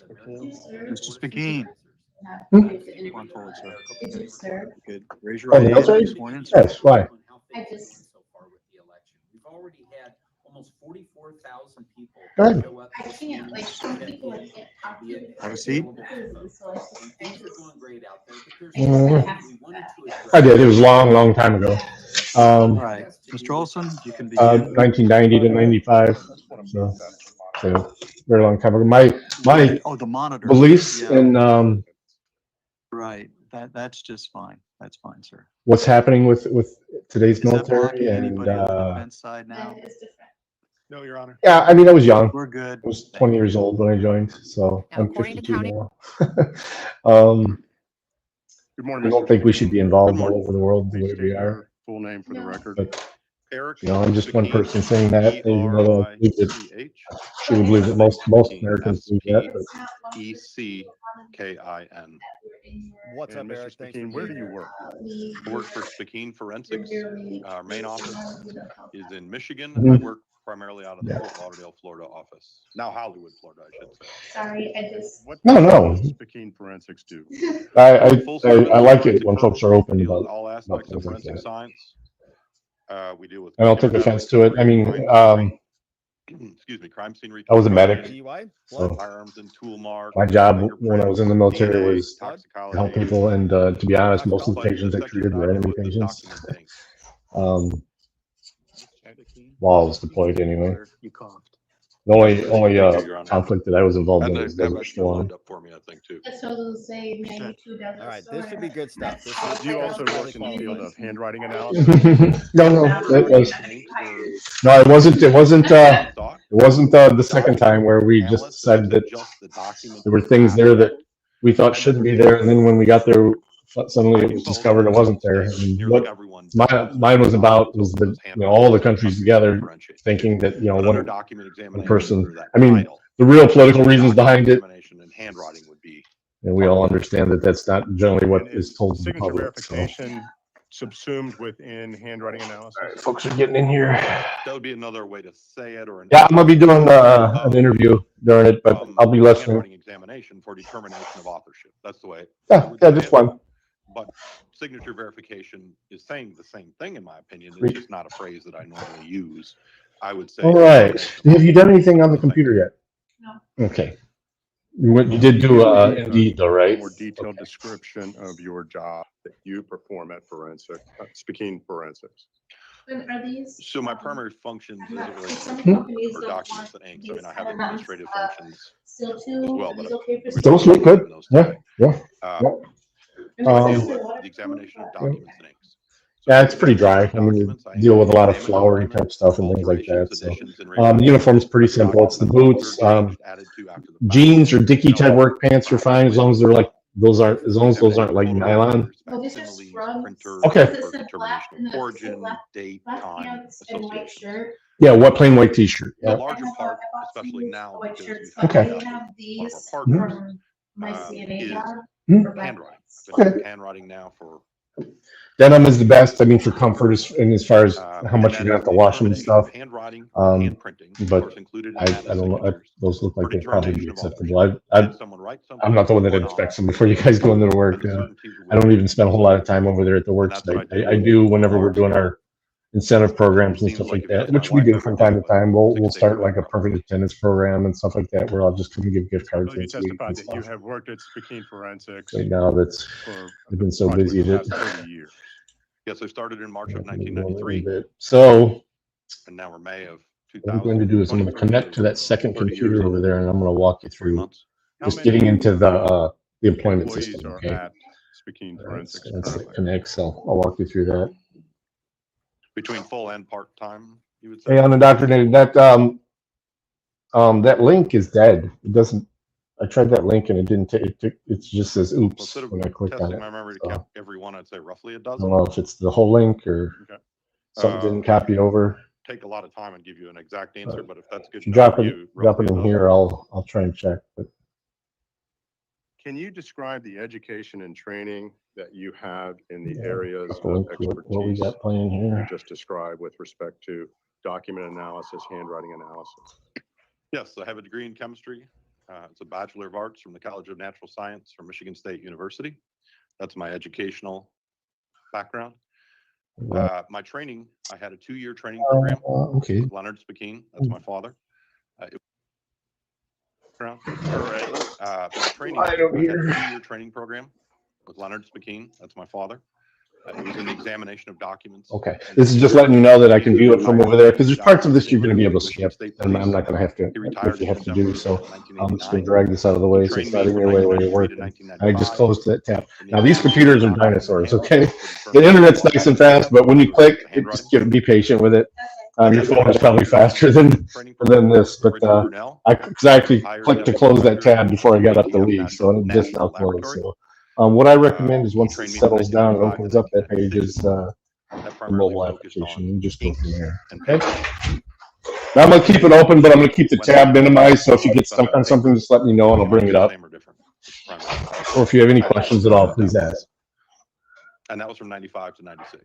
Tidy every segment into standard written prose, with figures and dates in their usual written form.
Mr. Spickin. One forward, sir. Good. Raise your Oh, right the hand. military? Be sworn in, sir. Yes, why? I just so far with the election. We've already had almost 44,000 people Good. show up. I can't, like, some people I can't talk to. Have a seat. So I just, And things are going great out there, but there's Mhm. we wanted to address. I did. It was long time ago. All right. Mr. Olson, you can begin. 1990 to 95. So very long time ago. My Oh, the monitor. beliefs Yeah. and Right. That's just fine. That's fine, sir. what's happening with today's Is that blocking military and anybody on the defense side now? that is different. No, Your Honor. yeah, I mean I was young. We're good. I was 20 years old when I joined, so Now, I'm according to 52 county- now. Good I morning, don't Mr. think we should Spickin. be involved Good all morning. over the world the Please way state we are. your full name for the No. record. But Eric. I'm just one Spickin, person saying that, even though I believe that, E-R-I-C-H. truly believe that most Americans believe that. But It's not long E-C-K-I-N. What's And up, Mr. Eric? Thanks Spickin, for where being do you here. work? We I work for Spickin Forensics. Our main office is in Michigan. I Mhm. work primarily out of the Yeah. Fort Lauderdale, Florida office. Now Hollywood, Florida, I should say. sorry, I just. What No. does Spickin Forensics do? I Full-service I like it forensic when firm. folks are open We deal with about. all aspects of things like forensic that. science. We deal with. I don't take computer offense to it. I mean, recovery, excuse me, crime scene I was a reconstruction, medic. DUI? So Blood? firearms and tool mark. my job when I fingerprint, was in the military DNA, was to toxicology. help people, and to be honest, most of the But patients I the section treated that I were deal enemy with is patients. document inks. While I was deployed anyway. You coughed. The only Thank you, Your Honor. conflict that I was involved in And was that Desert actually lined Storm. up for me, I think, too. That's what I was gonna say, 92 doesn't. All right, this should be good stuff. This is- Do you also Really work in the field of handwriting no, analysis? it was Inks were no, it wasn't. It wasn't. thought. It wasn't the second time where we just Analysts decided that adjust the document there were things there that we thought shouldn't be there, and then when we got there, suddenly it was discovered it wasn't there. And Nearly what everyone mine was about was the all the countries together thinking that But under one document examination, person. under that I mean, title, the real political reasons behind it, examination and handwriting would be. and we all understand that that's not generally what And is told to the signature public. So. verification subsumed within handwriting analysis. Folks are getting in here. That would be another way to say it, or. Yeah, I'm gonna be doing an interview during it, but I'll be listening. Handwriting examination for determination of authorship. That's the way. Yeah, just one. But signature verification is saying the same thing, in my opinion. Great. It's just not a phrase that I normally use. I would say. All right. Have you done anything on the computer yet? No. Okay. You did do Indeed though, right? More detailed description of your job that you perform at Spickin Forensics. And are these? So my primary functions as it relates Some to companies for don't documents want and inks. I mean, I these have elements, administrative functions Still as too, well, are but these okay for? Those look good. Yeah, yeah. Uh, And Um, this is deal the with the examination of documents and inks. So Yeah, it's pretty dry. I mean, documents, I deal with a lot of examine flowery documents, type stuff and all things like durations, that. So, additions, and the removals. uniform's pretty simple. It's the boots, Changed, added to after the fact. jeans or dicky type work pants are fine as long as they're like as long as those aren't like nylon. Oh, these are Facsimiles, scrubs. printers, Okay. for This is black determination and of the origin, black- date, Black time, pants and white association. shirt. Yeah, what plain white t-shirt. The Yeah. larger I have, part, I bought especially some now, white because shirts, we but Okay. I found out have that one of these our partners, from my CNA is job. Hmm. for black handwriting. ones. I've been Okay. handwriting now for. Denim is the best. I mean, for comfort and as far as how and much that you're gonna have is to the wash them and determination of stuff. Handwriting, Um, hand printing, of but course, included in I that is don't know. signatures. Those look like For they'd probably be determination of acceptable. authorship. I Did someone write something I'm not the one that or not? inspects them before you guys go into work. And the certainty with I don't which even spend a whole lot of time over there at the work that's what site. I I do. do whenever we're doing our incentive programs and Seems stuff like like if you that, ask my which we wife do every from time to day, time. what We'll 6 start days like a ago. perfect attendance program and stuff like that, where I'll just come and give gift cards. You and sweets testified and that you stuff. have worked at Spickin Forensics Right now, that's for I've been so busy approximately the that past 30 years. Yes, I started in March of I've been going a little 1993, bit. So and now we're May of what I'm going to do is I'm going to 2023. connect to that second 30 years computer over and there, and I'm going to walk you 3 through months. How just many getting into the employment employees system. are Okay, at Spickin that's Forensics it currently? connects. So I'll walk you through that. Between full and part-time, you would say? Hey, unindoctrinated, that link is dead. It doesn't. I tried that link and it didn't take. It just says Well, "oops" instead of when I clicked on testing it. my memory to So, count every one, I'd say roughly a I dozen. don't know if it's the whole link or Okay. something didn't copy over. Take a lot of time and give you an exact answer, but if that's good If you enough drop for it, you, drop roughly it a in dozen. here. I'll try and check. But Can you describe the education and training that you have in the yeah, areas I'll of link to what we expertise got playing you here. just described with respect to document analysis, handwriting analysis? Yes, I have a degree in chemistry, It's a Bachelor of Arts from the College of Natural Science from Michigan State University. That's my educational background. My training, I had a 2-year training program Okay. with Leonard Spakeen. That's my father. My training, I had a 2-year training program with Leonard Spakeen. That's my father. It was an examination of documents. Okay. This is just letting you know that I can view it from over there, because there's parts of this you're going to be able to skip, and I'm not going to have to, if you have to do so. I'm just going to drag this out of the way so it's not in your way where you're working. I just closed that tab. Now, these computers are dinosaurs, okay? The internet's nice and fast, but when you click, just be patient with it. Your phone is probably faster than this, but I actually clicked to close that tab before I got up to leave, so it just now closed. So what I recommend is once it settles down, it opens up that page is the mobile application. You just go from there. Okay. Now I'm gonna keep it open, but I'm gonna keep the tab minimized. So if you get stuck on something, just let me know and I'll bring it up. Or if you have any questions at all, please ask. And that was from 95 to 96.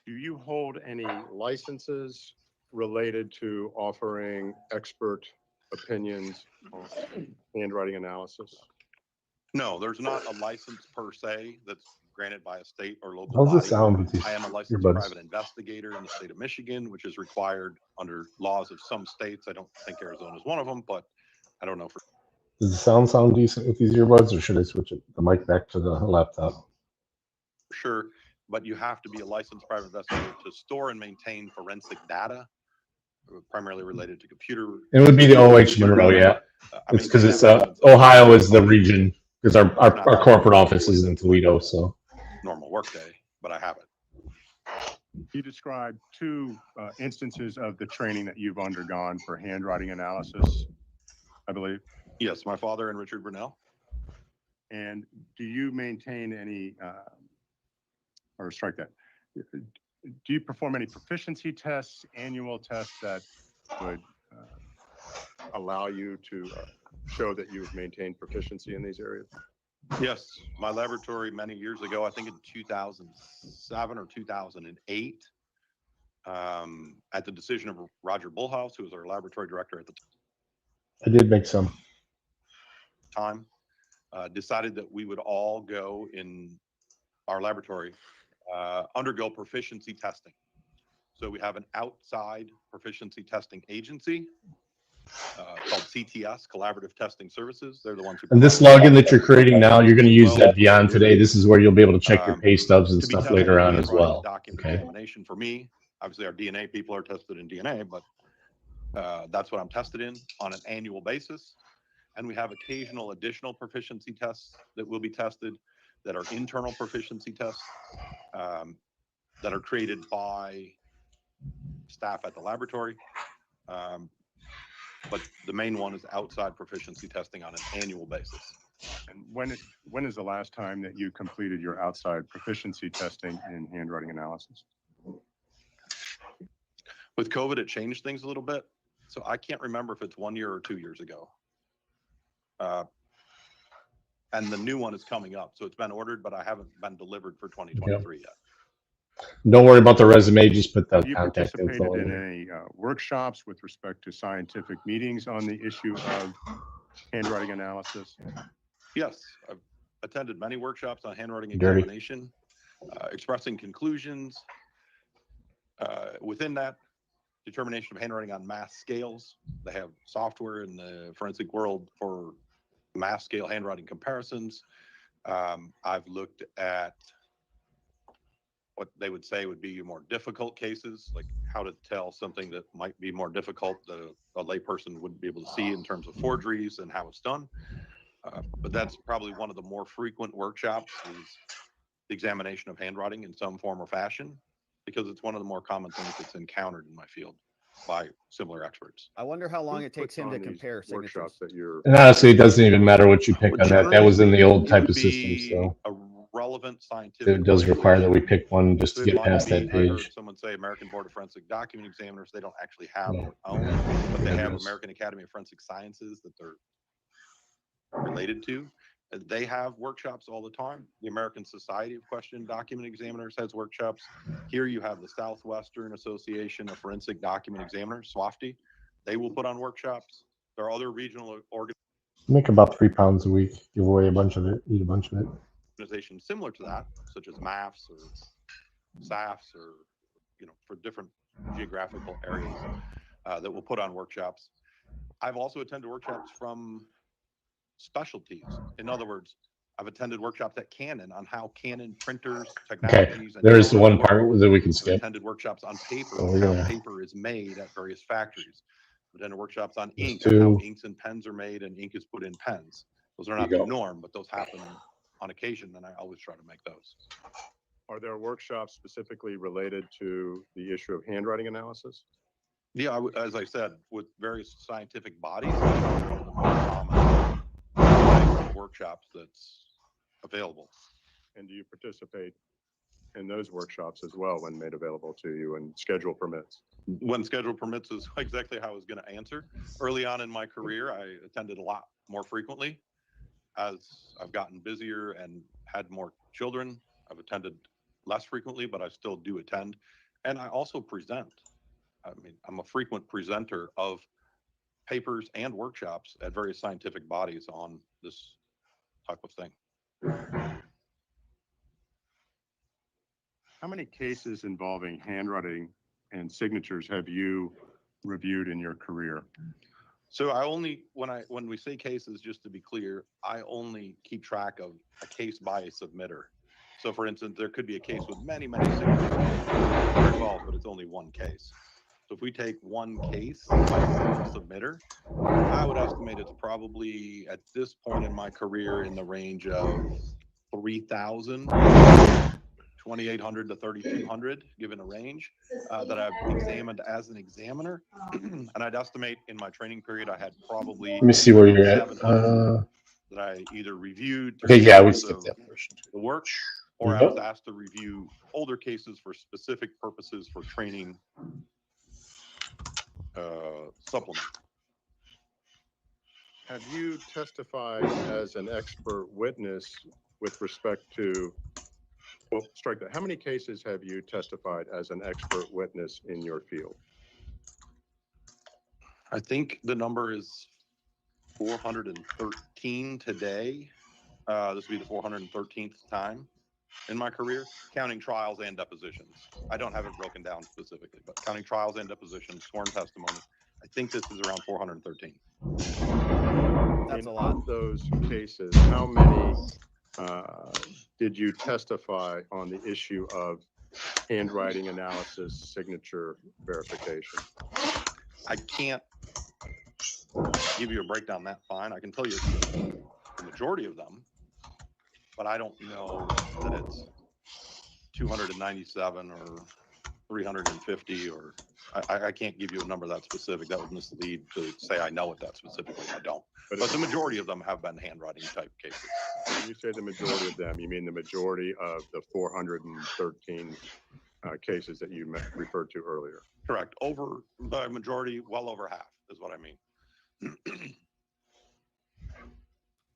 Do you hold any licenses related to offering expert opinions on handwriting analysis? No, there's not a license per se that's granted by a state or local How's body. it sound with these I am a licensed earbuds? private investigator in the state of Michigan, which is required under laws of some states. I don't think Arizona is one of them, but I don't know for. Does the sound decent with these earbuds, or should I switch the mic back to the laptop? Sure, but you have to be a licensed private investigator to store and maintain forensic data, primarily related to computer. It would be the OH Monroe, yeah. It's because it's Ohio is the region, because our corporate office is in Toledo, so. Normal workday, but I have it. You described 2 instances of the training that you've undergone for handwriting analysis, I believe. Yes, my father and Richard Brunel. And do you maintain any, or strike that, do you perform any proficiency tests, annual tests that would allow you to show that you've maintained proficiency in these areas? Yes, my laboratory many years ago, I think in 2007 or 2008, at the decision of Roger Bullhouse, who was our laboratory director at the I did make some. time, decided that we would all go in our laboratory, undergo proficiency testing. So we have an outside proficiency testing agency called CTS, Collaborative Testing Services. They're the ones who. And this login that you're creating now, you're going to use that beyond today. This is where you'll be able to check your pay stubs and stuff later on as well. Okay. Examination for me, obviously our DNA people are tested in DNA, but that's what I'm tested in on an annual basis. And we have occasional additional proficiency tests that will be tested that are internal proficiency tests that are created by staff at the laboratory. But the main one is outside proficiency testing on an annual basis. And when is the last time that you completed your outside proficiency testing in handwriting analysis? With COVID, it changed things a little bit. So I can't remember if it's 1 year or 2 years ago. And the new one is coming up. So it's been ordered, but I haven't been delivered for 2023 yet. Don't worry about the resume, just put the Have you contact info participated in. in any workshops with respect to scientific meetings on the issue of handwriting analysis? Yes, I've attended many workshops on handwriting Dirty. examination, expressing conclusions. Within that, determination of handwriting on mass scales. They have software in the forensic world for mass scale handwriting comparisons. I've looked at what they would say would be more difficult cases, like how to tell something that might be more difficult that a layperson wouldn't be able to see in terms of forgeries and how it's done. But that's probably one of the more frequent workshops is the examination of handwriting in some form or fashion, because it's one of the more common things that's encountered in my field by similar experts. I wonder how long Who it takes puts him to on these compare signatures. workshops that you're And honestly, it doesn't even matter what you pick on that. That was in the old type of Generally, system, so a relevant scientific. it does require that we language. pick one just to So it get might past be, that I heard page. someone say American Board of Forensic Document Examiners, they don't actually have Yeah. their own, but they have Yes. American Academy of Forensic Sciences that they're related to. They have workshops all the time. The American Society of Question Document Examiners has workshops. Here you have the Southwestern Association of Forensic Document Examiners, SWAFD. They will put on workshops. There are other regional Make about 3 pounds a week. Give away a bunch of it. Eat a bunch of it. organizations similar to that, such as MAFs or SAFs or, for different geographical areas that will put on workshops. I've also attended workshops from specialties. In other words, I've attended workshops at Canon on how Canon printers, technologies, and There's the one part that we can I've skip. attended workshops on paper, Oh, how yeah. paper is made at various factories. I've attended workshops on There's ink, on how two. inks and pens are made and ink is put in pens. Those are There not you the go. norm, but those happen on occasion, and I always try to make those. Are there workshops specifically related to the issue of handwriting analysis? Yeah, as I said, with various scientific bodies, that's one of the more common types of workshops that's available. And do you participate in those workshops as well when made available to you and schedule permits? When schedule permits is exactly how I was going to answer. Early on in my career, I attended a lot more frequently. As I've gotten busier and had more children, I've attended less frequently, but I still do attend. And I also present. I mean, I'm a frequent presenter of papers and workshops at various scientific bodies on this type of thing. How many cases involving handwriting and signatures have you reviewed in your career? So I only, when we say cases, just to be clear, I only keep track of a case by a submitter. So for instance, there could be a case with many signatures involved, but it's only one case. So if we take one case by a single submitter, I would estimate it's probably at this point in my career in the range of 3,000, 2,800 to 3,200, given a range that I've examined as an examiner. And I'd estimate in my training period, I had probably Let me see where you're at. 700 that I either reviewed Okay, through yeah, we the skipped that portion. the work, or I Yep. was asked to review older cases for specific purposes for training supplement. Have you testified as an expert witness with respect to, well, strike that. How many cases have you testified as an expert witness in your field? I think the number is 413 today. This will be the 413th time in my career, counting trials and depositions. I don't have it broken down specifically, but counting trials and depositions, sworn testimony, I think this is around 413. That's a In lot. of those cases, how many did you testify on the issue of handwriting analysis, signature verification? I can't give you a breakdown that fine. I can tell you the majority of them, but I don't know that it's 297 or 350 or I can't give you a number that specific. That would mislead to say I know it that specifically. I don't. But the majority of them have been handwriting type cases. When you say the majority of them, you mean the majority of the 413 cases that you referred to earlier? Correct. Over the majority, well over half is what I mean.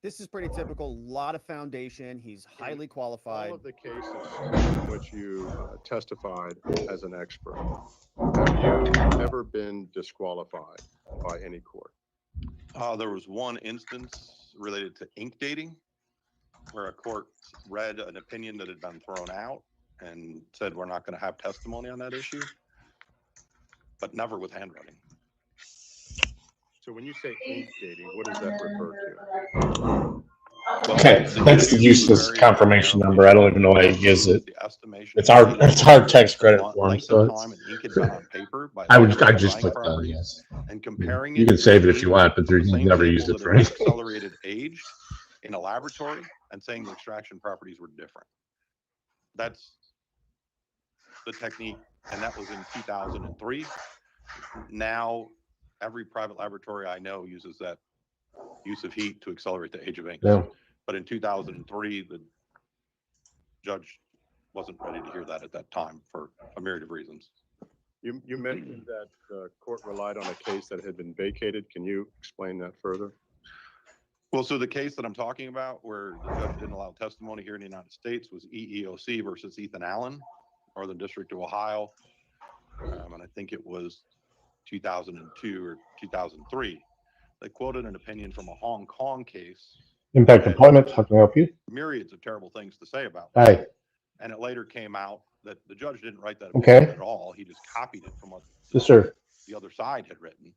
This is pretty typical. A lot of foundation. He's highly qualified. All of the cases in which you testified as an expert, have you ever been disqualified by any court? There was one instance related to ink dating where a court read an opinion that had been thrown out and said, we're not going to have testimony on that issue, but never with handwriting. So when you say ink dating, what does that refer to? Well, Okay, that's the useless confirmation number. I don't even know why he gives it. It's our tax credit form, so I just clicked on yes. And comparing You can save it if you want, but you've never used it for anything. Accelerated aged in a laboratory and saying the extraction properties were different. That's the technique, and that was in 2003. Now, every private laboratory I know uses that use of heat to accelerate the age of ink. Yeah. But in 2003, the judge wasn't ready to hear that at that time for a myriad of reasons. You mentioned that the court relied on a case that had been vacated. Can you explain that further? Well, so the case that I'm talking about where the judge didn't allow testimony here in the United States was EEOC versus Ethan Allen, Northern District of Ohio. And I think it was 2002 or 2003. They quoted an opinion from a Hong Kong case. Impact employment, how can I help you? Myriads of terrible things to say about Hi. it. And it later came out that the judge didn't write that opinion Okay. at all. He just copied it from what Yes, sir. the other side had written.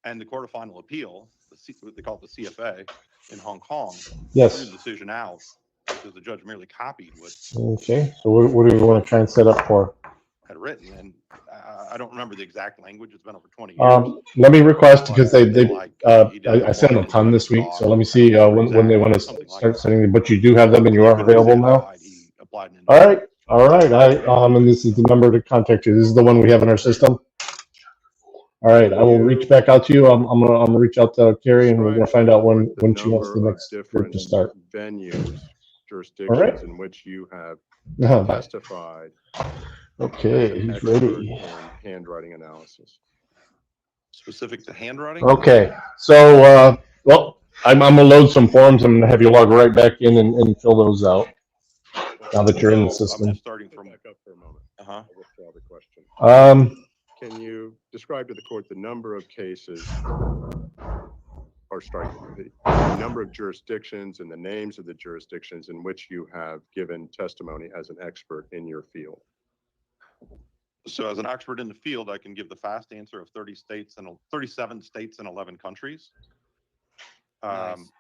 And the Court of Final Appeal, what they call it the CFA in Hong Kong, threw Yes. the decision out because the judge merely copied what Okay. So what do we want to try and set up for? had written. And I don't remember the exact language. It's been over 20 years. Let me request, because But they I sent them a ton this week, so let me see when they want to start sending them. But you do have them and you are available now. All right. All right. And this is the number to contact you. This is the one we have in our system. All right. I will reach back out to you. I'm gonna reach out to Carrie and we're gonna find out when she wants the next group to start. Venues, jurisdictions in which you have testified. Okay, he's ready. In handwriting analysis. Specific to handwriting? Okay, so well, I'm gonna load some forms. I'm gonna have you log right back in and fill those out. Now that you're in the So, I'm system. just starting from. Back up for a moment. Uh-huh. I'll withdraw the question. Can you describe to the court the number of cases, or strike the number of jurisdictions and the names of the jurisdictions in which you have given testimony as an expert in your field? So as an expert in the field, I can give the fast answer of 37 states and 11 countries. Nice.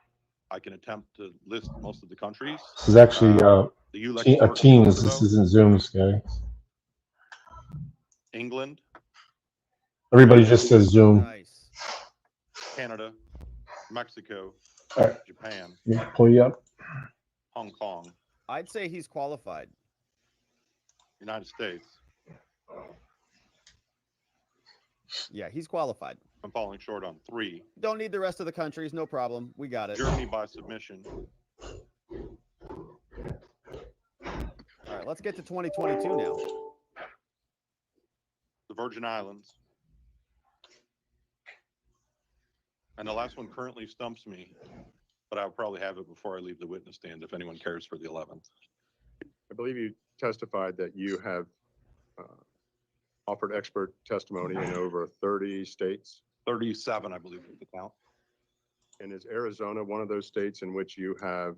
I can attempt to list most of the countries. This is actually The a Teams. This isn't Zooms, guys. England, Everybody just says Zoom. Nice. Canada, Mexico, All right. Japan, Let me pull you up. Hong Kong, I'd say he's qualified. United States. Yeah, he's qualified. I'm falling short on 3. Don't need the rest of the countries. No problem. We got it. Germany by submission. All right, let's get to 2022 now. The Virgin Islands. And the last one currently stumps me, but I'll probably have it before I leave the witness stand if anyone cares for the 11th. I believe you testified that you have offered expert testimony in over 30 states. 37, I believe, is the count. And is Arizona one of those states in which you have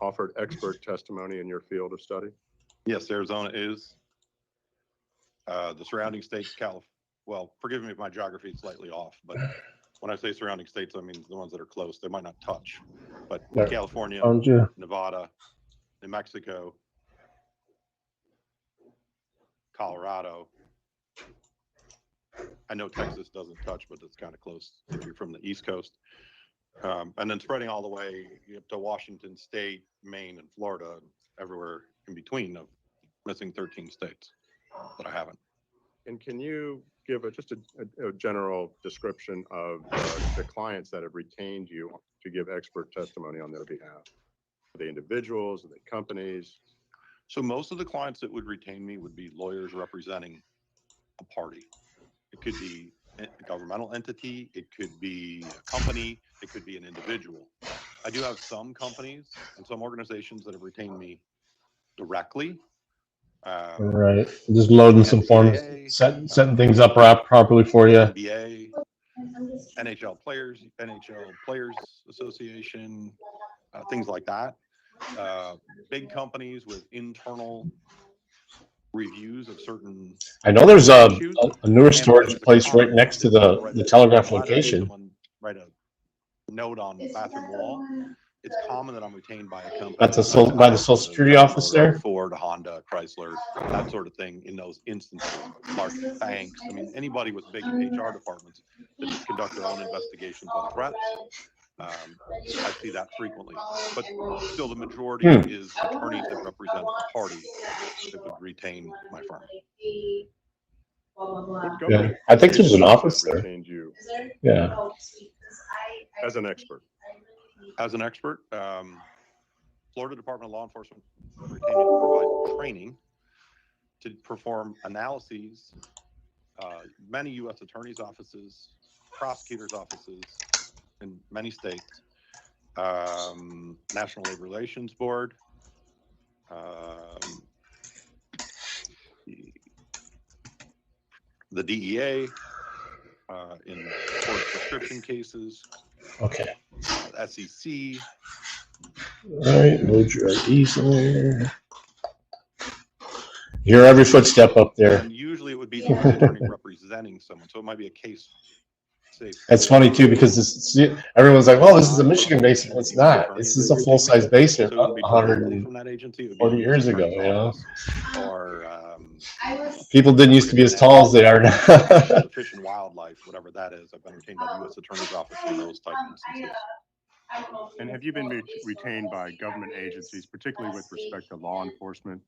offered expert testimony in your field of study? Yes, Arizona is. The surrounding states, well, forgive me if my geography is slightly off, but when I say surrounding states, I mean the ones that are close. They might not touch, but Yeah. California, Found you. Nevada, New Mexico, Colorado. I know Texas doesn't touch, but it's kind of close if you're from the East Coast. And then spreading all the way up to Washington State, Maine, and Florida, and everywhere in between, of missing 13 states that I haven't. And can you give just a general description of the clients that have retained you to give expert testimony on their behalf? Are they individuals? Are they companies? So most of the clients that would retain me would be lawyers representing a party. It could be a governmental entity, it could be a company, it could be an individual. I do have some companies and some organizations that have retained me directly. All right. Just loading some forms, setting things up properly for you. NBA, NHL Players Association, things like that. Big companies with internal reviews of certain. I know there's a newer storage place right next to the Telegraph location. Write a note on the bathroom wall. It's common that I'm retained by a company. That's by the Social Security office there? Ford, Honda, Chrysler, that sort of thing in those instances. Large banks, I mean, anybody with big HR departments that conduct their own investigations on threats. I see that frequently. But still the majority is attorneys that represent a party that would retain my firm. Yeah, I think there's an office there. Retained you Yeah. as an expert. As an expert, Florida Department of Law Enforcement retained me to provide training to perform analyses. Many U.S. attorneys' offices, prosecutors' offices, and many many states. National Labor Relations Board. The DEA in court prescription cases. Okay. SEC. All right, load your IDs in there. Hear every footstep up there. And usually it would be the attorney representing someone, so it might be a case. That's funny too, because everyone's like, "Well, this is a Michigan basin." It's not. This is a full-size basin, So it would be 140 from that agency. It would be years the ago. attorney's You know, office, or people didn't used to be as tall as they are now. the Fish and Wildlife, whatever that is. I've been retained by the U.S. Attorney's Office in those type instances. And have you been retained by government agencies, particularly with respect to law enforcement,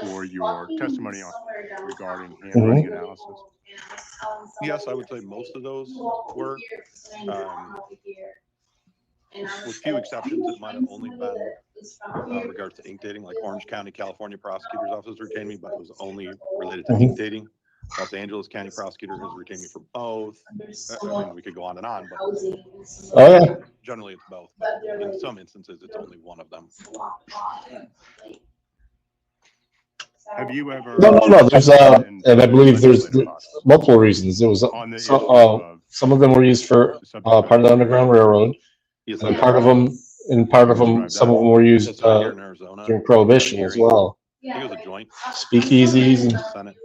for your testimony regarding handwriting analysis? Yes, I would say most of those were. With few exceptions, it might have only been regards to ink dating, like Orange County, California Prosecutor's Office retained me, but it was only related to ink dating. Los Angeles County Prosecutor has retained me for both. I mean, we could go on and on, but Oh yeah. generally it's both. But in some instances, it's only one of them. Have you ever? No. There's and I believe there's multiple reasons. It was On the issue of some of them were used for part of the Underground Railroad, Yes, and part of them, some of them were used Just here in Arizona. during Prohibition as well. I think it was a joint. Speakeasies and Senate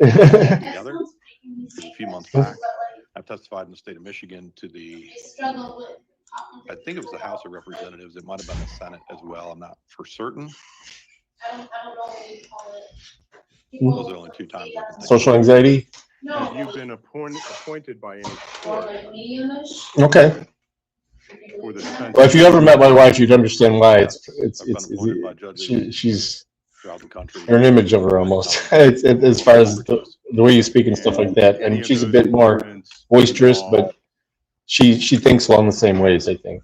together. It was a few months back. I've testified in the state of Michigan to the, I think it was the House of Representatives. It might have been the Senate as well. I'm not for certain. Those are the only two times I can think of. social anxiety. have you been appointed by any court Okay. for the defense? Well, if you ever met my wife, you'd understand why. I've been appointed by judges She's throughout the country. an image of her almost. It's as far as the way you speak and stuff like that. And she's a bit more boisterous, but she thinks along the same ways, I think.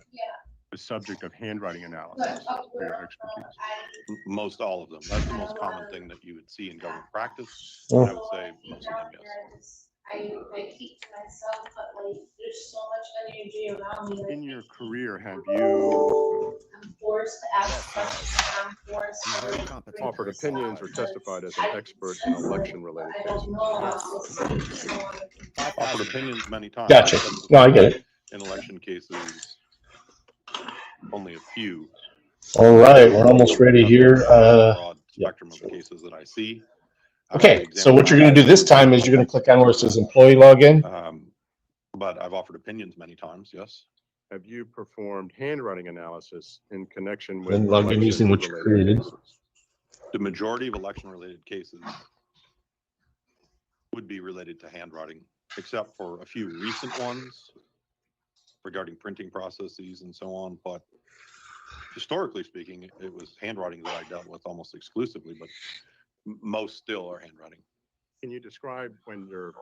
The subject of handwriting analysis for your expertise. Most all of them. That's the most common thing that you would see in government practice. Oh. I would say most of them, yes. I keep to myself, but like, there's so much energy around me. In your career, have you I'm forced to ask questions. I'm forced Very to competent. offered opinions or testified as an expert in election-related I don't cases? know about this. Offered opinions many times. Gotcha. No, I get it. In election cases, only a few. All right, we're almost ready here. Broad spectrum of cases that I see. Okay, so what you're going to do this time is you're going to click on where it says employee login. But I've offered opinions many times, yes. Have you performed handwriting analysis in connection with? Then log in using what you election-related created. cases? The majority of election-related cases would be related to handwriting, except for a few recent ones regarding printing processes and so on. But historically speaking, it was handwriting that I dealt with almost exclusively, but most still are handwriting. Can you describe when you're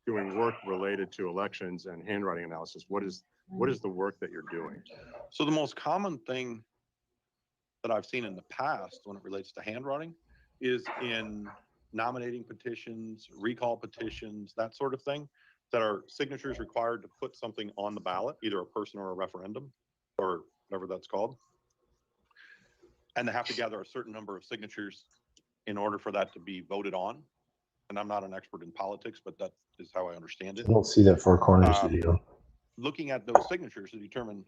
doing work related to elections and handwriting analysis? What is the work that you're doing? So the most common thing that I've seen in the past when it relates to handwriting is in nominating petitions, recall petitions, that sort of thing, that are signatures required to put something on the ballot, either a person or a referendum, or whatever that's called. And they have to gather a certain number of signatures in order for that to be voted on. And I'm not an expert in politics, but that is how I understand it. I don't see that four corners video. Looking at those signatures to determine,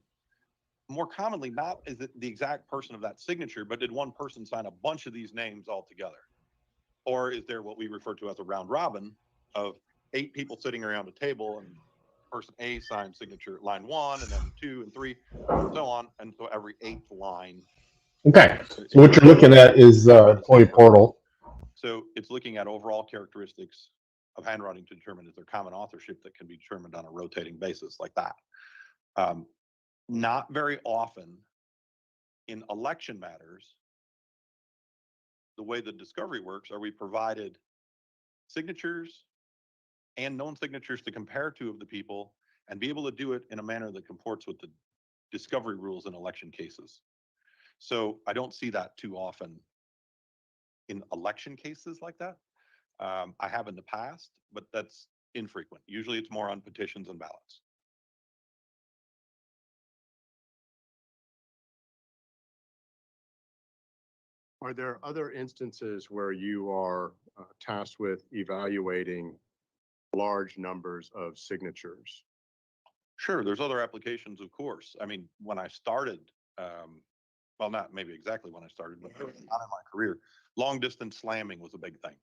more commonly, not is it the exact person of that signature, but did one person sign a bunch of these names all together? Or is there what we refer to as a round robin of 8 people sitting around a table, and person A signed signature line 1, and then 2 and 3, and so on, and so every 8th line. Okay, so what you're looking at is employee portal. So it's looking at overall characteristics of handwriting to determine is there common authorship that can be determined on a rotating basis like that. Not very often in election matters, the way the discovery works, are we provided signatures and known signatures to compare to of the people and be able to do it in a manner that comports with the discovery rules in election cases. So I don't see that too often in election cases like that. I have in the past, but that's infrequent. Usually it's more on petitions and ballots. Are there other instances where you are tasked with evaluating large numbers of signatures? Sure, there's other applications, of course. I mean, when I started, well, not maybe exactly when I started, but early on in my career, long distance slamming was a big thing.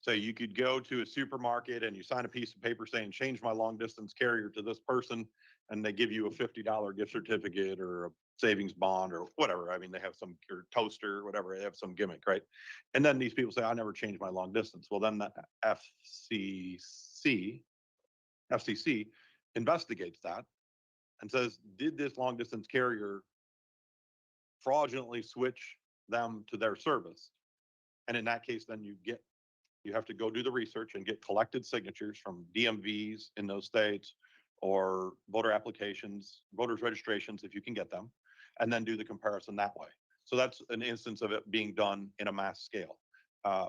So you could go to a supermarket and you sign a piece of paper saying, change my long distance carrier to this person, and they give you a $50 gift certificate or a savings bond or whatever. I mean, they have some your toaster, whatever, they have some gimmick, right? And then these people say, I never changed my long distance. Well, then the FCC investigates that and says, did this long distance carrier fraudulently switch them to their service? And in that case, then you have to go do the research and get collected signatures from DMVs in those states or voter applications, voters registrations, if you can get them, and then do the comparison that way. So that's an instance of it being done in a mass scale.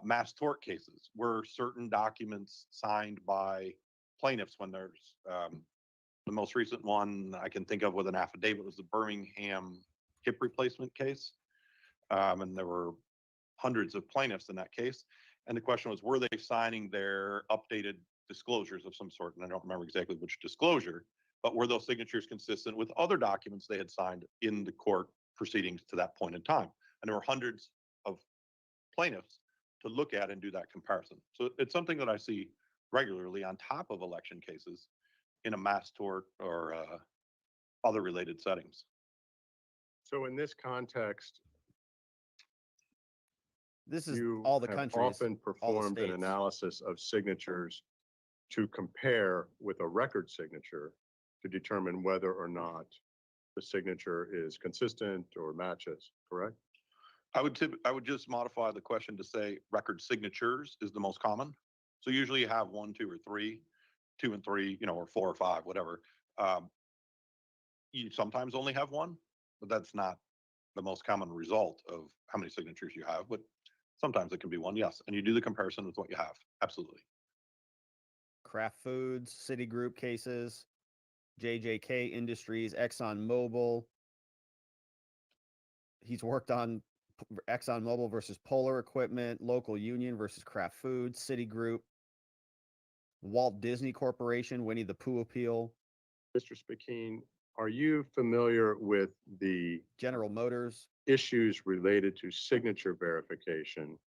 Mass tort cases where certain documents signed by plaintiffs when there's the most recent one I can think of with an affidavit was the Birmingham hip replacement case. And there were hundreds of plaintiffs in that case. And the question was, were they signing their updated disclosures of some sort? And I don't remember exactly which disclosure, but were those signatures consistent with other documents they had signed in the court proceedings to that point in time? And there were hundreds of plaintiffs to look at and do that comparison. So it's something that I see regularly on top of election cases in a mass tort or other related settings. So in this context, This is you all the have countries. often performed an states. analysis of signatures to compare with a record signature to determine whether or not the signature is consistent or matches, correct? I would just modify the question to say record signatures is the most common. So usually you have 1, 2, or 3, 2 and 3, or 4 or 5, whatever. You sometimes only have one, but that's not the most common result of how many signatures you have. But sometimes it can be one, yes. And you do the comparison with what you have. Absolutely. Kraft Foods, Citigroup cases, JJK Industries, ExxonMobil. He's worked on ExxonMobil versus Polar Equipment, Local Union versus Kraft Foods, Citigroup, Walt Disney Corporation, Winnie the Pooh appeal. Mr. Spakeen, are you familiar with the General Motors, issues related to signature verification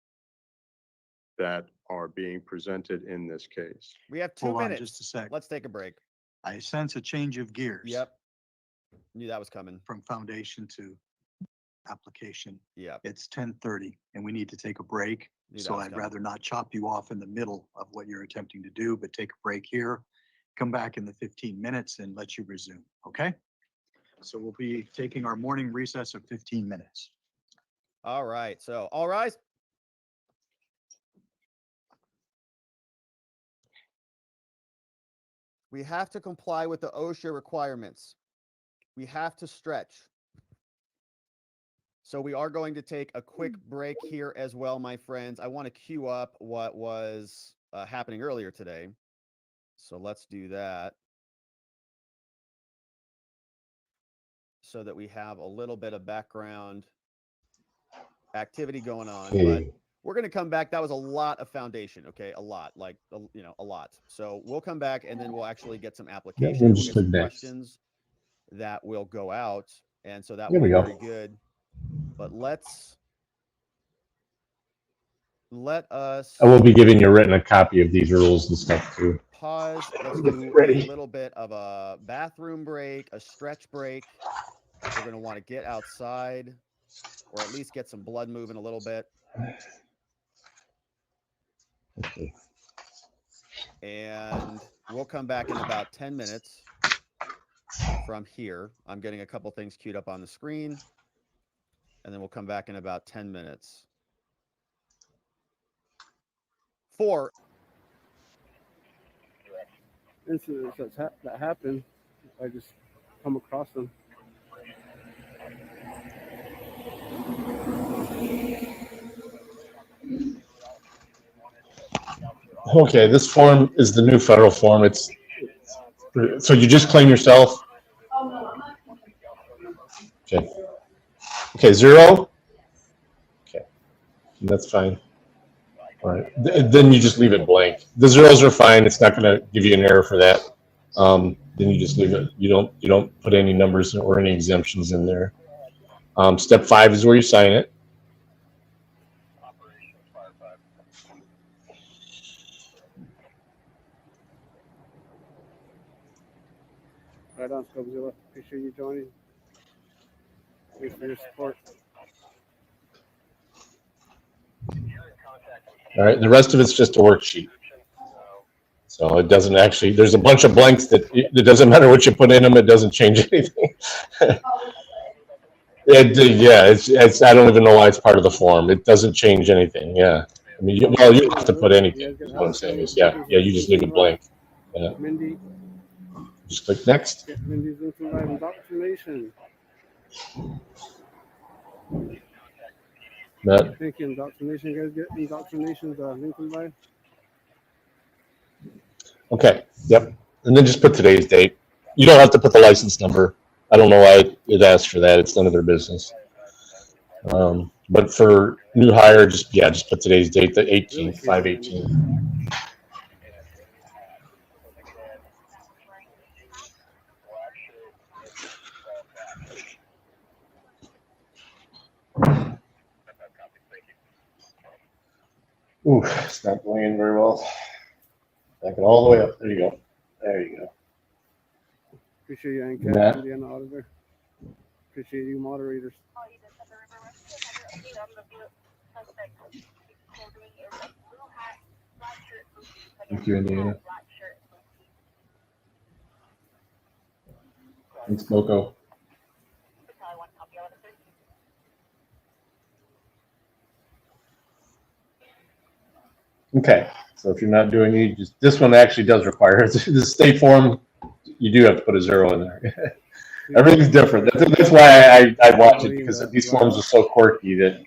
that are being presented in this case? we have 2 Hold on minutes. just a sec. Let's take a break. I sense a change of gears. Yep. Knew that was coming. From foundation to application. Yep. It's 10:30 and we need to take a break. Knew that So was I'd coming. rather not chop you off in the middle of what you're attempting to do, but take a break here, come back in the 15 minutes and let you resume, okay? So we'll be taking our morning recess of 15 minutes. All right. So, all rise. We have to comply with the OSHA requirements. We have to stretch. So we are going to take a quick break here as well, my friends. I want to queue up what was happening earlier today. So let's do that so that we have a little bit of background activity going on. But we're going to come back. That was a lot of foundation. Okay. A lot, like, a lot. So we'll come back and then we'll actually get some applications. we'll We'll just get some click next. questions that will go out. And so that There will we be go. very good. But let us I will be giving you written a copy of these rules and stuff too. pause. Let's Get do ready. a little bit of a bathroom break, a stretch break. We're going to want to get outside or at least get some blood moving a little bit. Okay. And we'll come back in about 10 minutes from here. I'm getting a couple things queued up on the screen. And then we'll come back in about 10 minutes. For incidents that happen, I just come across them. Okay, this form is the new federal form. It's so you just claim yourself. Okay. Okay, 0. Okay. and that's fine. All right, then you just leave it blank. The zeros are fine. It's not going to give you an error for that. Then you just leave it. You don't put any numbers or any exemptions in there. Step 5 is where you sign it. Right on, Scobzilla. Appreciate you joining. Thanks for your support. All right, the rest of it's just a worksheet. So it doesn't actually, there's a bunch of blanks that it doesn't matter what you put in them, it doesn't change anything. It's I don't even know why it's part of the form. It doesn't change anything. Yeah. I mean, you don't have to put anything. Is what I'm saying is, yeah, you just leave it blank. Yeah. Mindy. Just click next. Get Mindy's LinkedIn Live indoctrination. Thank you, indoctrination. You guys get indoctrination's LinkedIn Live. Okay. Yep. And then just put today's date. You don't have to put the license number. I don't know why it asks for that. It's none of their business. But for new hire, just put today's date, the 18th, 5/18. Ooh, it's not going in very well. Back it all the way up. There you go. There you go. Appreciate you, Ancat, Indiana Auditor. Appreciate you, moderators. Thank you, Indiana. Thanks, Boko. Okay, so if you're not doing it, just this one actually does require the state form. You do have to put a 0 in there. Everything's different. That's why I watch it, because these forms are so quirky that.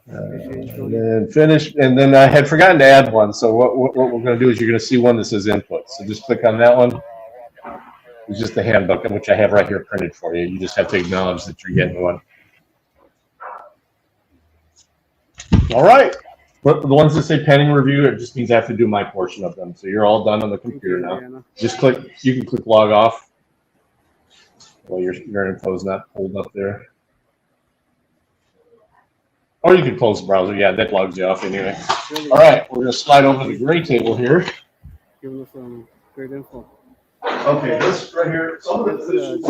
And then finish, and then I had forgotten to add one. So what we're going to do is you're going to see one that says input. So just click on that one. It's just the handbook, which I have right here printed for you. You just have to acknowledge that you're getting one. All right. But the ones that say pending review, it just means I have to do my portion of them. So you're all done on the computer now. Just click. You can click log off. Well, your info is not pulled up there. Or you can close the browser. Yeah, that logs you off anyway. All right, we're going to slide over to the gray table here. Giving us some great info. Okay, this right here, some of the positions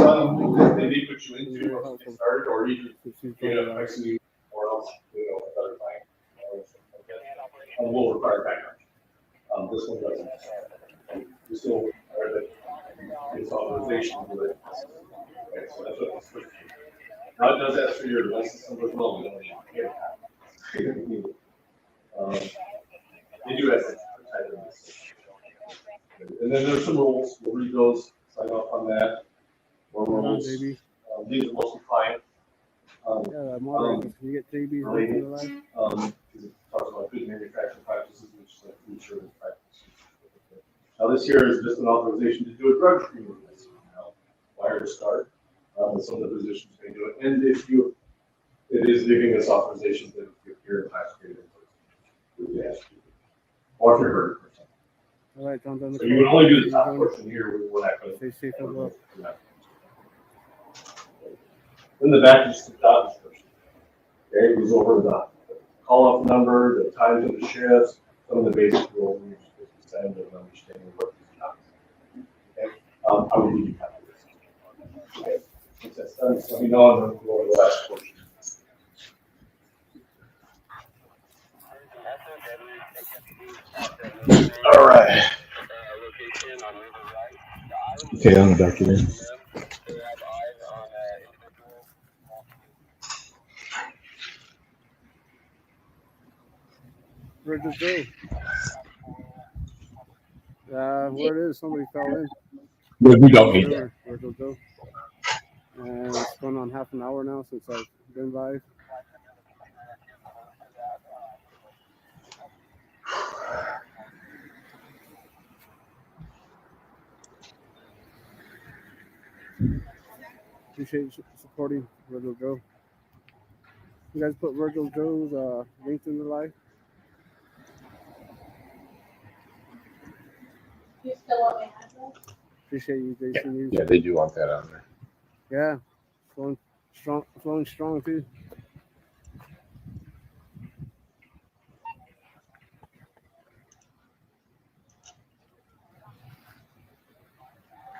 they need to put you into once you get started, or you can fix you or else, another thing. We'll require background. This one doesn't. We still require that it's authorization with it. Okay, so that's what this is. Now it does ask for your license number as well. They do ask that. And then there's some rules. We'll read those, sign off on that. More rules. These are mostly fine. Yeah, moderators. Can you get JB's LinkedIn Live? It talks about good manufacturing practices, which is like food service practices. Now this here is just an authorization to do a drug screen with this. Wire to start. Some of the physicians may do it, and if you, it is giving us authorization that if you're in class grade, we ask you, or if you're hurt or something. All right, John. So you would only do the top portion here. We're not going to stay safe as well. Then the back is the job description. Okay, it goes over the call-off number, the times of the shifts, some of the basic rules, and you're supposed to send and understanding what these jobs are. Okay, I will give you copies. Okay. Once that's done, just let me know, and then we'll go to the last portion. All right. Okay, on the document. Where'd it go? Where it is, somebody fell in. We don't need that. Where'd it go? And it's going on half an hour now since I've been live. Appreciate you supporting. Where'd it go? You guys put Virgil Joe's links in the live. You still want my address? Appreciate you, Yeah, Jason. You- yeah, they do want that on there. Yeah, flowing strong too.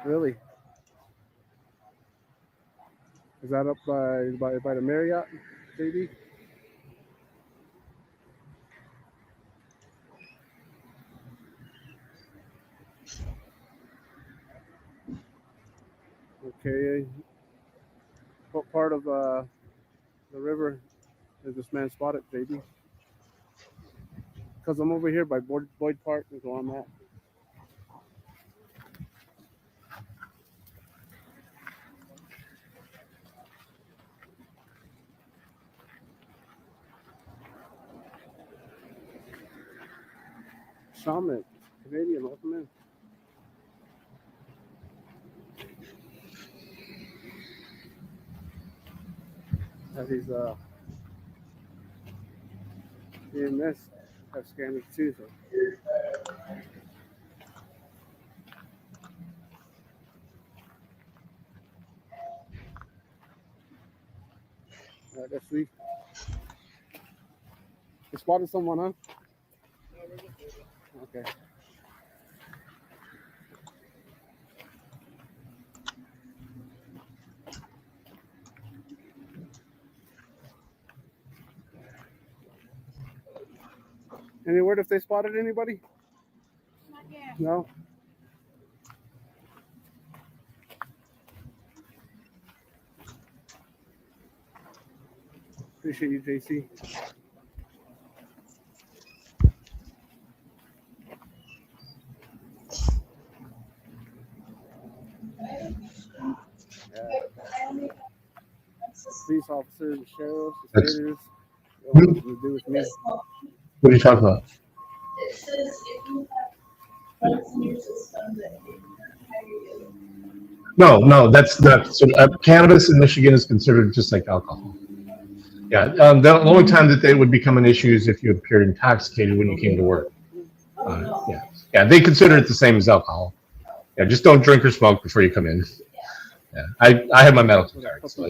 Really? Is that up by the Marriott, JD? Okay. What part of the river is this man spotted, JD? Because I'm over here by Boyd Park is where I'm at. Shaman, Canadian, welcome in. Have these EMS have scanners too. So. That's sweet. You spotted someone, huh? Okay. Any word if they spotted anybody? Not yet. No. Appreciate you, JC. Police officers, the sheriffs, the That's- staters. What nothing to do with me. What are you talking about? It says if you have drugs in your system that you No, that's not. So cannabis in Michigan is considered just like alcohol. Yeah, the only time that they would become an issue is if you appeared intoxicated when you came to work. Yeah, they consider it the same as alcohol. Yeah, just don't drink or smoke before you come in. Yeah, I have my medical card, so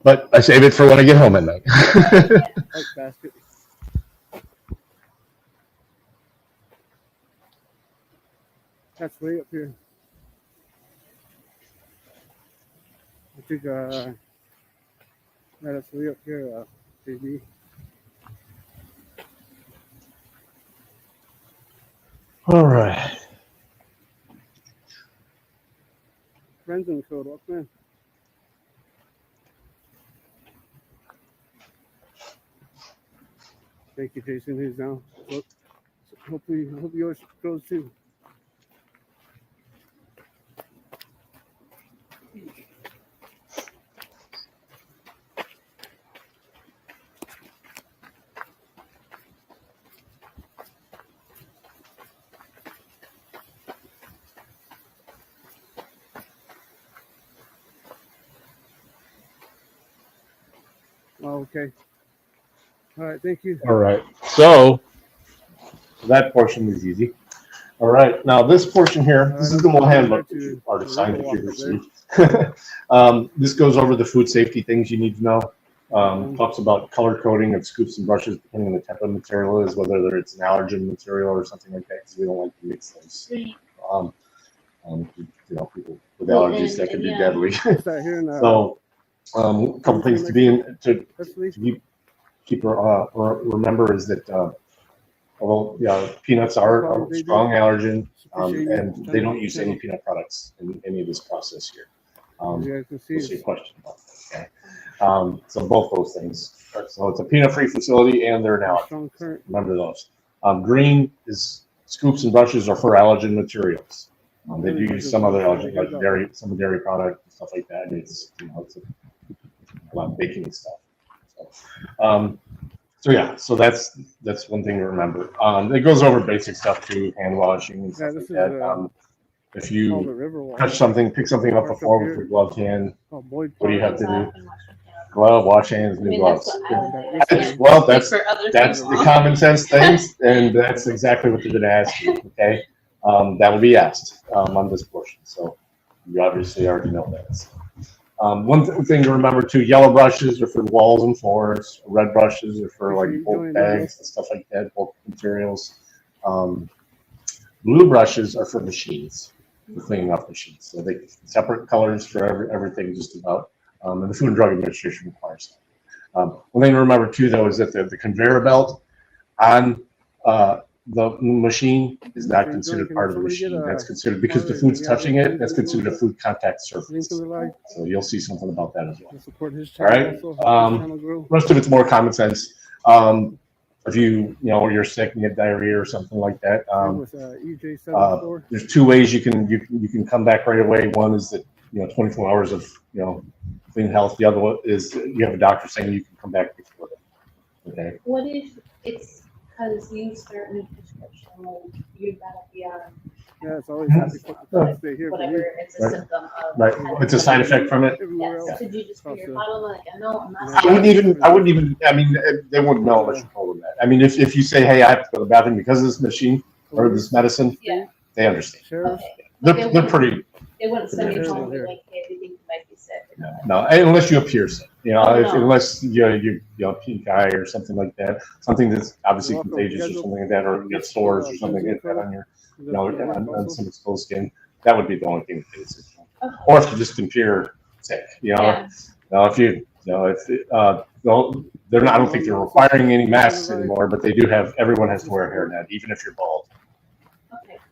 but I save it for when I get home at night. White basket. That's way up here. I think that's way up here, JD. All right. Friends in code, what's man? Thank you, Jason. Who's down? So hopefully, I hope yours goes too. Oh, okay. All right, thank you. All right. So that portion is easy. All right. Now this portion here, this is the more handbook that you are signed if you received. This goes over the food safety things you need to know. Talks about color coding of scoops and brushes depending on the type of material is, whether it's an allergen material or something like that, because we don't like to mix those. People with allergies that can be deadly. So, a couple things to keep remember is that although peanuts are a strong allergen, and they don't use any peanut products in any of this process here. We'll see a question about that. Okay. So both those things. So it's a peanut-free facility, and they're an allergen. Remember those. Green is scoops and brushes are for allergen materials. They do use some other allergen, like some dairy product and stuff like that. It's a lot of baking stuff. So that's one thing to remember. It goes over basic stuff too, hand washing and stuff like that. If you touch something, pick something up before with your gloved hand, what do you have to do? glove, wash hands, I new mean, that's gloves. what I would do. I That's- can't Well, speak that's for other that's the people. common sense things, and that's exactly what they're going to ask you. Okay, that will be asked on this portion. So you obviously already know that. So, one thing to remember too: yellow brushes are for walls and floors. Red brushes are for like bulk bags and stuff like that, bulk materials. Blue brushes are for machines, for cleaning off machines. So they separate colors for everything, just about. And the Food and Drug Administration requires that. One thing to remember too, though, is that the conveyor belt on the machine is not considered part of the machine. That's considered, because the food's touching it, that's considered a food contact surface. So you'll see something about that as well. Support his All right. Rest of it's more common sense. If you're sick and you have diarrhea or something like that, there's two ways you can come back right away. One is that 24 hours of clean health. The other one is you have a doctor saying you can come back before that. Okay. What if it's because you start a new prescription, like you gotta be on Yeah, it's always happy to stay here. whatever, it's a Right. symptom of. Right. It's a side effect from it. Yes, could you just put your bottle like, no, I'm not. I wouldn't even, I mean, they wouldn't know unless you told them that. I mean, if you say, hey, I have to go to the bathroom because of this machine or this medicine, Yeah. they understand. Okay. They're pretty, They wouldn't send you Yeah. home and be like, hey, we think you might be sick. no, unless you appear sick, No. unless you pink eye or something like that, something that's obviously contagious or something like that, or you get sores or something like that on your, on some exposed skin, that would be the only thing that they say. Okay. Or if you just appear sick, Yeah. if they're not, I don't think they're requiring any masks anymore, but they do have, everyone has to wear a hairnet, even if you're bald.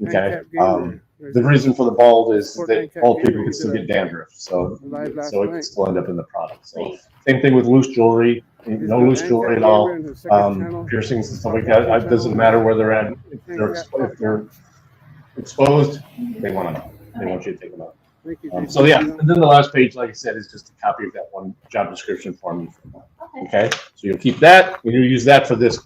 Okay. Okay. The reason for the bald is that bald people can still get dandruff, so it can still end up in the product. So same thing with loose jewelry, no loose jewelry at all. Piercings and stuff like that. It doesn't matter where they're at. If they're exposed, they want to know. They want you to take them out. So yeah, and then the last page, like I said, is just a copy of that one job description form. Okay, so you'll keep that, and you'll use that for this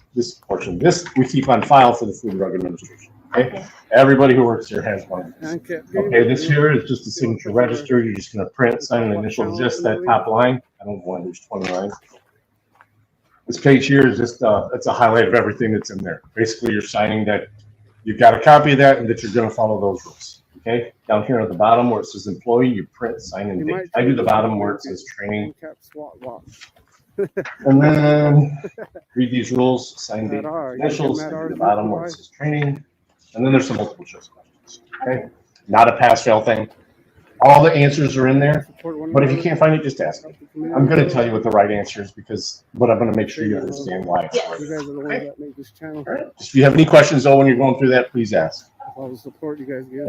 portion. This we keep on file for the Food and Drug Administration. Okay, everybody who works here has one of these. Okay, this here is just a signature register. You're just going to print, sign, and initial just that top line. I don't want there's 20 lines. This page here is just it's a highlight of everything that's in there. Basically, you're signing that you've got a copy of that and that you're going to follow those rules. Okay, down here at the bottom where it says employee, you print, sign, and date. I do the bottom where it says training. And then read these rules, sign, date, initials, and the bottom where it says training. And then there's some multiple choice questions. Okay, not a pass fail thing. All the answers are in there, but if you can't find it, just ask me. I'm going to tell you what the right answer is but I'm going to make sure you understand why it's right. You guys are the ones that make this channel. All right. If you have any questions though when you're going through that, please ask. All the support you guys give.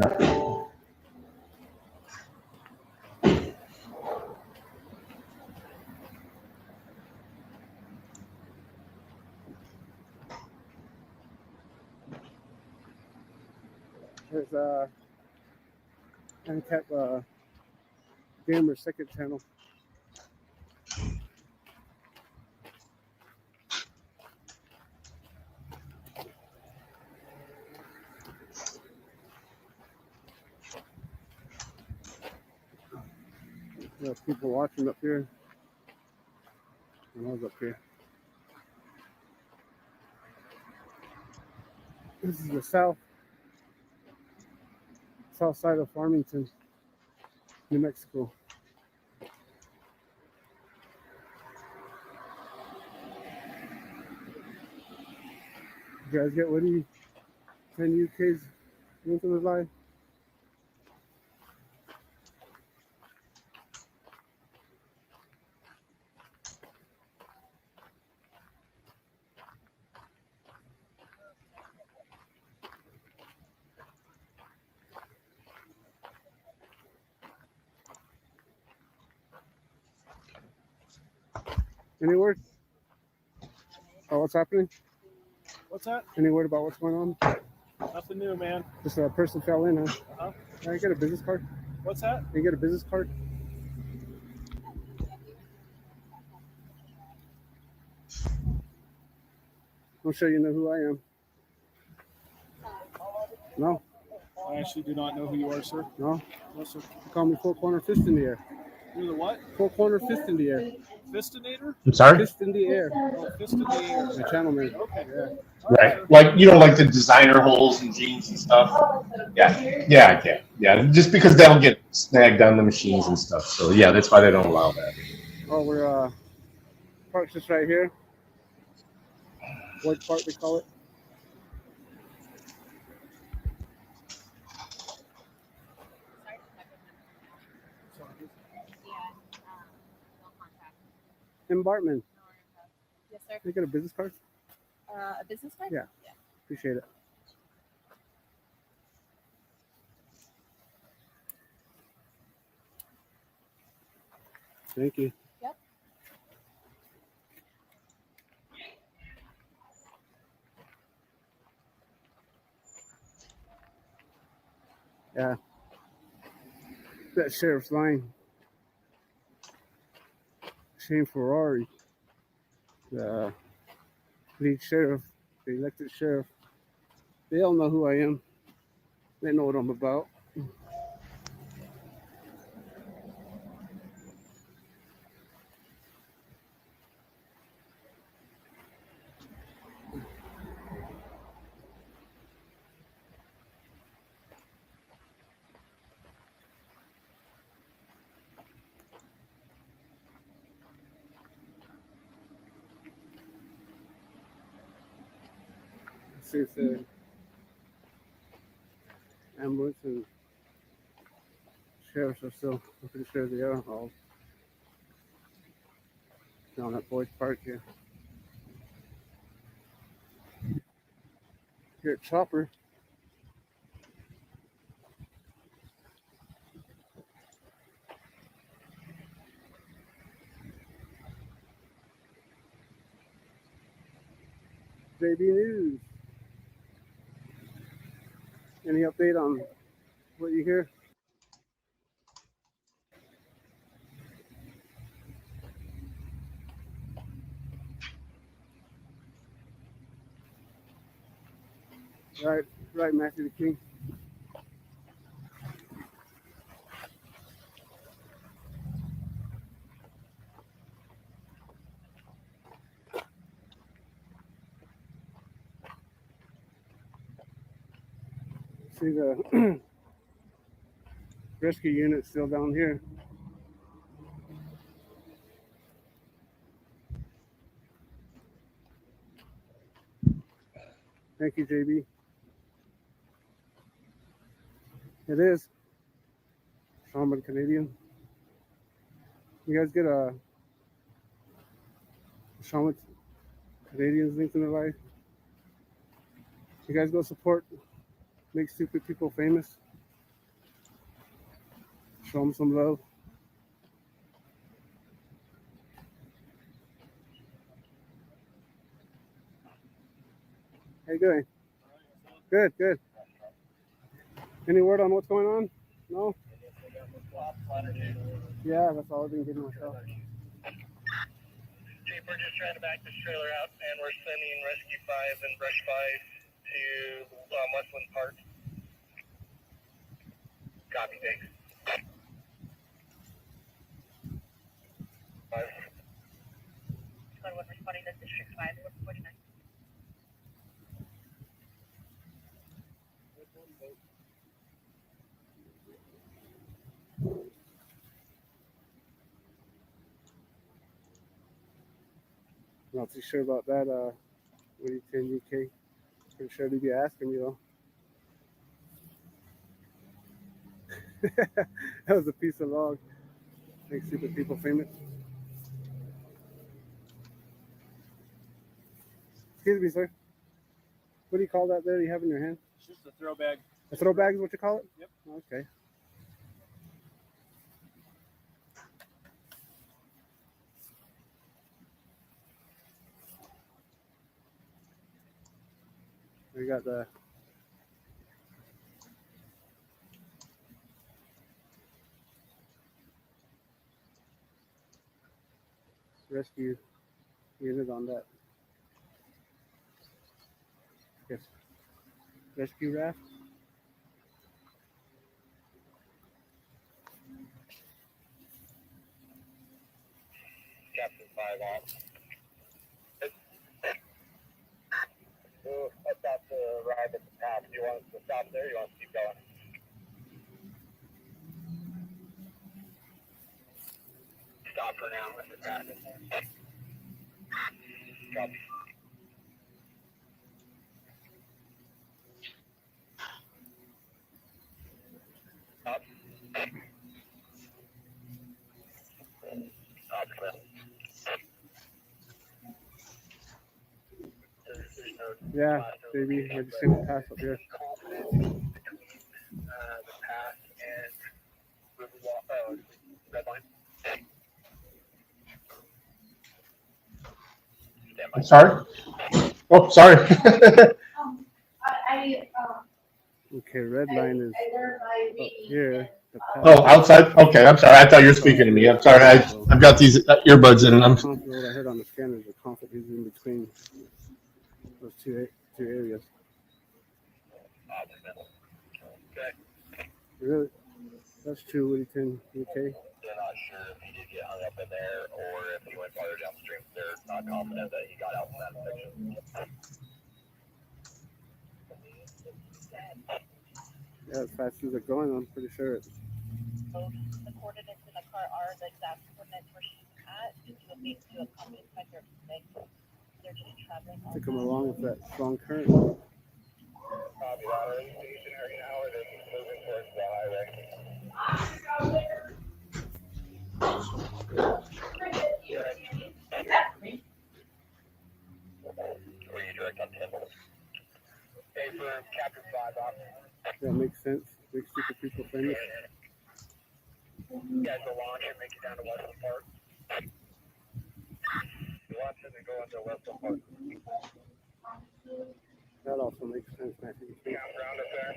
There's Antics Gamer second channel. There's people watching up here. And I was up here. This is the south side of Farmington, New Mexico. You guys get Woody 10 UKs into the live? Any word? Oh, what's happening? What's that? Any word about what's going on? Nothing new, man. Just a person fell in, huh? Uh-huh. Can I get a business card? What's that? Can you get a business card? I'm sure you know who I am. No? I actually do not know who you are, sir. No? No, sir. You call me four corner fist in the air. You're the what? Four corner fist in the air. Fistinator? I'm sorry. Fist in the air. Oh, fist in the air. The channel man. Okay. Yeah. Right. Like, you know, like the designer holes and jeans and stuff. Yeah. Yeah, I can. Yeah. Just because they'll get snagged on the machines and stuff. So yeah, that's why they don't allow that. Oh, we're park's just right here. What park they call it? Tim Bartman. Yes, sir. Can I get a business card? A business card? Yeah. Appreciate it. Thank you. Yep. Yeah. That sheriff's line. Shane Ferrari, the lead sheriff, the elected sheriff. They all know who I am. They know what I'm about. See if the ambulance and sheriffs are still, I'm pretty sure they are all down at Boys Park here. Here at Chopper. JB News. Any update on what you hear? Right, Matthew the King. See the rescue unit still down here. Thank you, JB. It is. Shaman Canadian. You guys get a Shaman Canadians link in their life? You guys go support, make stupid people famous. Show them some love. How you doing? Good, good. Any word on what's going on? No? Yeah, that's all I've been getting myself. Chief, we're just trying to back this trailer out, and we're sending Rescue 5 and Brush 5 to Westland Park. Copy, thanks. 21 responding to District 5, 49. Not too sure about that. What do you think, UK? Pretty sure they'd be asking you though. That was a piece of log. Make stupid people famous. Excuse me, sir. What do you call that there you have in your hand? It's just a throw bag. A throw bag is what you call it? Yep. Okay. We got the rescue unit on that. Yes. Rescue raft. Captain. 5 off. About to arrive at the top. Do you want us to stop there? You want us to keep going? Stop for now, Mr. Patton. Copy. Stop. Stop, clear. Yeah, baby, I just seen the pass up here. The pass and Riverwalk, red line. I'm sorry. Oh, sorry. Okay, red line is up here. The pass. Oh, outside? Okay, I'm sorry. I thought you were speaking to me. I'm sorry. I've got these earbuds in and I'm. What I heard on the scanner is the conflict is in between those two areas. Okay. Really? That's true, Whittington. Okay. They're not sure if he did get hung up in there or if he went farther downstream. They're not confident that he got out from that section. Yeah, as fast as they're going, I'm pretty sure. The coordinates in the car are the exact coordinates where she's at. You will need to accompany her today. They're just traveling. Took them along with that strong current. Copy that. Are they stationary now or are they moving towards the highway? Were you direct on 10? Hey, for Captain 5 off. That makes sense. Big stupid people famous. You guys will launch and make it down to Westland Park. You launch and then go into Westland Park. That also makes sense, Matthew. Campground up there.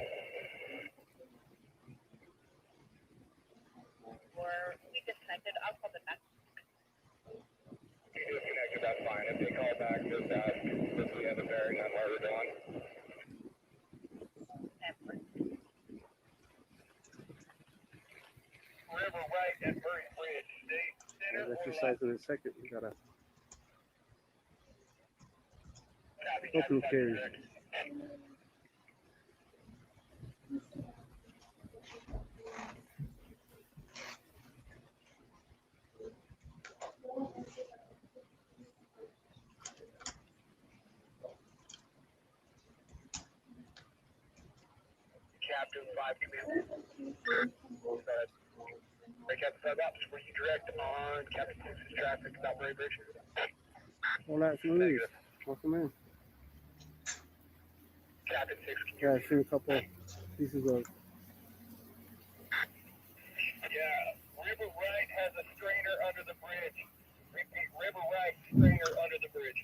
We disconnected. I'll call them back. You disconnected, that's fine. If they call back, just ask if we have a bearing on where we're going. River right at Murray Bridge. Center or Exercise in a second. We gotta Copy, open carry. Captain 5 command. Hey, Captain 5 ops, were you direct on Captain 6's traffic about Murray Bridge? Well, that's news. Welcome in. Captain 6, Yeah, I've seen a couple pieces of. Yeah, River Right has a strainer under the bridge. Repeat, River Right strainer under the bridge.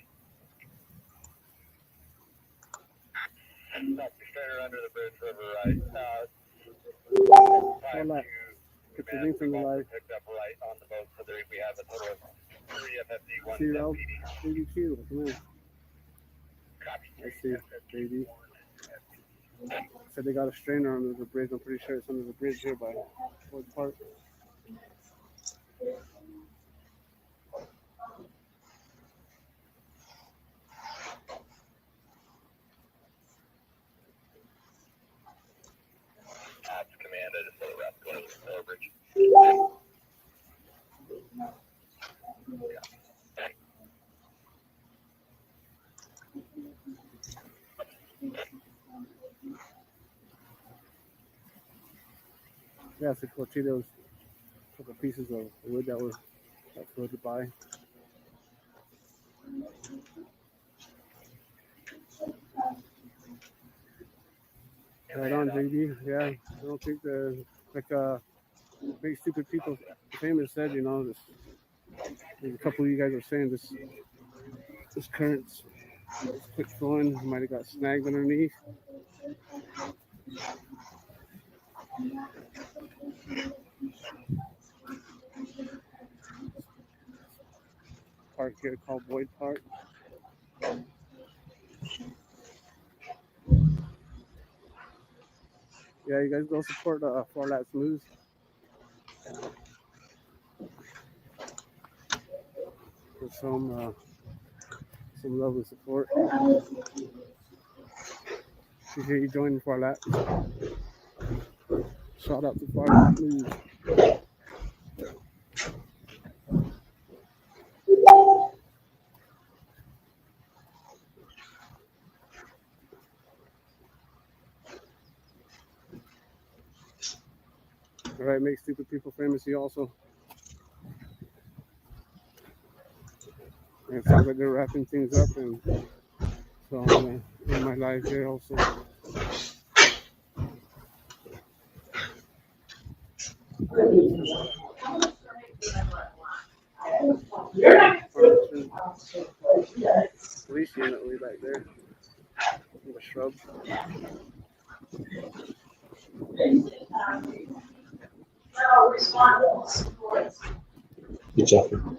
Not the strainer under the bridge, River Right. Well, that. Get the link from the live. Picked up right on the boat, so there we have a total of 3 FFD, 1 Zero. FPD. BBQ. Welcome in. Copy. I see. Baby. Said they got a strainer under the bridge. I'm pretty sure it's under the bridge here by Ford Park. Ops command, I just saw the rest going to the bridge. Yeah, so we'll see those couple pieces of wood that floated by. Right on, JD. Yeah, I don't think the big stupid people famous said, you know, there's a couple of you guys are saying this current's quick flowing, might have got snagged underneath. Park here called Boyd Park. Yeah, you guys go support Four Lats News. for some love and support. Appreciate you joining for that. Shout out to Fire Blues. All right, make stupid people famous. He also. And it sounds like they're wrapping things up, and so I'm gonna end my live here also. Police unit way back there in the shrubs. Good job.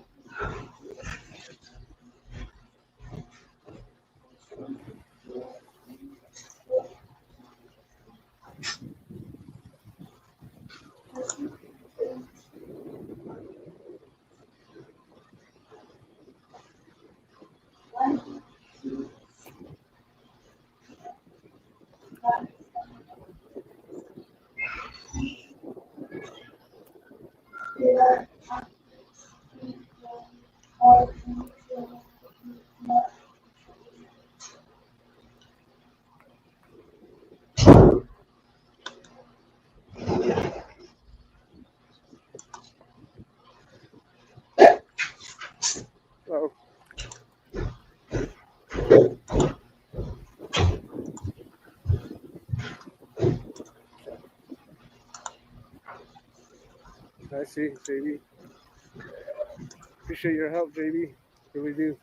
Oh. I see, JB. Appreciate your help, JB. Really do.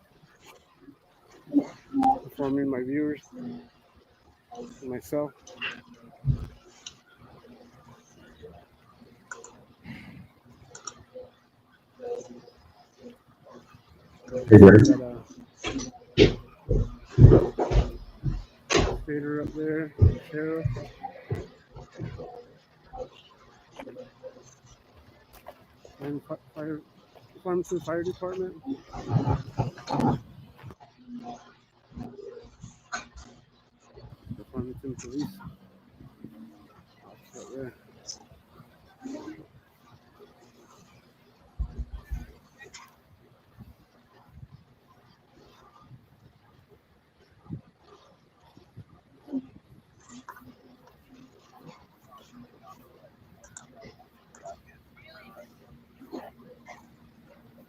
Informing my viewers and myself. Hey, Gary. Fader up there, sheriff. And fire, Farmington Fire Department. The Farmington Police. Right there.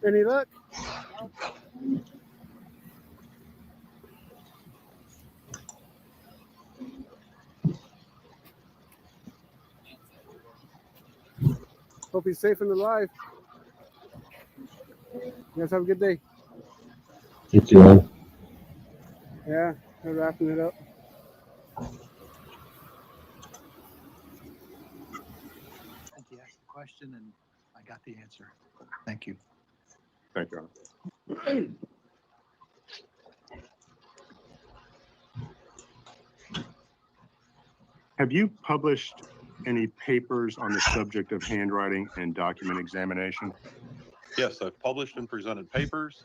Any luck? Hope he's safe and alive. You guys have a good day. You too, man. Yeah, they're wrapping it up. I think you asked the question and I got the answer. Thank you. Thank you, Ron. Have you published any papers on the subject of handwriting and document examination? Yes, I've published and presented papers,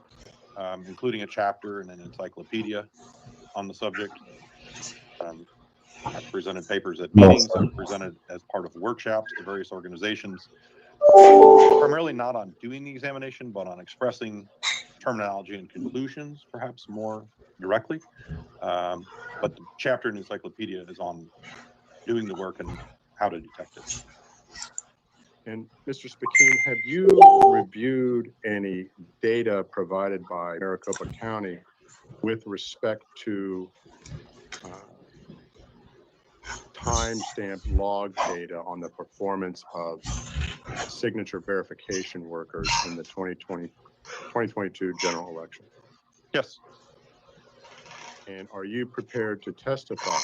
including a chapter and an encyclopedia on the subject. I've presented papers at meetings. I've presented as part of workshops to various organizations, primarily not on doing the examination, but on expressing terminology and conclusions, perhaps more directly. But the chapter and encyclopedia is on doing the work and how to detect it. And Mr. Spakeen, have you reviewed any data provided by Maricopa County with respect to timestamped log data on the performance of signature verification workers in the 2022 general election? Yes. And are you prepared to testify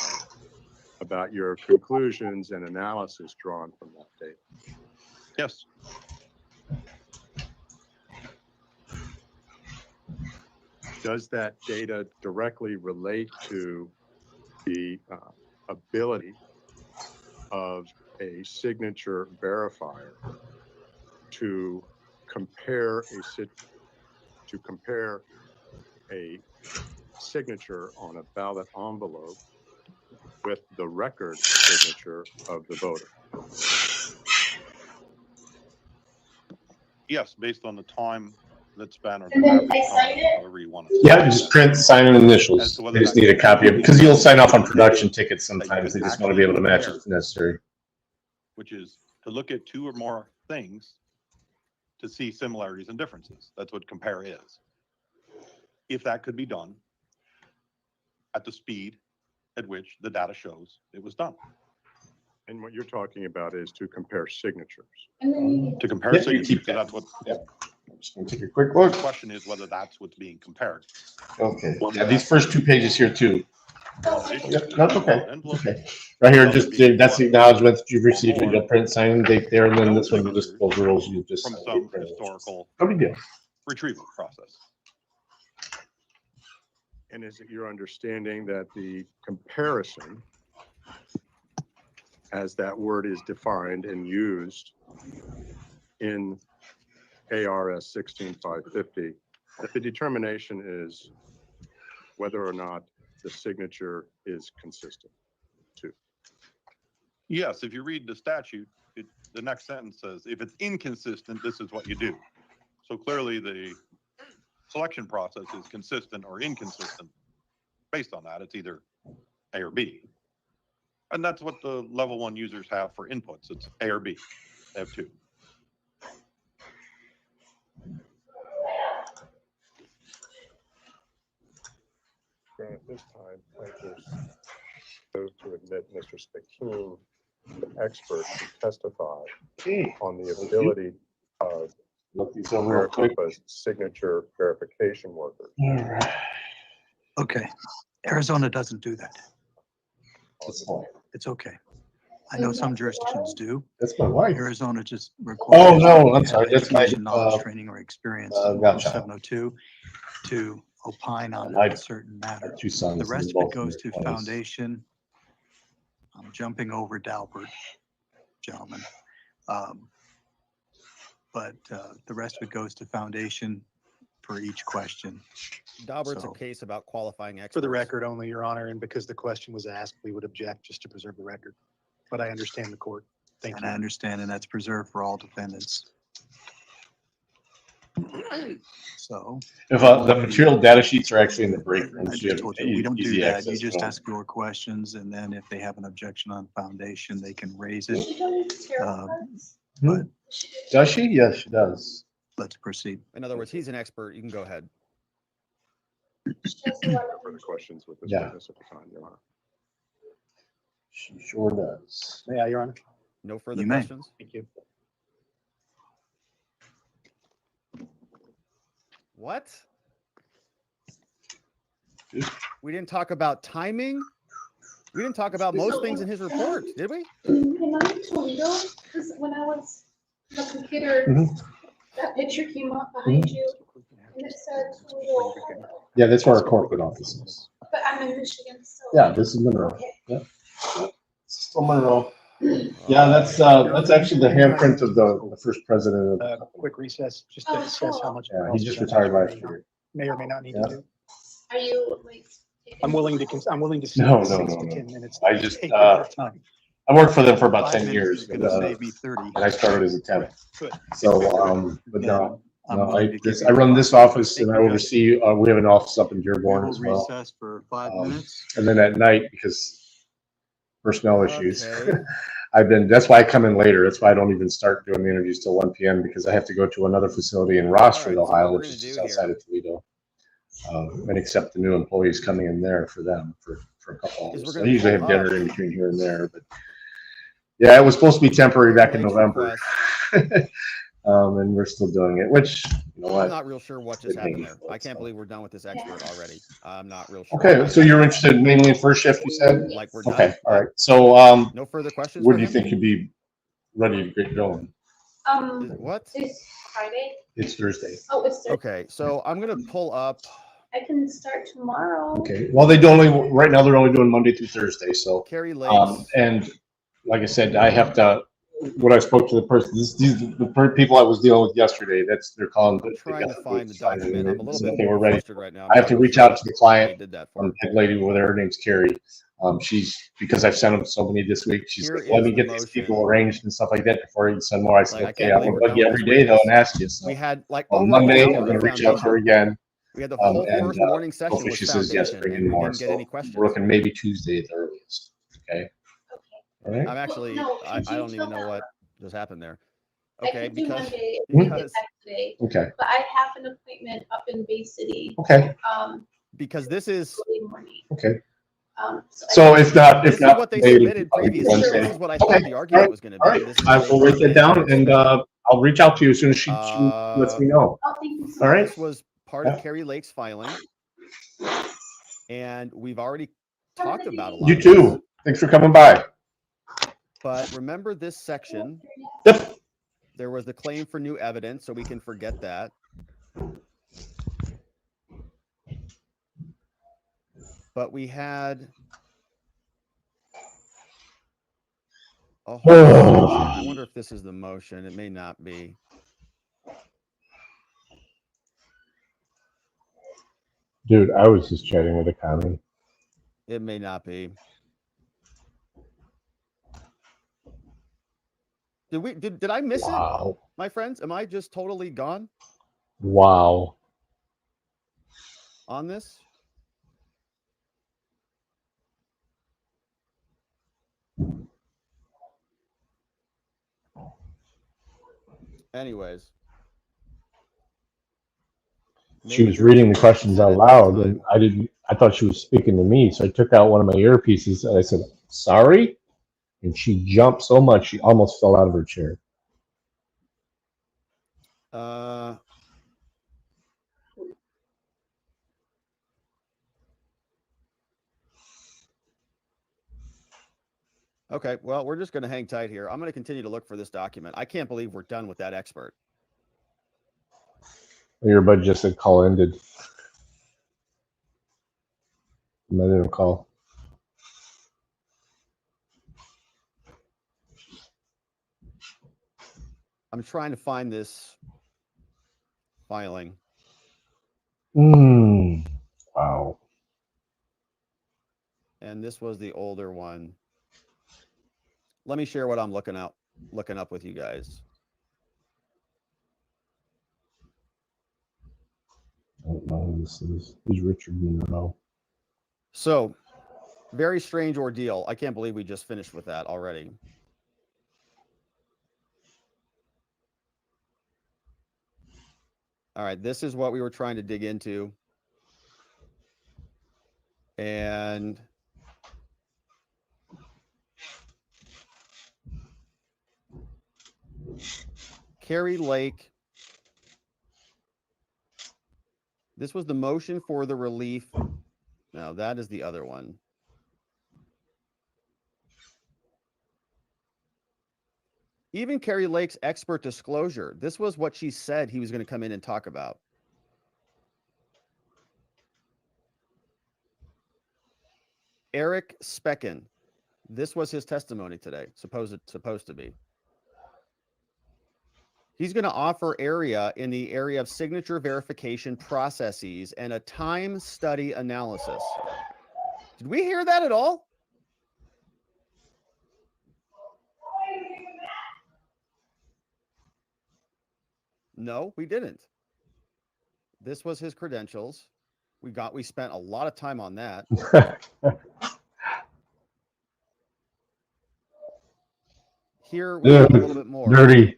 about your conclusions and analysis drawn from that data? Yes. Does that data directly relate to the ability of a signature verifier to compare to compare a signature on a ballot envelope with the record signature of the voter. Yes, based on the time that's been, or And the then average I time, sign it? however you want to. Yeah, just print, sign, and As initials. to whether They just that need a can copy of it, be because you'll sign off on used production tickets that you sometimes. can They just want to be able to match actually if necessary. which is to look at two or more things to see similarities and differences. That's what compare is. If that could be done at the speed at which the data shows it was done. And what you're talking about is to compare signatures. And then To compare Yeah, you signatures, keep so that. that's what, I'm just gonna take a quick look. the question is whether that's what's being compared. Okay, yeah, these first two pages here too. In Yep, addition to that's okay. envelope, Okay. Right here, Well, just, it'd be that's the more acknowledgement that you've received, more you'll print, sign, and date there, and then no this one, you just, signatures those rules, you just. from sign, some print. historical No big deal. retrieval process. And is it your understanding that the comparison, as that word is defined and used in ARS 16550, that the determination is whether or not the signature is consistent too? Yes, if you read the statute, the next sentence says, if it's inconsistent, this is what you do. So clearly the selection process is consistent or inconsistent. Based on that, it's either A or B. And that's what the level 1 users have for inputs. It's A or B. They have two. At this time, plaintiffs move to admit Mr. Spakeen, the expert, to testify on the ability of Look these over real quick. Maricopa's signature verification workers. All right. Okay, Arizona doesn't do that. That's fine. It's okay. I know some jurisdictions do. That's my wife. Arizona just requires. Oh, no, I'm you sorry, have that's my, education, knowledge, training, or experience. gotcha. 702 to opine on I- a certain matter. Two sons. The rest of both it goes in to their 20s. foundation. I'm jumping over Dalbert, gentlemen. But the rest of it goes to foundation for each question. Daubert's So- a case about qualifying experts. For the record only, Your Honor, and because the question was asked, we would object just to preserve the record. But I understand the court. Thank And I you. understand, and that's preserved for all defendants. So. If the material data sheets are actually in the break room, I so you just have told you, we don't do easy that. access You to just them. ask your questions, and then if they have an objection on foundation, they can raise it. But Does she? Yes, she does. let's proceed. In other words, he's an expert. You can go ahead. No further questions with this Yeah. witness at the time, Your Honor. She sure does. Yeah, Your Honor. No further You may. questions? Thank you. What? We didn't talk about timing. We didn't talk about most things in his report, did we? Can I Toledo? Because when I was the computer, Mhm. that picture came up behind you, and it said Toledo, Ohio. Yeah, that's where our corporate office is. But I'm in Michigan, so. Yeah, this is Monroe. Okay. Yeah. Still Monroe. Yeah, that's actually the handprint of the first president of. Quick recess, just to Oh, assess how cool. much. Yeah, he just retired last year. May or may not need to Yeah. do. Are you like? I'm willing to, I'm willing to. No, sit no, 6 no, to no. 10 minutes. I just, Take your time. I worked for them for about 5 10 minutes years. is gonna save me 30. And I started as a temp. Good. So, but Then no, I'm no, willing to give I you run this 5 office and I Thank you, guys. oversee, we have an office up in We Dearborn will as well. recess for 5 minutes. And then at night, because personnel issues, Okay. that's why I come in later. That's why I don't even start doing the interviews till 1 p.m. because I have to go to another facility in Rossford, All right, so Ohio, what we're which is gonna just do outside here- of Toledo. And accept the new employees coming in there for them for a couple Is we're hours. gonna I usually pull have dinner up- in between here and there, but yeah, it was supposed to be temporary back in November. And we're still doing it, which, you know I'm what? not real sure what just Good happened game. there. I can't believe we're done with this expert already. I'm not real sure. Okay, so you're interested mainly in first shift, you said? Like we're done. Okay, all right. So, No further questions? when for do you him? think you'd be ready to get going? What? It's Friday. It's Thursday. Oh, it's Thursday. Okay, so I'm gonna pull up. I can start tomorrow. Okay, well, right now they're only doing Monday through Thursday, so. Carrie Lakes. And like I said, I have to, when I spoke to the person, the people I was dealing with yesterday, they're calling. I'm trying to find the signing document. I'm a it, little so bit they were ready. flustered right now. I have to reach out to the client. They did that for. Head lady with her name's Carrie. Because I've sent them so many this week. She's Here like, let is me the get these people motion. arranged and stuff like that before you send more. I said, Like, I okay, can't I'm believe gonna we're bug you done every with day this. though and ask you. So We had like on over Monday, an I'm hour gonna of reach out to her foundation. again. We had the whole first morning session Hopefully was she says yes, foundation, bring in and we more. didn't get So any questions. we're looking maybe Tuesday at the earliest. Okay. All right. I'm actually, No, I could you don't even tell know what them? just happened there. I Okay, could do because Monday if we get because back today, Okay. but I have an appointment up in Bay City. Okay. because this is Early morning. Okay. So So if not, this is what they today, submitted probably previously. Wednesday. This is what I Okay. thought the argument All was going to All be. right. This is I what they will write that submitted down and and submitted. I'll reach out to you as soon as she lets me know. Oh, thank you so All much. right. This was part of Carrie Lake's filing, and we've already talked about a lot. You of this. too. Thanks for coming by. But remember this section. Yep. There was the claim for new evidence, so we can forget that. But we had a whole section. I wonder if this is the motion. It may not be. Dude, I was just chatting with a commie. It may not be. Did I miss it, my friends? Am I just totally gone Wow. on this? She was reading the questions out loud and I thought she was speaking to me. So I took out one of my earpieces and I said, sorry. And she jumped so much, she almost fell out of her chair. Okay, well, we're just going to hang tight here. I'm going to continue to look for this document. I can't believe we're done with that expert. Your bud just said call ended. I didn't call. I'm trying to find this filing. Wow. And this was the older one. Let me share what I'm looking up with you guys. I don't know who this is. Who's Richard Monroe? So, very strange ordeal. I can't believe we just finished with that already. All right, this is what we were trying to dig into. And Carrie Lake, this was the motion for the relief. No, that is the other one. Even Carrie Lake's expert disclosure, this was what she said he was going to come in and talk about. Eric Specken, this was his testimony today, supposed to be. He's going to offer area in the area of signature verification processes and a time study analysis. Did we hear that at all? No, we didn't. This was his credentials. We spent a lot of time on that. Here we have a little bit more. Dirty.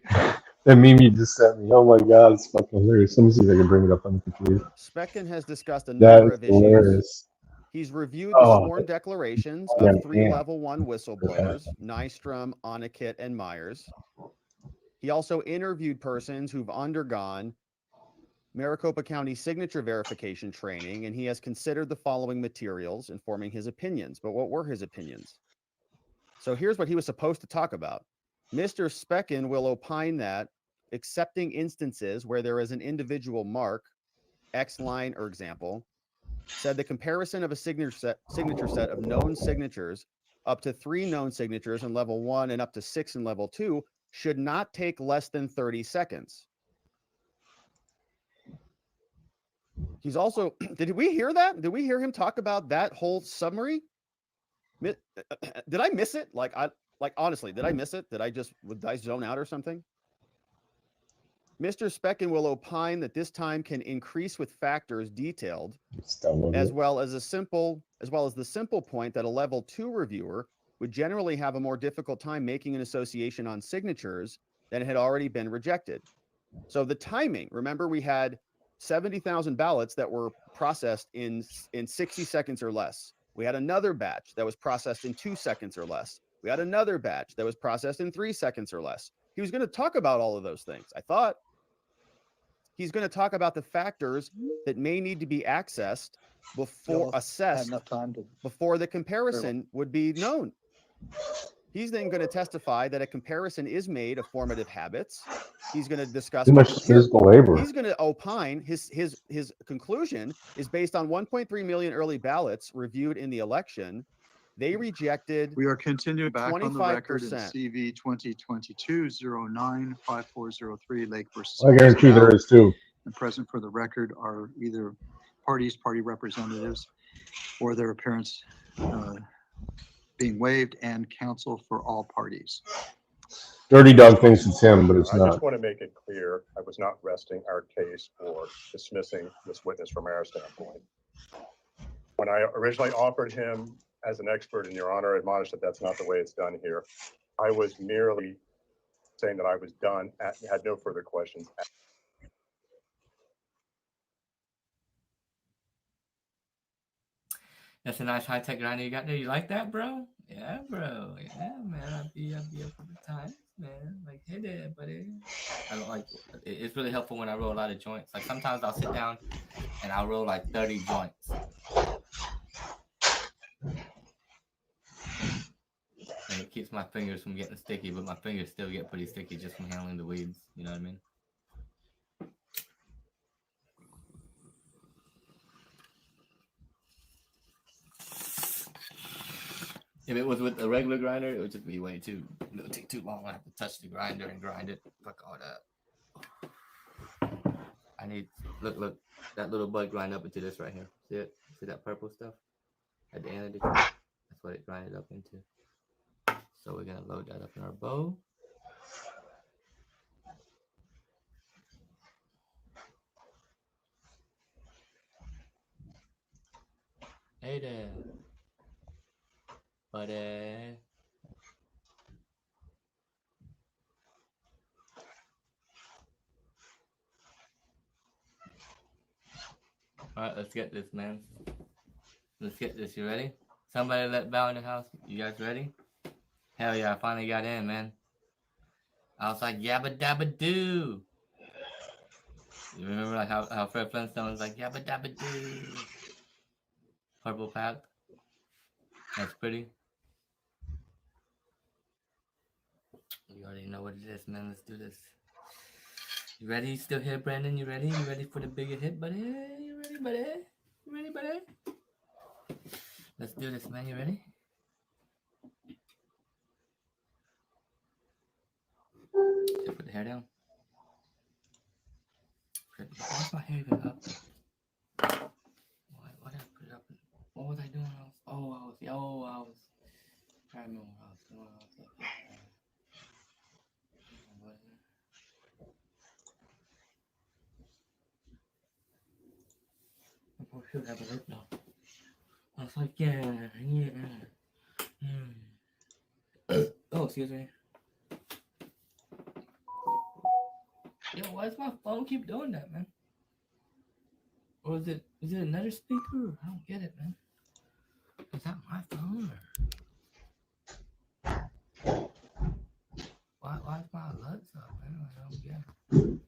That meme you just sent me. Oh my God, it's fucking hilarious. Let me see if I can bring it up on the computer. Specken has discussed a number of issues. Hilarious. He's reviewed the sworn declarations of 3 level 1 whistleblowers, Nystrom, Onakit, and Myers. He also interviewed persons who've undergone Maricopa County signature verification training, and he has considered the following materials informing his opinions. But what were his opinions? So here's what he was supposed to talk about. Mr. Specken will opine that accepting instances where there is an individual mark, X line or example, said the comparison of a signature set of known signatures up to 3 known signatures in level 1 and up to 6 in level 2 should not take less than 30 seconds. He's also, did we hear that? Did we hear him talk about that whole summary? Did I miss it? Like honestly, did I miss it? Did I zone out or something? Mr. Specken will opine that this time can increase with factors detailed, as well as the simple point that a level 2 reviewer would generally have a more difficult time making an association on signatures that had already been rejected. So the timing, remember we had 70,000 ballots that were processed in 60 seconds or less. We had another batch that was processed in 2 seconds or less. We had another batch that was processed in 3 seconds or less. He was going to talk about all of those things. I thought he's going to talk about the factors that may need to be accessed before assessed before the comparison would be known. He's then going to testify that a comparison is made of formative habits. He's going to discuss too much physical labor. He's going to opine. His conclusion is based on 1.3 million early ballots reviewed in the election. They rejected. We are continuing back on the record in 25%. CV 2022-09-5403 Lake versus. I guarantee there is too. And present for the record are either party representatives or their appearance being waived and counsel for all parties. Dirty Dog thinks it's him, but it's I not. just want to make it clear, I was not resting our case or dismissing this witness from our standpoint. When I originally offered him as an expert, and Your Honor admonished that that's not the way it's done here, I was merely saying that I was done, had no further questions. That's a nice high-tech grinder you got there. You like that, bro? Yeah, bro. Yeah, man. I'll be up for the time, man. Like, hey there, buddy. I don't like it. It's really helpful when I roll a lot of joints. Like, sometimes I'll sit down and I'll roll like 30 joints. And it keeps my fingers from getting sticky, but my fingers still get pretty sticky just from handling the weeds. You know what I mean? If it was with a regular grinder, it would just be way too. It would take too long. I have to touch the grinder and grind it. Fuck all that. I need look that little bud grind up into this right here. See it? See that purple stuff at the end of the tree? That's what it grinded up into. So we're gonna load that up in our bow. Hey there. Buddy. All right, let's get this, man. Let's get this. You ready? Somebody let bow in the house. You guys ready? Hell yeah, I finally got in, man. I was like, yabba dabba doo. You remember like how Fred Flintstone was like, yabba dabba doo. Purple pack. That's pretty. You already know what it is, man. Let's do this. You ready? You still here, Brandon? You ready? You ready for the bigger hit, buddy? You ready, buddy? You ready, buddy? Let's do this, man. You ready? Should I put the hair down? Why's my hair even up? Why did I put it up? What was I doing? I was trying to remember what I was doing. I should have a lip now. I was like, yeah. Oh, excuse me. Yo, why does my phone keep doing that, man? Or is it another speaker? I don't get it, man. Is that my phone? Or... Why is my alerts up, man? I don't get it.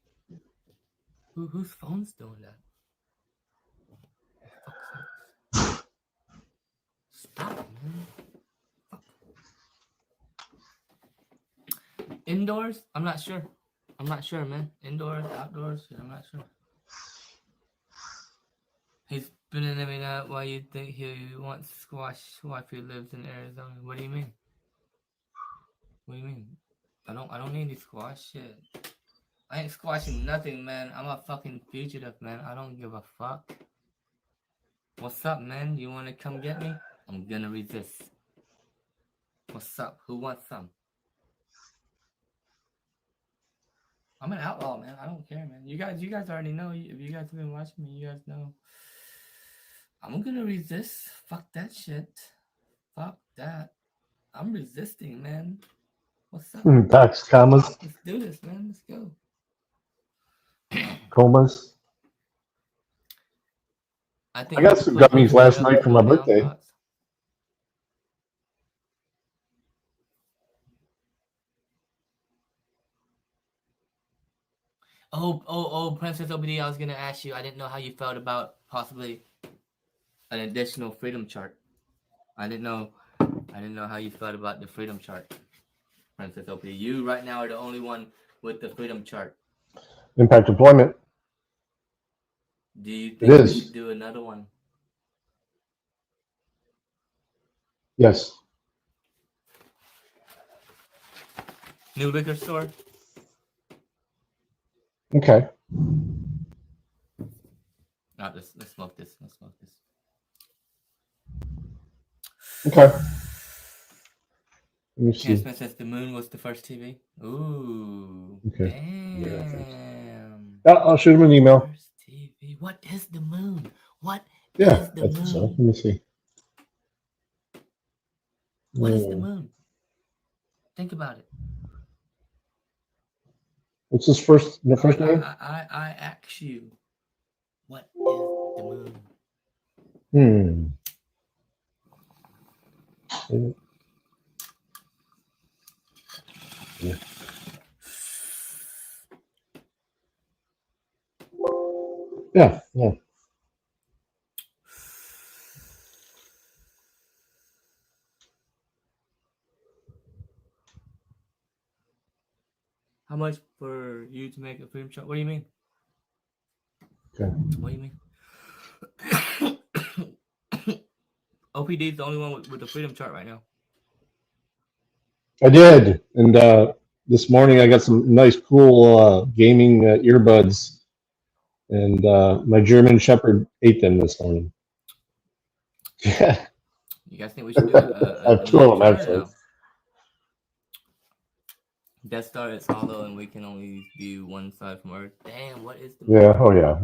Whose phone's doing that? Stop, man. Fuck. Indoors? I'm not sure. Man. Indoors, outdoors, I'm not sure. He's been in every night. Why you think he wants squash wife who lives in Arizona? What do you mean? I don't need any squash shit. I ain't squashing nothing, man. I'm a fucking fugitive, man. I don't give a fuck. What's up, man? You wanna come get me? I'm gonna resist. What's up? Who wants some? I'm an outlaw, man. I don't care, man. You guys already know. If you guys have been watching me, you guys know. I'm gonna resist. Fuck that shit. Fuck that. I'm resisting, man. What's up? Tax commas, Let's do this, man. Let's go. comas. I think I got some gummies last night for my birthday. Oh, Princess OBD, I was gonna ask you. I didn't know how you felt about possibly an additional freedom chart. I didn't know how you felt about the freedom chart, Princess OBD. You right now are the only one with the freedom chart. Impact deployment. Do you think we should do another one? Yes. New liquor store. Okay. Let's smoke this. Let's smoke this. Okay. Let me see. Can't says the moon was the first TV. Ooh. Okay. Damn. I'll shoot him an email. First TV. What is the moon? What Yeah, is the I think moon? so. Let me see. What is the moon? Think about it. What's his first name? I ask you, what is the moon? Yeah. Yeah. How much for you to make a freedom chart? What do you mean? Okay. What do you mean? OPD is the only one with the freedom chart right now. I did, and this morning I got some nice, cool gaming earbuds, and my German Shepherd ate them this morning. Yeah. You guys think we should do I have two of them actually. Death Star is hollow, and we can only view one side from Earth. Damn, what is the? Yeah. Oh yeah.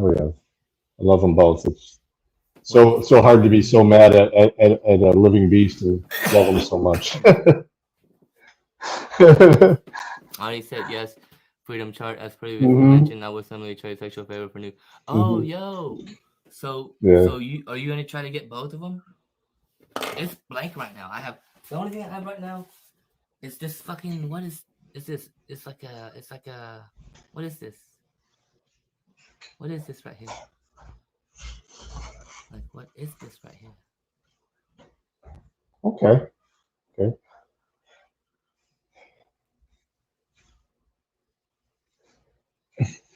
I love them both. It's so hard to be so mad at a living beast and love them so much. I said yes. Freedom chart, as previously mentioned, I was somebody trade sexual favor for new. Oh, yo. So are you gonna try to get both of them? It's blank right now. The only thing I have right now is this fucking. What is this? It's like a. What is this? What is this right here? Like, what is this right here? Okay.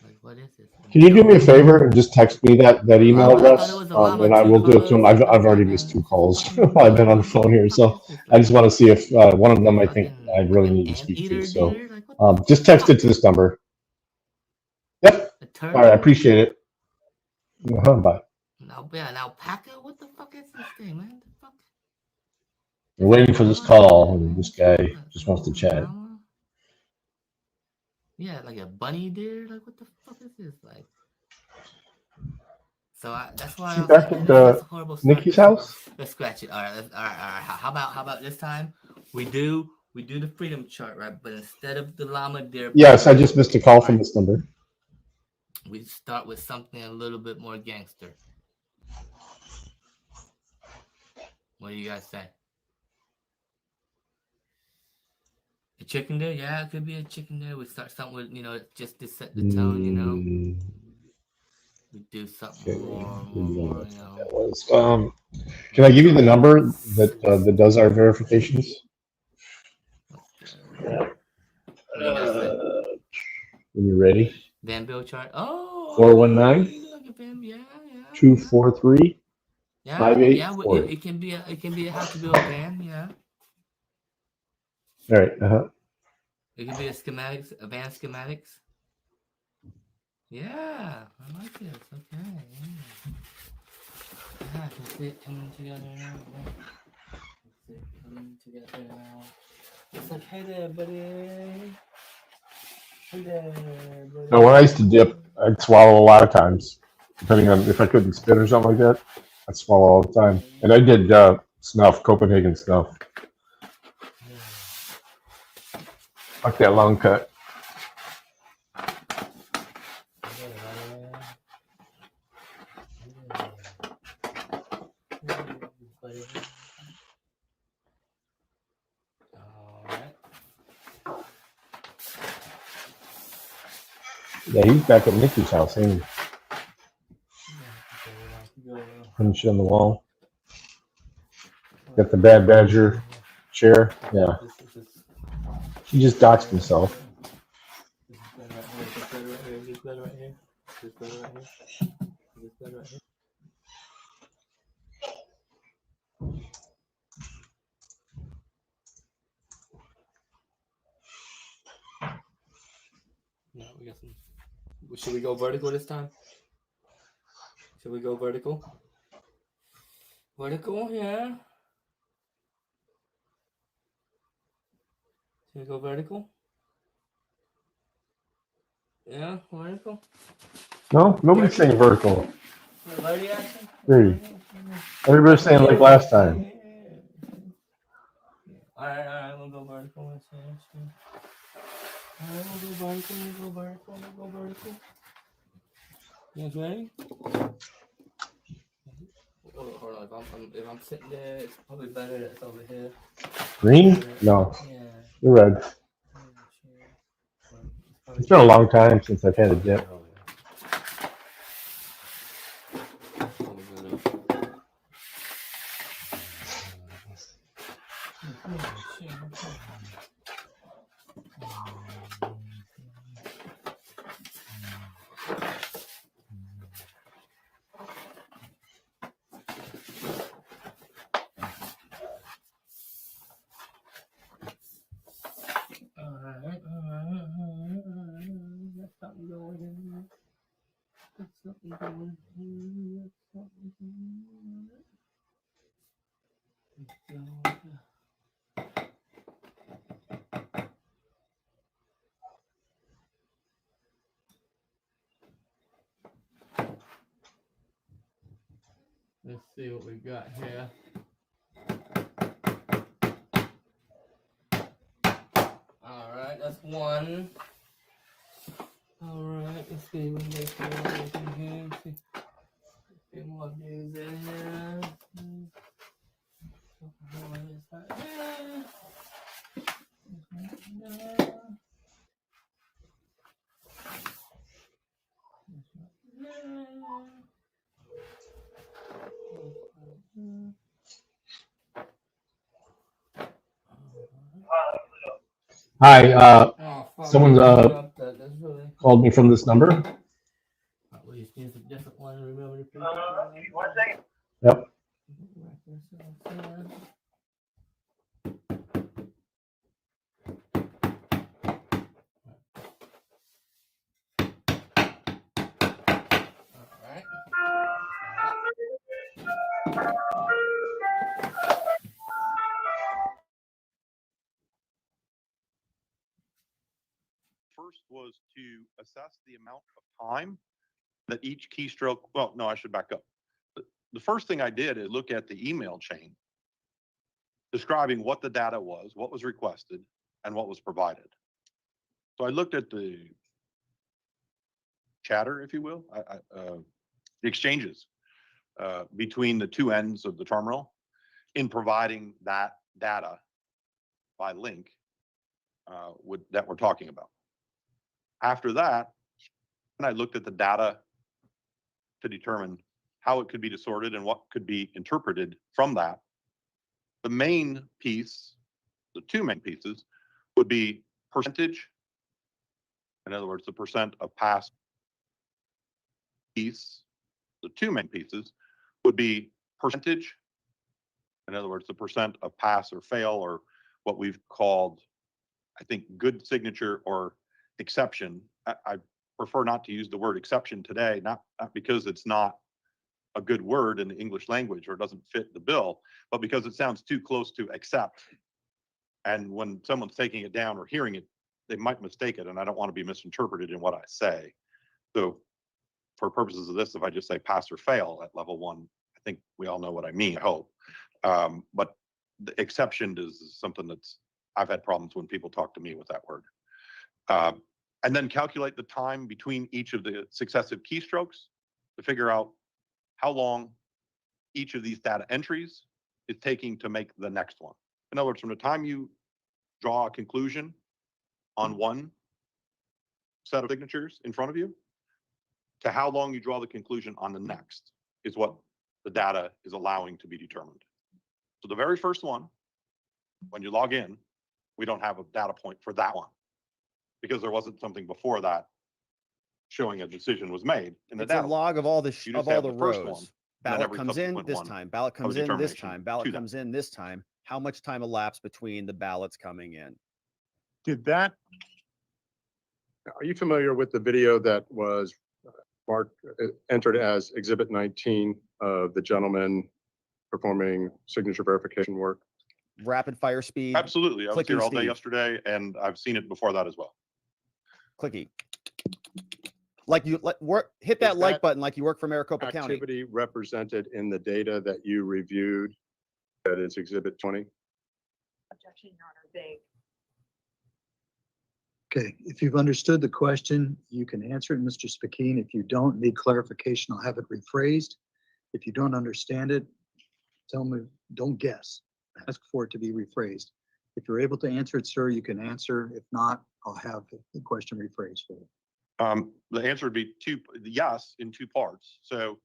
Like, what is this? Can you do me a favor and just text me that email address, and I will do it to him. I've already missed 2 calls while I've been on the phone here, so I just want to see if one of them I think I really need to speak to. So just text it to this number. Yep. All right, I appreciate it. Bye. Now, alpaca? What the fuck is this thing, man? The fuck? We're waiting for this call, and this guy just wants to chat. Yeah, like a bunny deer. Like, what the fuck is this? Like, so that's why. Is he back at Nikki's house? Let's scratch it. All right. How about this time we do the freedom chart, right? But instead of the llama deer. Yes, I just missed a call from this number. We start with something a little bit more gangster. What do you guys say? A chicken there? Yeah, it could be a chicken there. We start something with, just to set the tone, We do something more, Can I give you the number that does our verifications? When you're ready. Van Bill chart. Oh. 419. 243. Yeah. 5840. It can be a how to build a van. Yeah. All right. It could be a schematics, advanced schematics. Yeah, I like this. Okay. Yeah, I can see it coming together now. See it coming together now. It's like, hey there, buddy. Hey there, buddy. Now, when I used to dip, I'd swallow a lot of times, depending on if I couldn't spit or something like that. I'd swallow all the time. And I did snuff, Copenhagen snuff. Like that long cut. Yeah, he's back at Nikki's house, ain't he? Putting shit on the wall. Got the Bad Badger chair. Yeah. He just doxed himself. No, we got some. Should we go vertical this time? Should we go vertical? Vertical, yeah. Should we go vertical? Yeah, vertical. No, nobody's saying vertical. Lady action? Hey, everybody's saying like last time. Alright, we'll go vertical. Alright, we'll go vertical. You guys ready? Hold on, if I'm sitting there, it's probably better that it's over here. Green? No. Yeah. You're red. It's been a long time since I've had a dip. Alright. That's something going in. That's something going in. Let's see what we got here. Alright, that's one. Alright, let's see what we got in here. See a few more views in here. Hi, someone called me from this number. One second. Yep. First was to assess the amount of time that each keystroke, well, no, I should back up. The first thing I did is look at the email chain describing what the data was, what was requested, and what was provided. So I looked at the chatter, if you will, the exchanges between the two ends of the terminal in providing that data by link that we're talking about. After that, and I looked at the data to determine how it could be distorted and what could be interpreted from that. The main piece, the two main pieces, would be percentage. In other words, the percent of pass piece. The two main pieces would be percentage. In other words, the percent of pass or fail, or what we've called I think good signature or exception, I prefer not to use the word exception today, not because it's not a good word in the English language or doesn't fit the bill, but because it sounds too close to accept. And when someone's taking it down or hearing it, they might mistake it, and I don't want to be misinterpreted in what I say. So for purposes of this, if I just say pass or fail at level 1, I think we all know what I mean, I hope. But the exception is something that's, I've had problems when people talk to me with that word. And then calculate the time between each of the successive keystrokes to figure out how long each of these data entries is taking to make the next one. In other words, from the time you draw a conclusion on one set of signatures in front of you to how long you draw the conclusion on the next is what the data is allowing to be determined. So the very first one, when you log in, we don't have a data point for that one because there wasn't something before that showing a decision was made in the It's a data. log of all the You just all have the the first rows. one, then Ballot every comes in subsequent this one time. Ballot of a comes in this determination time. to Ballot that. comes in this time. How much time elapsed between the ballots coming in? Did that, are you familiar with the video that was marked, entered as Exhibit 19 of the gentleman performing signature verification work? Rapid fire speed. Absolutely. I was here all day Steve. yesterday and I've seen it before that as well. Clicky. Like you work, hit that Is like that button like you work for Maricopa County. activity represented in the data that you reviewed that is Exhibit 20? Objection, Your Honor, vague. Okay, if you've understood the question, you can answer it, Mr. Spakeen. If you don't need clarification, I'll have it rephrased. If you don't understand it, tell me, don't guess. Ask for it to be rephrased. If you're able to answer it, sir, you can answer. If not, I'll have the question rephrased for you. The answer would be yes, in 2 parts. So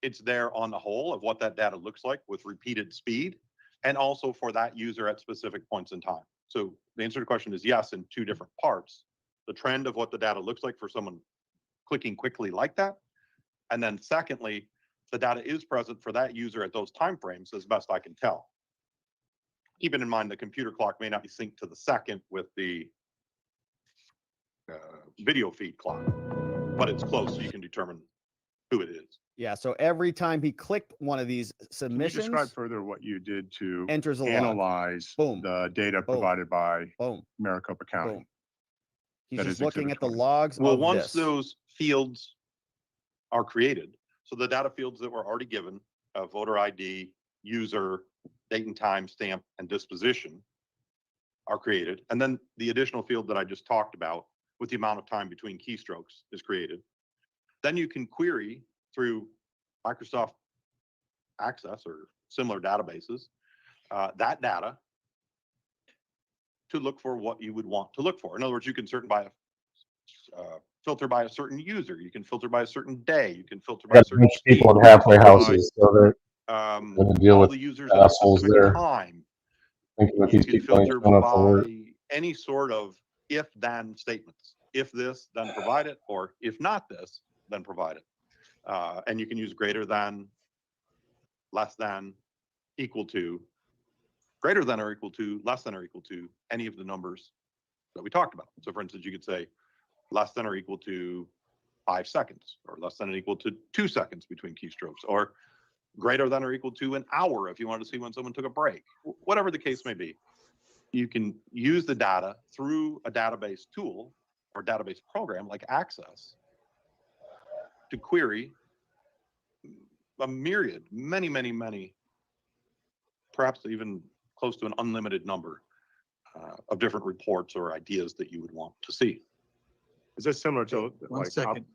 it's there on the whole of what that data looks like with repeated speed, and also for that user at specific points in time. So the answer to the question is yes in 2 different parts. The trend of what the data looks like for someone clicking quickly like that. And then secondly, the data is present for that user at those time frames as best I can tell. Keeping in mind the computer clock may not be synced to the second with the video feed clock, but it's close, so you can determine who it is. Yeah, so every time he clicked one of these Can you submissions, describe further what you did to enters a log. analyze Boom. the data Boom. provided by Boom. Maricopa County? Boom. He's That just is looking Exhibit at the 20. logs Well, of once this. those fields are created, so the data fields that were already given, voter ID, user, date and time, stamp, and disposition are created. And then the additional field that I just talked about with the amount of time between keystrokes is created. Then you can query through Microsoft Access or similar databases, that data to look for what you would want to look for. In other words, you can filter by a certain user. You can filter by a certain day. You can filter by Got a a certain bunch of people in speed. halfway houses, so they're going to deal all with the users at a assholes specific there. time. Thinking that You these can people ain't filter showing up for work. by any sort of if-then statements. If this, then provide it, or if not this, then provide it. And you can use greater than, less than, equal to, greater than or equal to, less than or equal to any of the numbers that we talked about. So for instance, you could say less than or equal to 5 seconds, or less than or equal to 2 seconds between keystrokes, or greater than or equal to an hour if you wanted to see when someone took a break. Whatever the case may be, you can use the data through a database tool or database program like Access to query a myriad, many, perhaps even close to an unlimited number of different reports or ideas that you would want to see. Is this similar to One like second.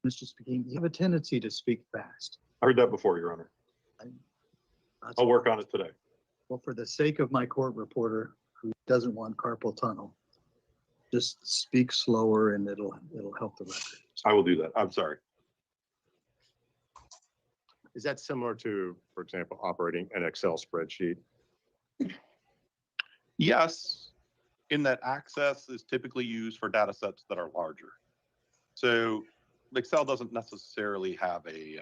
Mr. Spakeen, you have a tendency to speak fast. I heard that before, Your Honor. That's- I'll work on it today. Well, for the sake of my court reporter who doesn't want carpal tunnel, just speak slower and it'll help the record. I will do that. I'm sorry. Is that similar to, for example, operating an Excel spreadsheet? Yes, in that Access is typically used for data sets that are larger. So Excel doesn't necessarily have a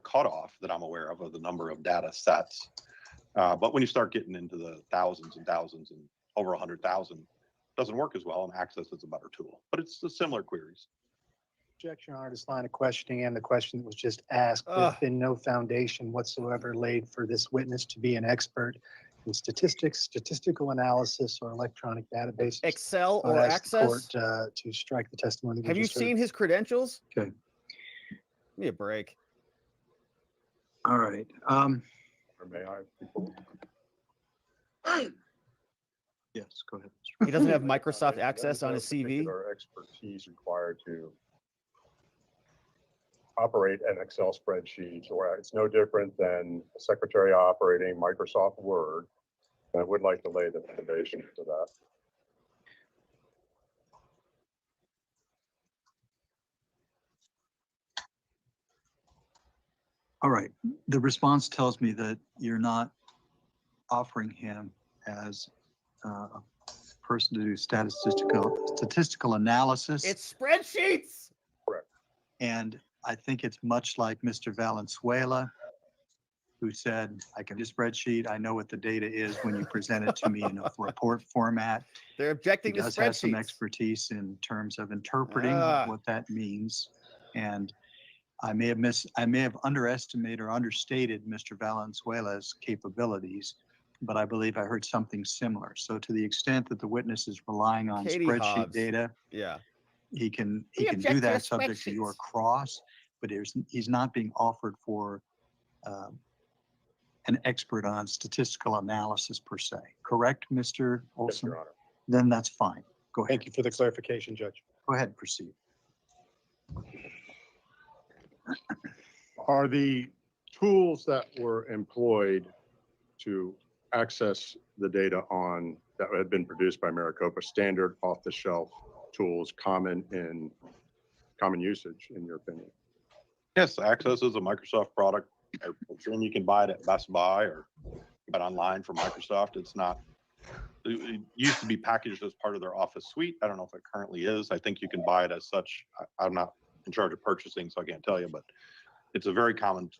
cutoff that I'm aware of the number of data sets. But when you start getting into the thousands and thousands and over 100,000 doesn't work as well, and Access is a better tool. But it's the similar queries. Objection on this line of questioning and the question that was just asked. There's been no foundation whatsoever laid for this witness to be an expert in statistics, statistical analysis, or electronic databases. Excel I would or ask the Access? court, to strike the testimony. we Have you just heard. seen his credentials? Okay. Give me a break. All right. Or may I? Yes, go ahead. He doesn't have Microsoft Access on his CV. Particular expertise required to operate an Excel spreadsheet, or it's no different than a secretary operating Microsoft Word. I would like to lay the foundation for that. All right. The response tells me that you're not offering him as a person to do statistical analysis. It's spreadsheets. Correct. And I think it's much like Mr. Valenzuela, who said, I can do a spreadsheet. I know what the data is when you present it to me in a report format. They're objecting He to does have some spreadsheets. expertise in terms of interpreting what that means. And I may have underestimated or understated Mr. Valenzuela's capabilities, but I believe I heard something similar. So to the extent that the witness is relying on Katie spreadsheet Hobbs. data, Yeah. he can We do object to that your subject to your spreadsheets. cross, but he's not being offered for an expert on statistical analysis per se. Correct, Mr. Yes, Olson? Your Honor. Then that's fine. Go ahead. Thank you for the clarification, Judge. Go ahead, proceed. Are the tools that were employed to access the data on that had been produced by Maricopa standard off-the-shelf tools common usage, in your opinion? Yes, Access is a Microsoft product. I assume you can buy it at Best Buy or buy it online from Microsoft. It's not, it used to be packaged as part of their Office suite. I don't know if it currently is. I think you can buy it as such. I'm not in charge of purchasing, so I can't tell you, but it's a very common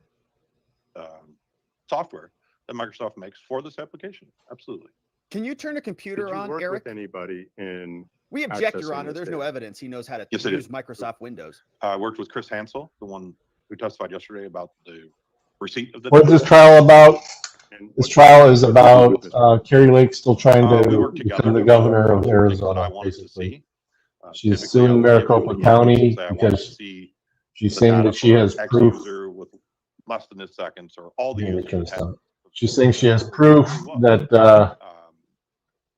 software that Microsoft makes for this application. Absolutely. Can you turn a Did computer you on, work Eric? with anybody in? We object, Your accessing Honor. this There's no data? evidence he knows how to Yes, I did. use Microsoft Windows. I worked with Chris Hansel, the one who testified yesterday about the receipt of the. What's this trial about? And This what- trial is about Carrie Lake still trying We to worked together become the to governor of things that I Arizona, wanted to basically. see. She's Typically, I suing would give you Maricopa an County email and say, I wanted to because see she's the saying data that she for has X proof. user with less than this seconds, or all the Yeah, we users. can that stop. have- She's saying she has proof that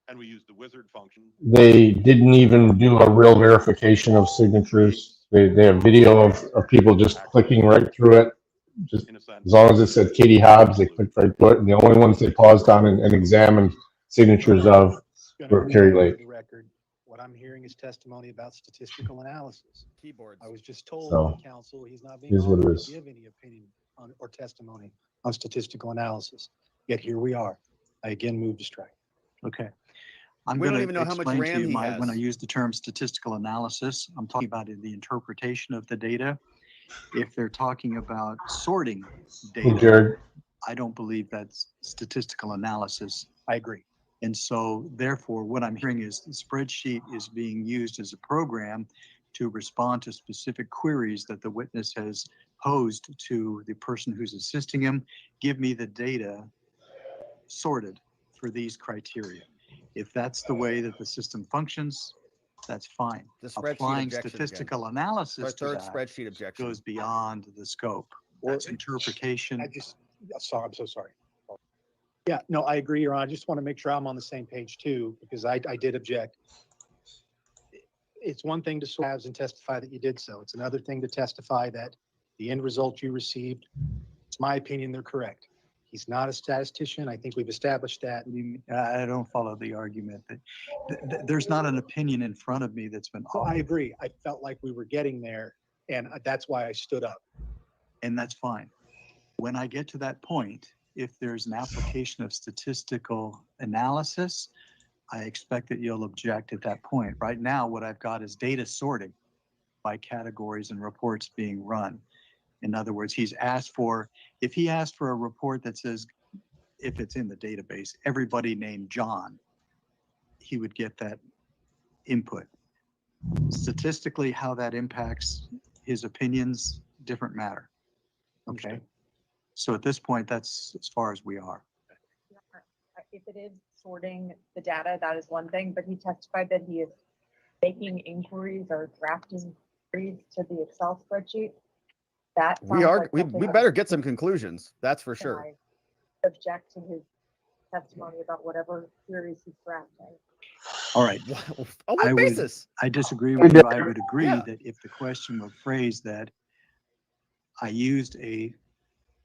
and we use the wizard function. they didn't even do a real verification of signatures. They have video of people just clicking right through it. Just In a sense, as long as it said Katie Hobbs, they clicked right through it. And the only ones they paused on and examined signatures of were Carrie Lake. The record. What I'm hearing is testimony about statistical analysis. Keyboards. I was just told So, by counsel he's not being here's what it offered is. to give any opinion on or testimony on statistical analysis. Yet here we are. I again move to strike. Okay. I'm We don't going even to know how much explain to RAM you he when I has. use the term statistical analysis, I'm talking about the interpretation of the data. If they're talking about sorting Hey, data, Jared. I don't believe that's statistical analysis. I agree. And so therefore, what I'm hearing is the spreadsheet is being used as a program to respond to specific queries that the witness has posed to the person who's assisting him. Give me the data sorted for these criteria. If that's the way that the system functions, that's fine. The spreadsheet Applying objection again. statistical Our analysis to third that spreadsheet objection. goes beyond the scope. That's interpretation. I'm so sorry. Yeah, no, I agree, Your Honor. I just want to make sure I'm on the same page too, because I did object. It's one thing to swear and testify that you did so. It's another thing to testify that the end result you received, it's my opinion, they're correct. He's not a statistician. I think we've established that. I don't follow the argument that there's not an opinion in front of me that's been. So I agree. I felt like we were getting there, and that's why I stood up. And that's fine. When I get to that point, if there's an application of statistical analysis, I expect that you'll object at that point. Right now, what I've got is data sorting by categories and reports being run. In other words, if he asked for a report that says, if it's in the database, everybody named John, he would get that input. Statistically, how that impacts his opinions, different matter. Okay? So at this point, that's as far as we are. If it is sorting the data, that is one thing, but he testified that he is making inquiries or drafting queries to the Excel spreadsheet. That We sounds are, like we something better get some conclusions. That's for that sure. I object to his testimony about whatever queries he's drafting. All right. On what basis? I disagree with you. I would agree Yeah. that if the question were phrased that I used a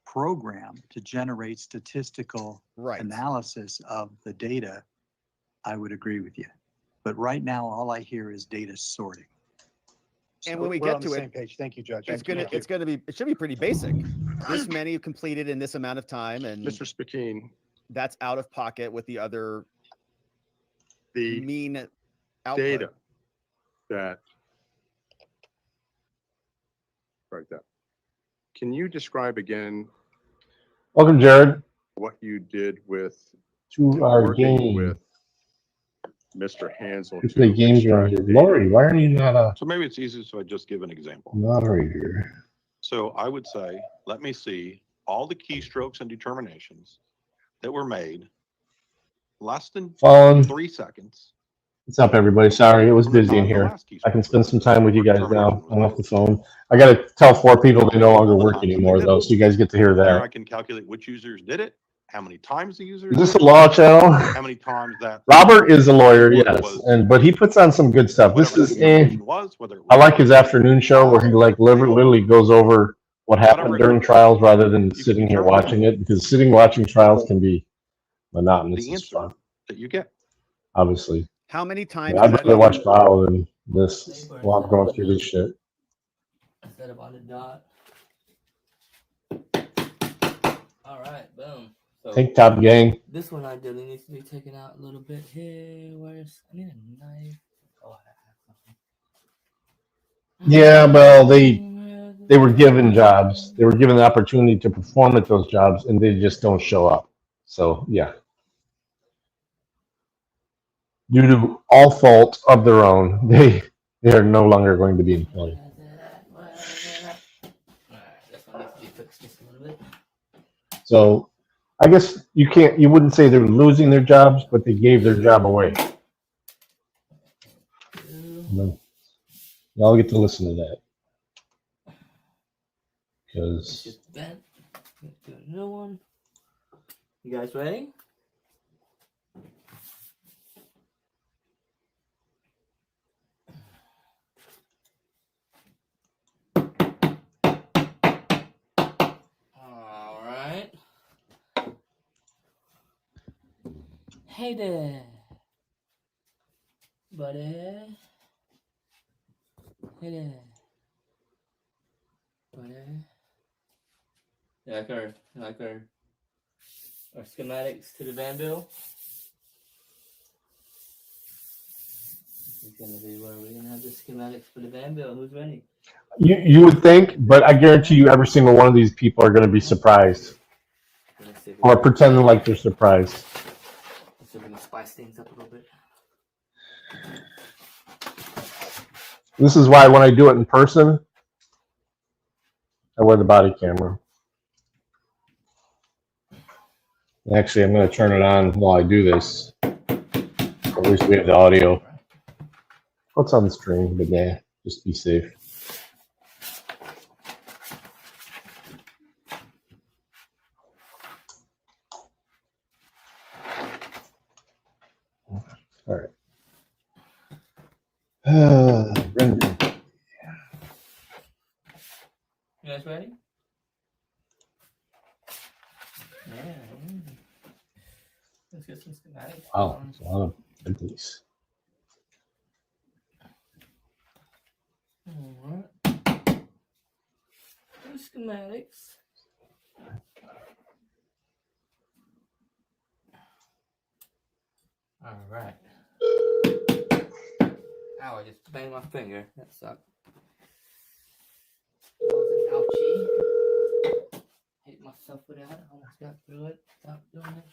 program to generate statistical analysis of the data, I would agree with you. But right now, all I hear is data sorting. And when we We're get on the to same it, page. Thank you, Judge. it's gonna be, it should be pretty basic. This many completed in this amount of time, and Mr. Spakeen, that's out of pocket with the other the mean output. data that, right there. Can you describe again Welcome, Jared, what you did with to our working game. with Mr. Hansel We play to games around extract here. data? Lori, why are you not a So maybe it's easier so I just give an example. moderator? So I would say, let me see all the keystrokes and determinations that were made less than Fallen. 3 seconds. What's up, everybody? Sorry, it was busy in here. I can spend some time with you guys now. I'm off the phone. I got to tell 4 people they no longer work anymore, though, so you guys get to hear There I that. can calculate which users did it, how many times the users Is this did a it, law channel? how many times that Robert is a lawyer, report yes, was, but he puts on some good stuff. This whatever is the determination was, whether it was I like his afternoon show where he like literally goes over what happened Whatever it during is, trials rather than you can sitting here determine watching it, because sitting watching trials can be monotonous the as answer fun, that you get. obviously. How many Yeah, times I'd did rather watch trial than this while I'm going through this shit. Instead of on the dot. All right, boom. So Tank top gang. this one ideally needs to be taken out a little bit here. Where's I need a knife. Oh, I have something. Yeah, well, they were given jobs. They were given the opportunity to perform at those jobs, and they just don't show up. So yeah, due to all fault of their own, they are no longer going to be employed. This one needs to be fixed just a little bit. So I guess you wouldn't say they're losing their jobs, but they gave their job away. And then y'all get to listen to that. Because Bent. Do a new one. You guys ready? All right. Hey there, buddy. Hey there, buddy. Like our schematics to the van bill. This is gonna be where we're gonna have the schematics for the van bill. Who's ready? you would think, but I guarantee you every single one of these people are going to be surprised. Or pretending like they're surprised. Let's see if we can spice things up a little bit. This is why when I do it in person, I wear the body camera. Actually, I'm going to turn it on while I do this. At least we have the audio. What's on the screen? But yeah, just be safe. All right. Render. You guys ready? Yeah. Let's get some schematics. Wow, there's a lot of empties. Alright. Schematics. Alright. Ow, I just banged my finger. That sucked. That was an ouchie. Hit myself with that. Almost got through it. Stop doing it.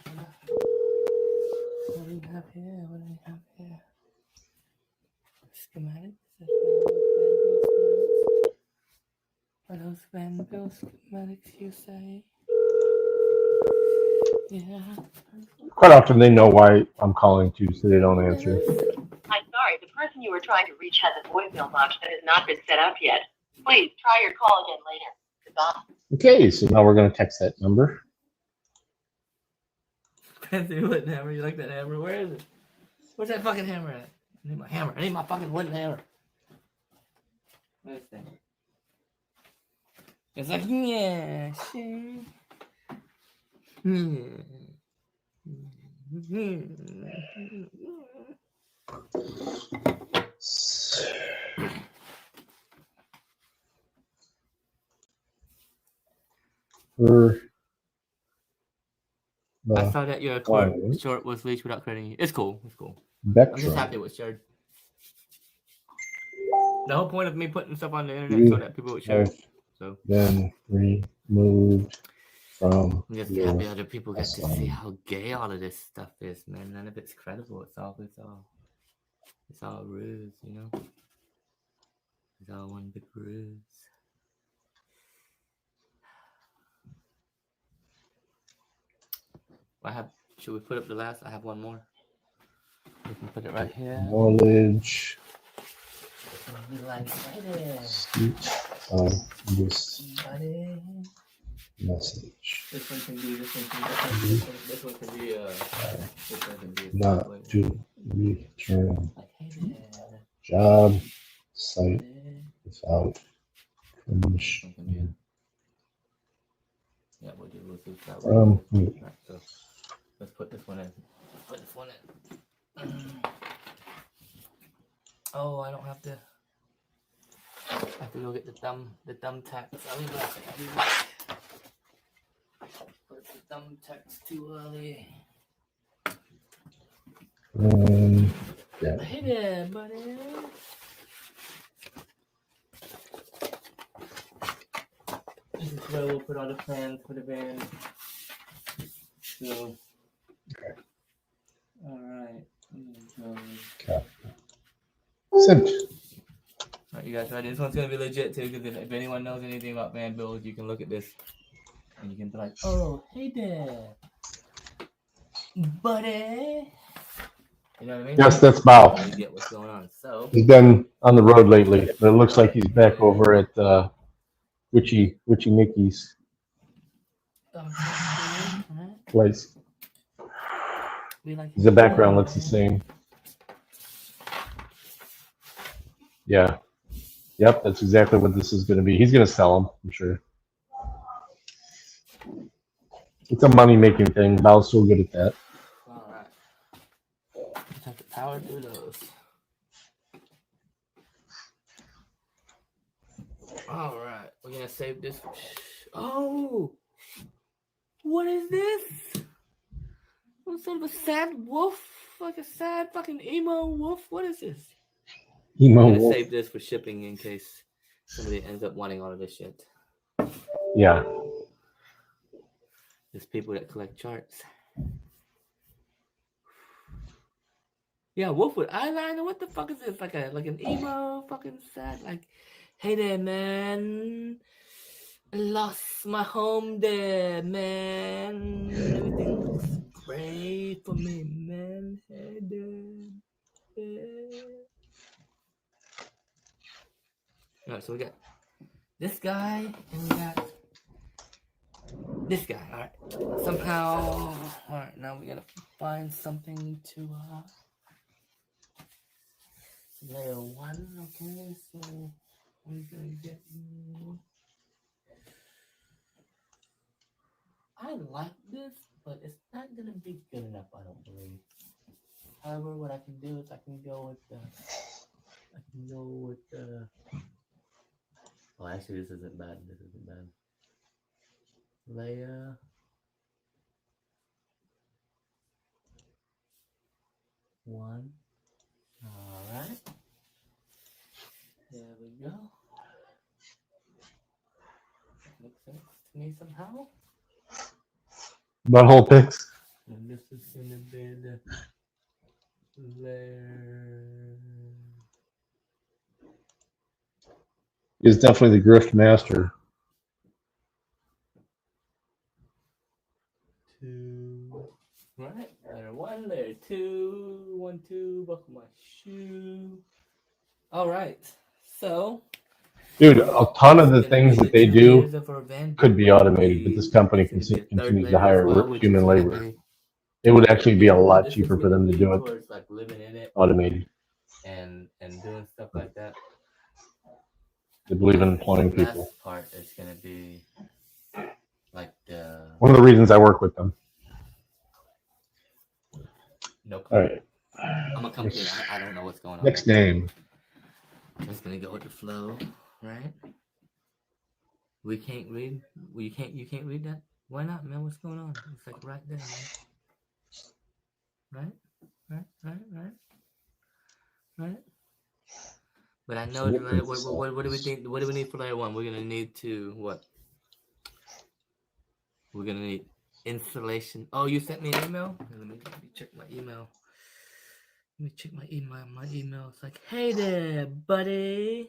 What do we have here? What do we have here? schematics. Are those fan bill schematics you say? Yeah. Quite often they know why I'm calling too, so they don't answer. I'm sorry, the person you were trying to reach has a voicemail box that has not been set up yet. Please try your call again later. Goodbye. Okay, so now we're going to text that number. Fancy wooden hammer. You like that hammer? Where is it? Where's that fucking hammer at? I need my hammer. I need my fucking wooden hammer. Where's that? It's like, yeah, shit. I saw that your short was leashed without crediting you. It's cool. It's cool. I'm just happy it was shared. The whole point of me putting stuff on the internet so that people would share. So then removed from. I'm just happy other people get to see how gay all of this stuff is, man. None of it's credible. It's all ruse, you know. It's all one big ruse. Should we put up the last? I have one more. We can put it right here. Knowledge. Like Speech of this message. This one can be. This one can be. Not to return job site without permission. Yeah, we'll do that. Right, so let's put this one in. Put this one in. Oh, I don't have to. I have to go get the thumbtacks. I'll be back. Put the thumbtacks too early. Yeah. Hey there, buddy. This is where we'll put all the plans for the band. So. Okay. All right. Okay. Sent. All right, you guys ready? This one's gonna be legit too, because if anyone knows anything about band builds, you can look at this and you can be like, "Oh, hey there, buddy." You know what I mean? Yes, that's Bao. You get what's going on. So he's been on the road lately, but it looks like he's back over at Witchy Mickey's place. The background looks the same. Yeah. Yep, that's exactly what this is going to be. He's going to sell them, I'm sure. It's a money-making thing. Bao's so good at that. all right. Let's have to power through those. All right, we're gonna save this. Oh, what is this? Some sort of a sad wolf, like a sad fucking emo wolf. What is this? Emo I'm gonna wolf. save this for shipping in case somebody ends up wanting all of this shit. Yeah. There's people that collect charts. Yeah, wolf with eyeliner. What the fuck is this? Like an emo fucking sad. Like, hey there, man. I lost my home there, man. Everything looks great for me, man. Hey there. Yeah. All right, so we got this guy and we got this guy. All right. Somehow, all right. Now we gotta find something to layer one. Okay, so we're gonna get. I like this, but it's not gonna be good enough. I don't believe. However, what I can do is I can go with the. Oh, actually, this isn't bad. This isn't bad. Layer. One. All right. There we go. Makes sense to me somehow. Butthole pics. And this is gonna be the layer He's definitely the grift master. Two. Right. Layer 1, layer 2. 1, 2. Buckle my shoe. All right. So. Dude, a ton of the things that they do Layers of our van could be automated, but this company It's gonna be a third continues to layer as hire well, which is human gonna labor. be. It would actually be a lot This is cheaper for gonna them to be do it towards like living in it automated. and doing stuff like that. They believe in employing The people. last part is gonna be like the. One of the reasons I work with them. No All right. I'm a company. I don't know what's going on. Next name. I'm just gonna go with the flow, right? We can't read. You can't read that. Why not, man? What's going on? It's like right there, man. Right. But I know the layer. What do we think? What do we need for layer 1? We're gonna need to what? We're gonna need installation. Oh, you sent me an email. Let me check my email. Let me check my email. My email. It's like, hey there, buddy.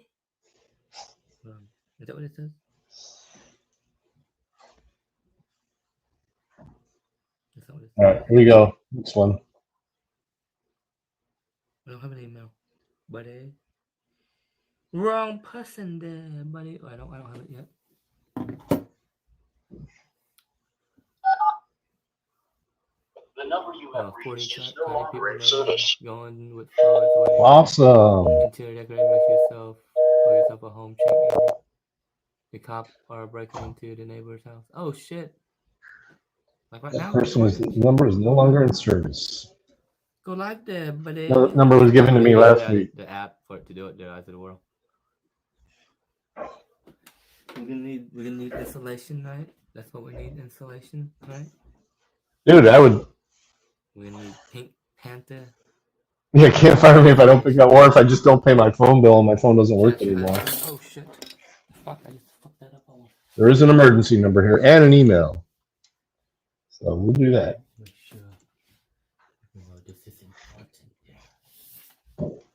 Is that what it says? All right, here we go. Next one. I don't have an email, buddy. Wrong person there, buddy. Oh, I don't have it yet. The number you have reached is no longer in Going service. with floors. Awesome. Interior decorating, make yourself a home check. The cop are breaking into the neighbor's house. Oh shit! Like right That now. person's number is no longer in service. Go live there, buddy. The number was given to me last week. The app for it to do it, the eyes of the world. We're gonna need insulation, right? That's what we need, insulation, right? Dude, I would. We're gonna need Pink Panther. Yeah, can't fire me if I don't pick up, or if I just don't pay my phone bill and my phone doesn't work anymore. Oh shit! Fuck! I just fucked that up. There is an emergency number here and an email, so we'll do that. This is important. Yeah.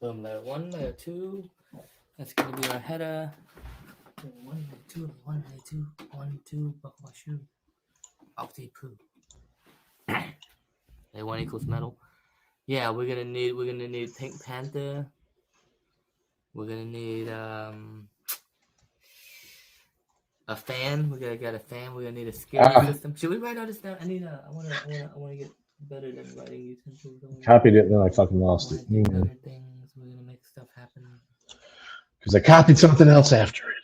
Boom, layer 1, layer 2. That's gonna be our header. 1, layer 2, 1, layer 2, 1, 2. Buckle my shoe. Opti poo. Layer 1 equals metal. Yeah, we're gonna need Pink Panther. We're gonna need a fan. We're gonna get a fan. We're gonna need a security system. Should we write all this down? I wanna get better than writing utensils. Copied it and then I fucking lost it. Other things. We're gonna make stuff happen. Because I copied something else after it.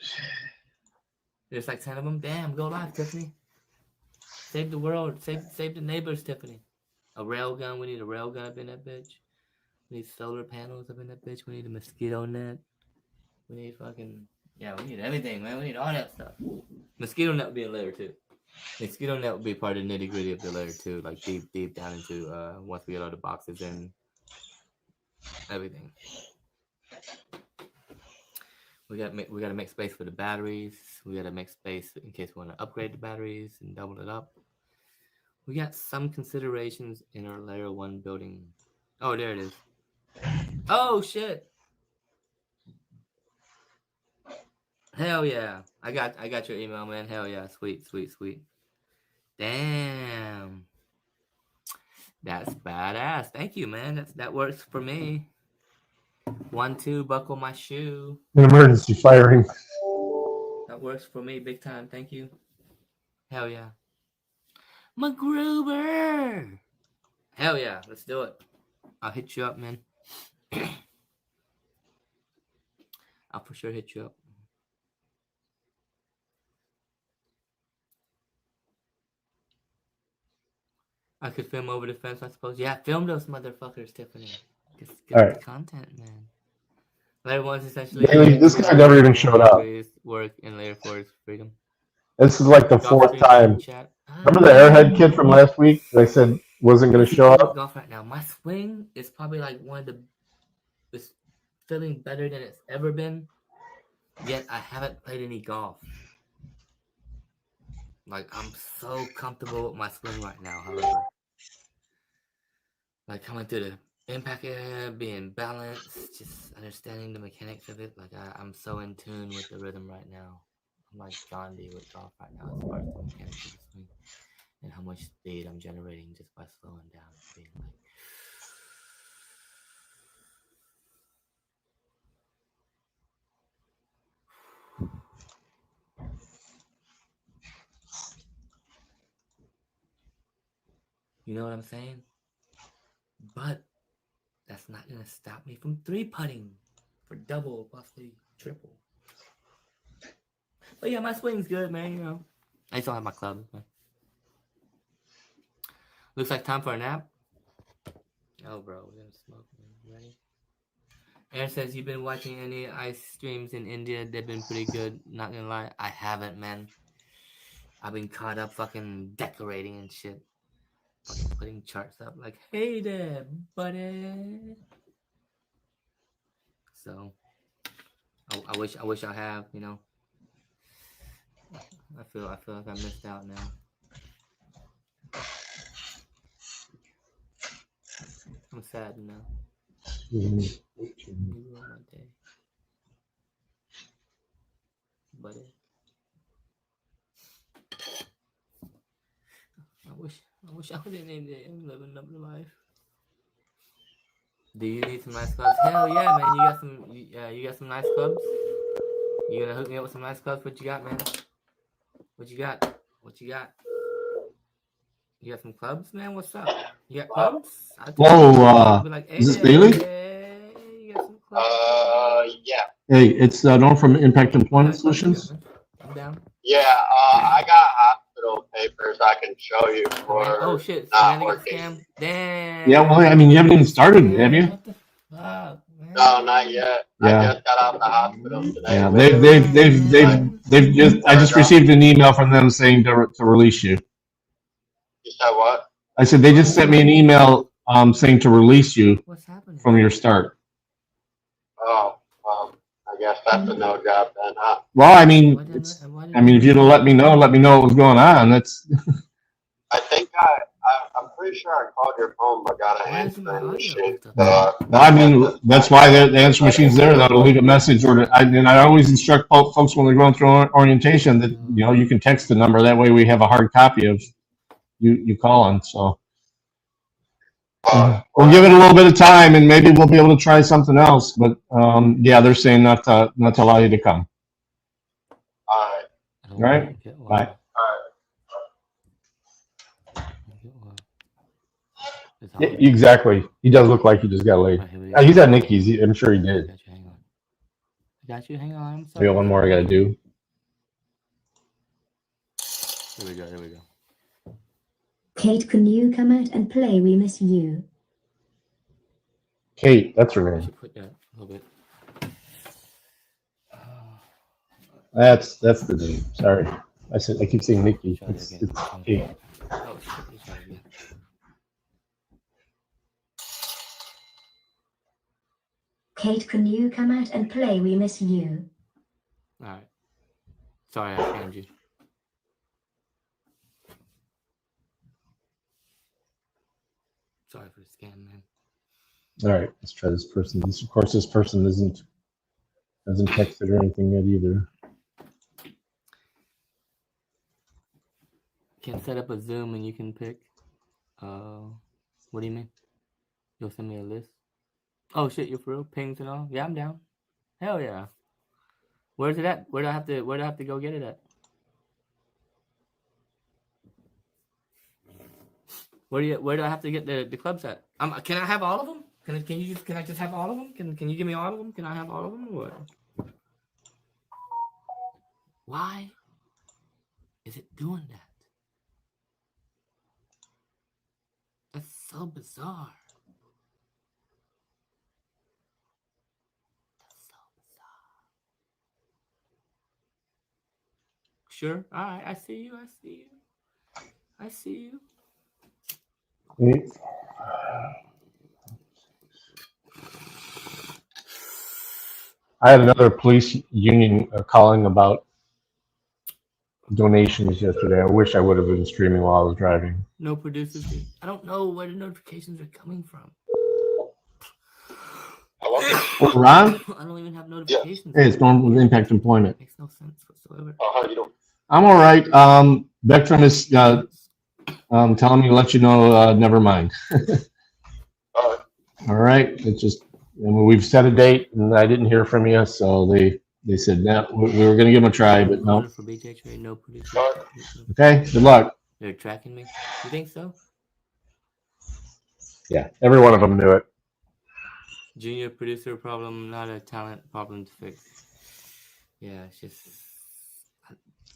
There's like 10 of them. Damn, go live, Tiffany. Save the world. Save the neighbors, Tiffany. A rail gun. We need a rail gun up in that bitch. We need solar panels up in that bitch. We need a mosquito net. We need fucking... Yeah, we need everything, man. We need all that stuff. Mosquito net would be in layer 2. Mosquito net would be part of the nitty gritty of the layer 2. Like deep down into once we get all the boxes in. Everything. We gotta make space for the batteries. We gotta make space in case we want to upgrade the batteries and double it up. We got some considerations in our layer 1 building. Oh, there it is. Oh shit! Hell yeah! I got your email, man. Hell yeah! Sweet. Damn, that's badass. Thank you, man. That works for me. 1, 2, buckle my shoe. An emergency firing. That works for me big time. Thank you. Hell yeah. MacGruber. Hell yeah. Let's do it. I'll hit you up, man. I'll for sure hit you up. I could film over the fence, I suppose. Yeah, film those motherfuckers, Tiffany. Get the content, man. Layer 1's essentially... Hey, this guy never even showed up. Work in layer 4 is freedom. This is like the 4th time. Remember the airhead kid from last week that I said wasn't going to show up? Golf right now. My swing is probably like one of the... It's feeling better than it's ever been. Yet I haven't played any golf. Like, I'm so comfortable with my swing right now, however. Like, coming through the Impact area being balanced, just understanding the mechanics of it. Like I'm so in tune with the rhythm right now. I'm like John D with golf right now as far as the mechanics of the swing and how much speed I'm generating just by slowing down and being like. You know what I'm saying? But that's not gonna stop me from 3-putting for double, possibly triple. But yeah, my swing's good, man. You know, I still have my clubs, man. Looks like time for a nap. Oh, bro, we're gonna smoke, man. You ready? Aaron says you've been watching any ice streams in India. They've been pretty good. Not gonna lie, I haven't, man. I've been caught up fucking decorating and shit. Fucking putting charts up like, hey there, buddy. So I wish I have, you know. I feel like I missed out now. I'm sad now. You ruined my day, buddy. I wish I was in India and living up the life. Do you need some nice clubs? Hell yeah, man! You got some nice clubs. You gonna hook me up with some nice clubs? What you got, man? What you got? What you got? You got some clubs, man? What's up? You got clubs? Whoa, like, hey, is this Bailey? you got some clubs? Yeah. Hey, it's Norm from Impact Employment Solutions. I'm down. Yeah, I got hospital papers I can show you for Oh shit! not Got working. scammed. Damn. Yeah, well, I mean, you haven't even started, have you? Fuck, man. No, not yet. Yeah. I just got out of the hospital today. Yeah, they've just. I just received an email from them saying to release you. You said what? I said they just sent me an email saying to release you from your start. Oh, I guess that's a no job then, huh? Well, I mean, if you'd have let me know what was going on. That's. I think I'm pretty sure I called your phone, but got a answering machine. Well, I mean, that's why the answer machine's there. That'll leave a message, and I always instruct folks when they're going through orientation that you can text the number. That way, we have a hard copy of you calling. So we'll give it a little bit of time, and maybe we'll be able to try something else. But yeah, they're saying not to allow you to come. All All right. Bye. Yeah, exactly. He does look like he just got laid. He's at Nikki's. I'm sure he did. I got you. Hang on. We got one more I got to do. Here we go. Kate, can you come out and play We Miss You? Kate, that's her name. Put that a little bit. That's the name. Sorry, I keep saying Nikki. It's Kate. Oh shit! Kate, can you come out and play We Miss You? All right. Sorry, I scammed you. Sorry for the scam, man. All right, let's try this person. Of course, this person hasn't texted or anything yet either. Can set up a Zoom and you can pick. What do you mean? You'll send me a list. Oh shit, you're for real? Pings and all? Yeah, I'm down. Hell yeah. Where's it at? Where do I have to go get it at? Where do I have to get the clubs at? Can I have all of them? Can I just have all of them? Can you give me all of them? Can I have all of them? Or what? Why is it doing that? That's so bizarre. Sure. All right. I see you. I see you. I had another police union calling about donations yesterday. I wish I would have been streaming while I was driving. No producers. I don't know where the notifications are coming from. Ron? I don't even have notifications. Hey, it's going with Impact Employment. Makes no sense whatsoever. How you doing? I'm all right. Vectrum is telling me to let you know. Never mind. All right. It's just we've set a date, and I didn't hear from you, so they said no. We were going to give them a try, but no. For BJ trade, no producer. Okay. Good luck. They're tracking me. You think so? Yeah. Every one of them knew it. Junior producer problem, not a talent problem to fix. Yeah, it's just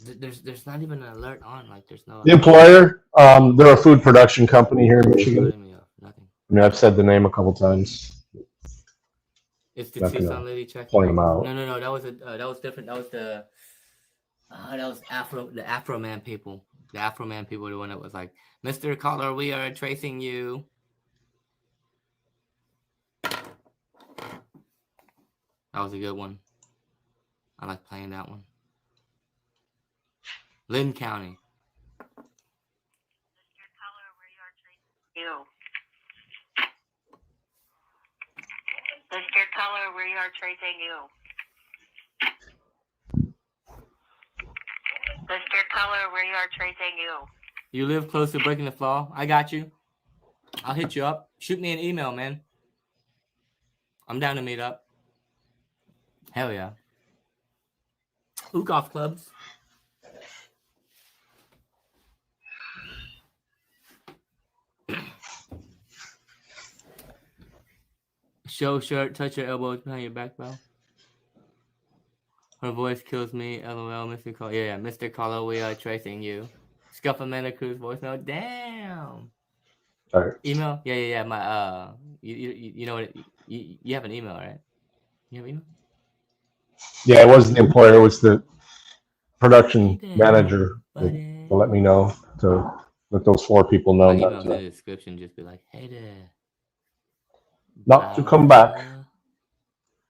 there's not even an alert on. Like there's no. The employer, they're a food production company here in Michigan. Nothing. I mean, I've said the name a couple times. It's the Not gonna Tucson lady checking. point them out. No. That was different. That was the Afro Man people. The Afro Man people were the one that was like, Mr. Caller, we are tracing you. That was a good one. I like playing that one. Lynn County. Mr. Caller, we are tracing you. Mr. Caller, we are tracing you. You live close to breaking the flaw? I got you. I'll hit you up. Shoot me an email, man. I'm down to meet up. Hell yeah. Golf clubs. Show shirt, touch your elbows behind your back, bro. Her voice kills me. LOL, Mr. Call. Yeah, Mr. Caller, we are tracing you. Scuff Amanda Cruz voice note. Damn. All right. Email? Yeah. My you know what? You have an email, right? You have email? Yeah, it wasn't the employer. It was the production manager to let me know, to let those 4 people know My not email's in the to, description. Just be like, hey there. not to come back.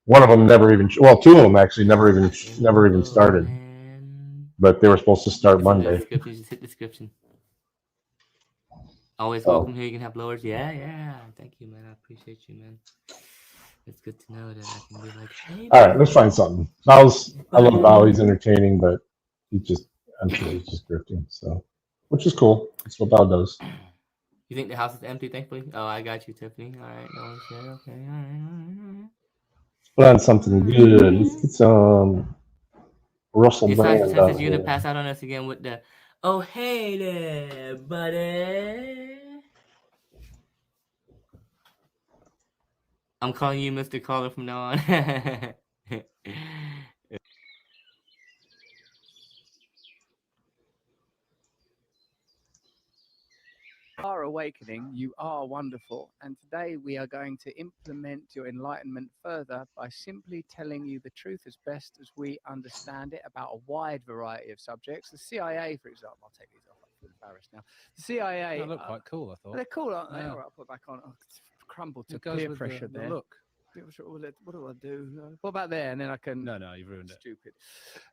One of them never even, well, 2 of them actually never even started, but they were supposed to start Monday. Description, just hit description. Always welcome here. You can have blowers. Yeah. Thank you, man. I appreciate you, man. It's good to know that I can be like, hey. All right, let's find something. I love Bow. He's entertaining, but I'm sure he's just drifting. So, which is cool. That's what Bow does. You think the house is empty, thankfully? Oh, I got you, Tiffany. All right, no one's there. Okay, all right. Put on something good. Let's get some Russell Brand You're on gonna here. pass out on us again with the, oh hey there, buddy. I'm calling you Mr. Caller from now on. Are awakening, you are wonderful, and today we are going to implement your enlightenment further by simply telling you the truth as best as we understand it about a wide variety of subjects. The CIA, for example, I'll take these off, I'm embarrassed now. The CIA, They look quite cool, I thought. they're cool, aren't they? Yeah. All right, I'll put it back on. Oh, it's crumbled to It goes peer with pressure the there. look. What do I do? What about there? And then I can. No, you've ruined it. Stupid.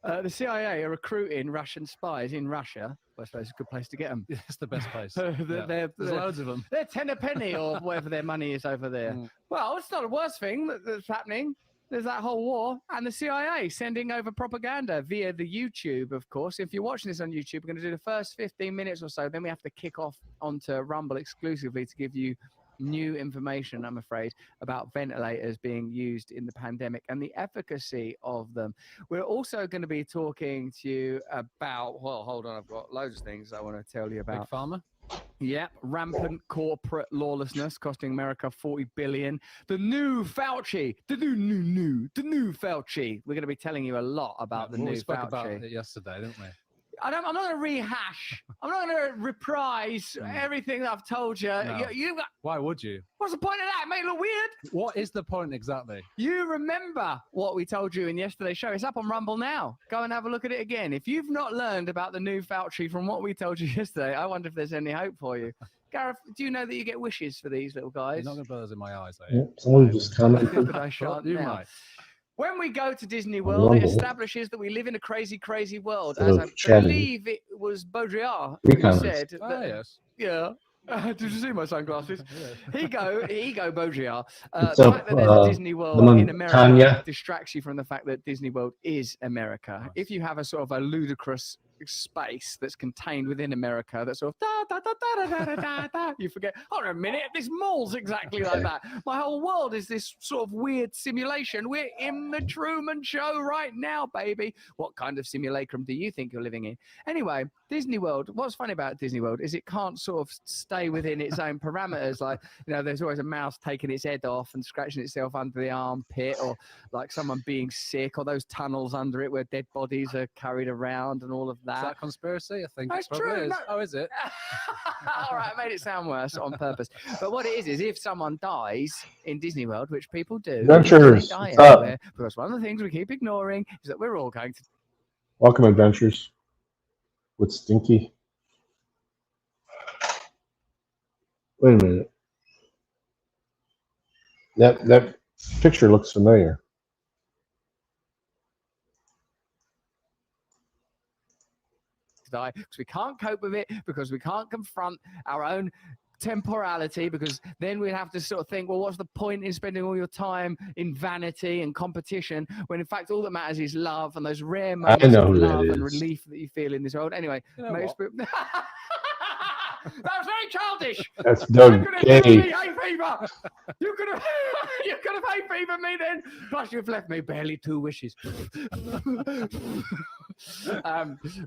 The CIA are recruiting Russian spies in Russia. Well, I suppose it's a good place to get them. Yeah, it's the best place. There's loads of them. They're 10 a penny or whatever their money is over there. Well, it's not the worst thing that's happening. There's that whole war and the CIA sending over propaganda via the YouTube, of course. If you're watching this on YouTube, we're going to do the first 15 minutes or so. Then we have to kick off onto Rumble exclusively to give you new information, I'm afraid, about ventilators being used in the pandemic and the efficacy of them. We're also going to be talking to you about, well, hold on, I've got loads of things I want to tell you about. Big Pharma? Yeah, rampant corporate lawlessness costing America $40 billion. The new Fauci, the new Fauci. We're going to be telling you a lot about the new We spoke Fauci. about it yesterday, didn't we? I'm not going to rehash. I'm not going to reprise everything that I've told you. No. You got, Why would you? what's the point of that? It made it look weird. What is the point exactly? You remember what we told you in yesterday's show. It's up on Rumble now. Go and have a look at it again. If you've not learned about the new Fauci from what we told you yesterday, I wonder if there's any hope for you. Gareth, do you know that you get wishes for these little guys? You're not going to put those in my eyes, are you? Yep, someone just commented. But I shan't You now. might. When we go to Disney World, it Rumble. establishes that we live in a crazy, crazy world. Instead As of I chatting. believe it was Baudrillard Three who comments. said, Ah, that, yes. yeah, Did you see my sunglasses? Ego Bojiar. What's The up, fact that there's a Disney World in America Tanya? distracts you from the fact that Disney World is America. If you have a sort of a ludicrous space that's contained within America, that's sort of da da da da da da da da, you forget. Hold on a minute, this mall's exactly like that. My whole world is this sort of weird simulation. We're in the Truman Show right now, baby. What kind of simulacrum do you think you're living in? Anyway, Disney World. What's funny about Disney World is it can't sort of stay within its own parameters. Like, you know, there's always a mouse taking its head off and scratching itself under the armpit, or like someone being sick, or those tunnels under it where dead bodies are carried around and all of that. Is that conspiracy? I think That's it probably true. is. No. Oh, is it? All right, I made it sound worse on purpose. But what it is if someone dies in Disney World, which people do, Adventures, they die what's up? everywhere, because one of the things we keep ignoring is that we're all going to. Welcome, Adventures. With Stinky. Wait a minute. That picture looks familiar. Die because we can't cope with it, because we can't confront our own temporality, because then we'd have to sort of think, well, what's the point in spending all your time in vanity and competition when in fact all that matters is love and those rare moments know of who that love and is. relief that you feel in this world. Anyway, You know most what? people... That was very childish. That's Doug You could have given K. me hay fever. You could have hay fever me then. Plus, you've left me barely 2 wishes.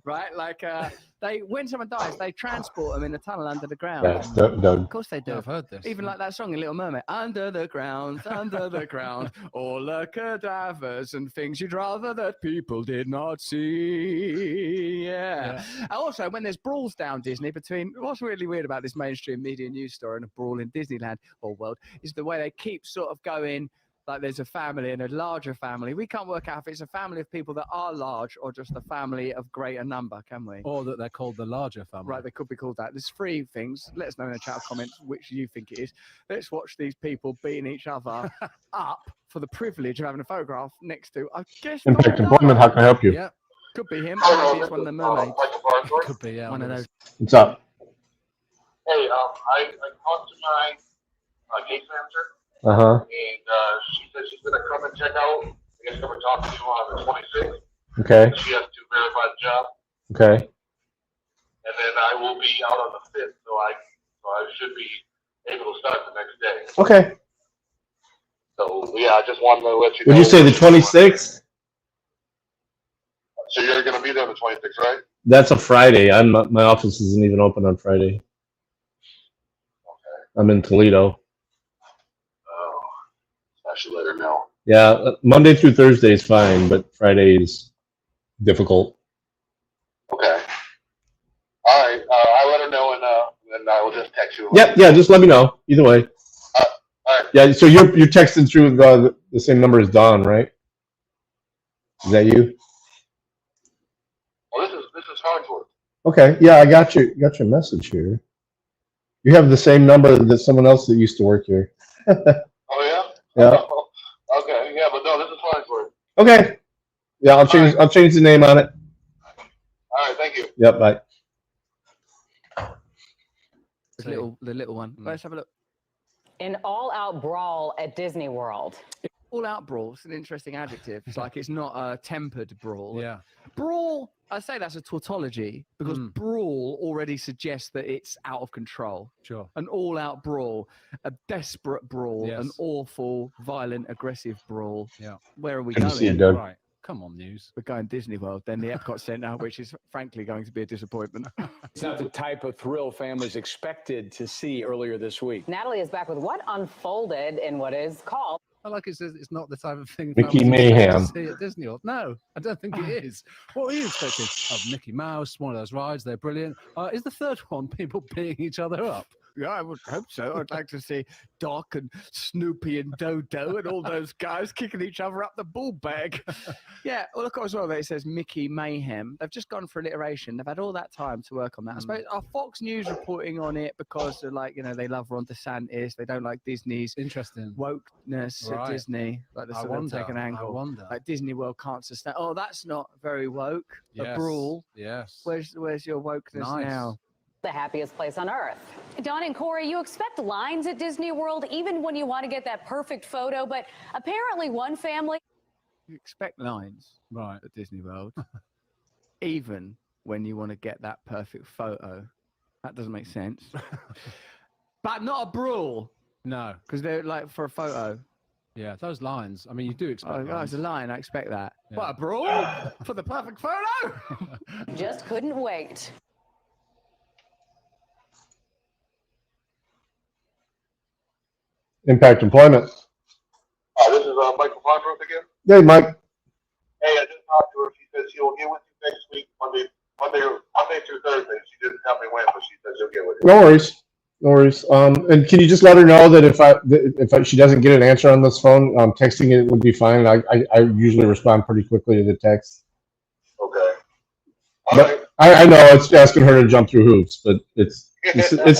Right, like when someone dies, they transport them in a tunnel under the ground. That's Doug. Of course they do. Yeah, I've heard this. Even like that song in Little Mermaid, under the ground, all the cadavers and things you'd rather that people did not see. Yeah. Also, when there's brawls down Disney between, what's really weird about this mainstream media news story and a brawl in Disneyland or world is the way they keep sort of going. Like there's a family and a larger family. We can't work out if it's a family of people that are large or just a family of greater number, can we? Or that they're called the larger family. Right, they could be called that. There's 3 things. Let us know in the chat comments which you think it is. Let's watch these people beating each other up for the privilege of having a photograph next to, I guess, Impact Employment, how can I help you? Yeah, could be him. Or maybe it's one of the mermaids. Could be, yeah. One of those. What's up? Hey, I talked to my case manager, Uh-huh. and she said she's gonna come and check out. I guess come and talk to you on the 26th. Okay. She has to verify the job, Okay. and then I will be out on the 5th, so I should be able to start the next day. Okay. So yeah, I just wanted to let you know. Would you say the 26th? So you're gonna be there on the 26th, right? That's a Friday. My office isn't even open on Friday. I'm in Toledo. Oh, I should let her know. Yeah, Monday through Thursday is fine, but Friday is difficult. Okay. All right. I'll let her know, and I will just text you. Yep, yeah, just let me know. Either way. All right. Yeah, so you're texting through the same number as Dawn, right? Is that you? Well, this is Hardsworth. Okay, yeah, I got your message here. You have the same number that someone else that used to work here. Oh yeah. Yeah. Okay. Yeah, but no, this is Hardsworth. Okay. Yeah, I'll change the name on it. All right. Thank you. Yep, bye. The little one. Let's have a look. An all-out brawl at Disney World. All-out brawl. It's an interesting adjective. It's like it's not a tempered brawl. Yeah. Brawl. I say that's a tautology because brawl already suggests that it's out of control. Sure. An all-out brawl, a desperate brawl, Yes. an awful, violent, aggressive brawl. Yeah. Where are we Good to going? see you, Doug. Right. Come on, News. We're going Disney World, then the Epcot Center, which is frankly going to be a disappointment. It's not the type of thrill families expected to see earlier this week. Natalie is back with what unfolded in what is called. I like it says it's not the type of thing Mickey families expect Mayhem. to see at Disney World. No, I don't think it is. What were you expecting? Oh, Mickey Mouse, one of those rides. They're brilliant. Is the third one people peeing each other up? Yeah, I would hope so. I'd like to see Doc and Snoopy and Dodo and all those guys kicking each other up the ball bag. Yeah, well, look as well that it says Mickey Mayhem. They've just gone for an iteration. They've had all that time to work on that. I suppose are Fox News reporting on it because they're like, they love Ron DeSantis. They don't like Disney's interesting wokeness Right. at Disney. Like the I sort of wonder, take an angle. I wonder. Like Disney World can't sustain. Oh, that's not very woke. A Yes, brawl. Yes. Where's your wokeness Nice. now? the happiest place on earth. Don and Corey, you expect lines at Disney World even when you want to get that perfect photo, but apparently one family. You expect lines, right, at Disney World, even when you want to get that perfect photo. That doesn't make sense. But not a brawl. No, because they're like for a photo. Yeah, those lines. I mean, you do expect. Oh, it's a line. I expect that. Yeah. What, a brawl for the perfect photo? Just couldn't wait. Impact employment. This is Michael Fondroth again. Hey, Mike. Hey, I just talked to her. She said she'll get with you next week, Monday through Thursday. She didn't tell me when, but she said she'll get with you. No worries. No worries. And can you just let her know that if she doesn't get an answer on this phone, texting it would be fine. I usually respond pretty quickly to the text. Okay. But I know it's asking her to jump through hoops, but it's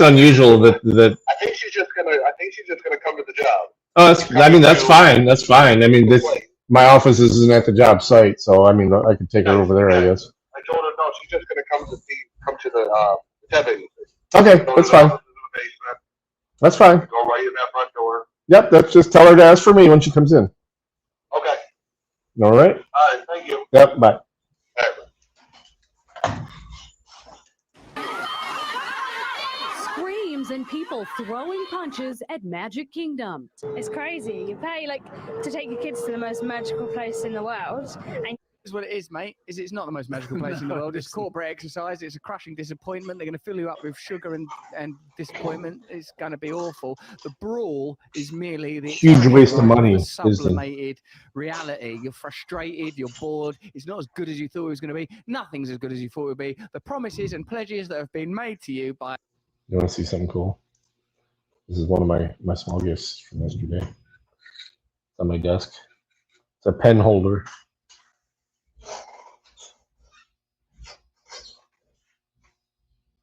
unusual that. I think she's just gonna come to the job. Oh, that's fine. That's fine. I mean, my office isn't at the job site, so I mean, I could take her over there, I guess. I told her no. She's just gonna come to the temp agency. Okay, that's fine. That's fine. Go right in that front door. Yep, that's just tell her to ask for me when she comes in. Okay. All right. All right. Thank you. Yep. Bye. Screams and people throwing punches at Magic Kingdom. It's crazy. You pay to take your kids to the most magical place in the world, and Is what it is, mate. It's not the most magical place in the world. It's corporate exercise. It's a crushing disappointment. They're going to fill you up with sugar and disappointment. It's going to be awful. The brawl is merely the Huge waste of money, the isn't it? sublimated reality. You're frustrated. You're bored. It's not as good as you thought it was going to be. Nothing's as good as you thought it would be. The promises and pledges that have been made to you by. You want to see something cool? This is one of my small gifts from yesterday. It's on my desk. It's a pen holder.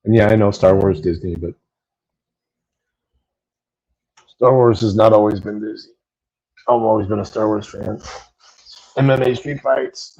And yeah, I know Star Wars, Disney, but Star Wars has not always been Disney. I've always been a Star Wars fan. MMA street fights.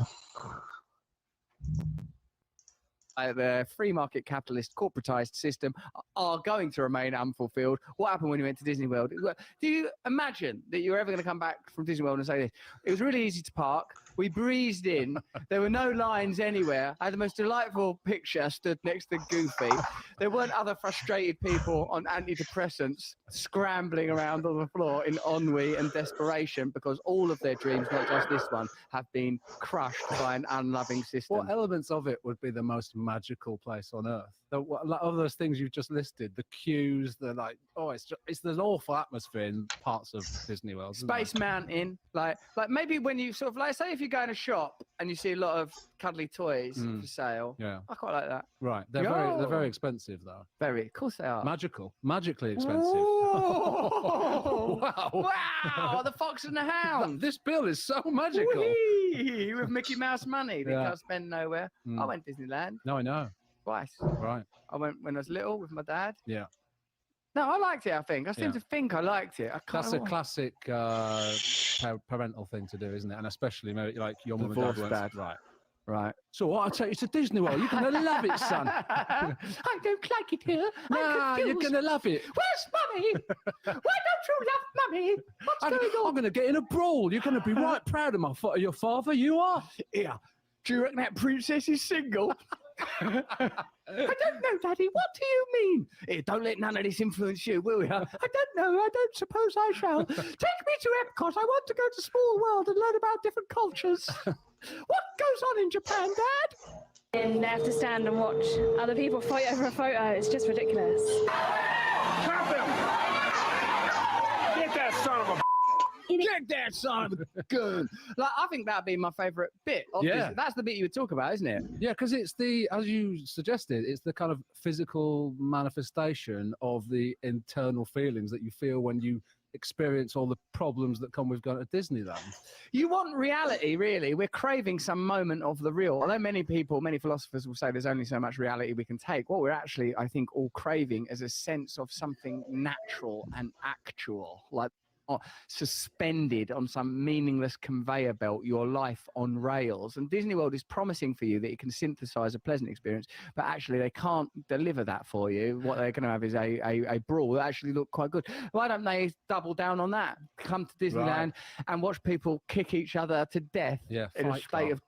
The free market capitalist corporatized system are going to remain unfulfilled. What happened when you went to Disney World? Do you imagine that you're ever going to come back from Disney World and say this? It was really easy to park. We breezed in. There were no lines anywhere. I had the most delightful picture stood next to Goofy. There weren't other frustrated people on antidepressants scrambling around on the floor in ennui and desperation because all of their dreams, not just this one, have been crushed by an unloving system. What elements of it would be the most magical place on earth? All those things you've just listed, the queues, it's an awful atmosphere in parts of Disney World. Space Mountain, like maybe when you sort of say if you go in a shop and you see a lot of cuddly toys for sale. Yeah, I quite like that. Right, they're very expensive though. Very, of course they are. Magically expensive. Wow! Wow! The Fox and the Hound. This bill is so magical. Whee! With Mickey Mouse money that you Yeah. can't spend nowhere. I went to Disneyland No, I know. twice. Right. I went when I was little with my dad. Yeah. No, I liked it. I think I seem to think I liked it. That's a classic parental thing to do, isn't it? And especially maybe like your mum and dad Divorced went, dad. right. Right. So what? I'll take you to Disney World. You're gonna love it, son. I don't like it here. Nah, you're gonna love it. Where's Mummy? Why don't you love Mummy? What's going on? I'm gonna get in a brawl. You're gonna be right proud of your father. You are. Yeah. Do you reckon that princess is single? I don't know, Daddy. What do you mean? Here, don't let none of this influence you, will you? I don't know. I don't suppose I shall. Take me to Epcot. I want to go to Small World and learn about different cultures. What goes on in Japan, Dad? and they have to stand and watch other people fight over a photo. It's just ridiculous. Stop him! Get that son of a... Get that son of a gun. Like, I think that'd be my favourite bit. Obviously. Yeah. That's the bit you would talk about, isn't it? Yeah, because it's as you suggested, it's the kind of physical manifestation of the internal feelings that you feel when you experience all the problems that come with going to Disneyland. You want reality, really. We're craving some moment of the real. Although many philosophers will say there's only so much reality we can take. What we're actually, I think, all craving is a sense of something natural and actual. Like, suspended on some meaningless conveyor belt, your life on rails. And Disney World is promising for you that it can synthesize a pleasant experience, but actually they can't deliver that for you. What they're going to have is a brawl that actually look quite good. Why don't they double down on that? Come to Disneyland and watch people kick each other to death in a state of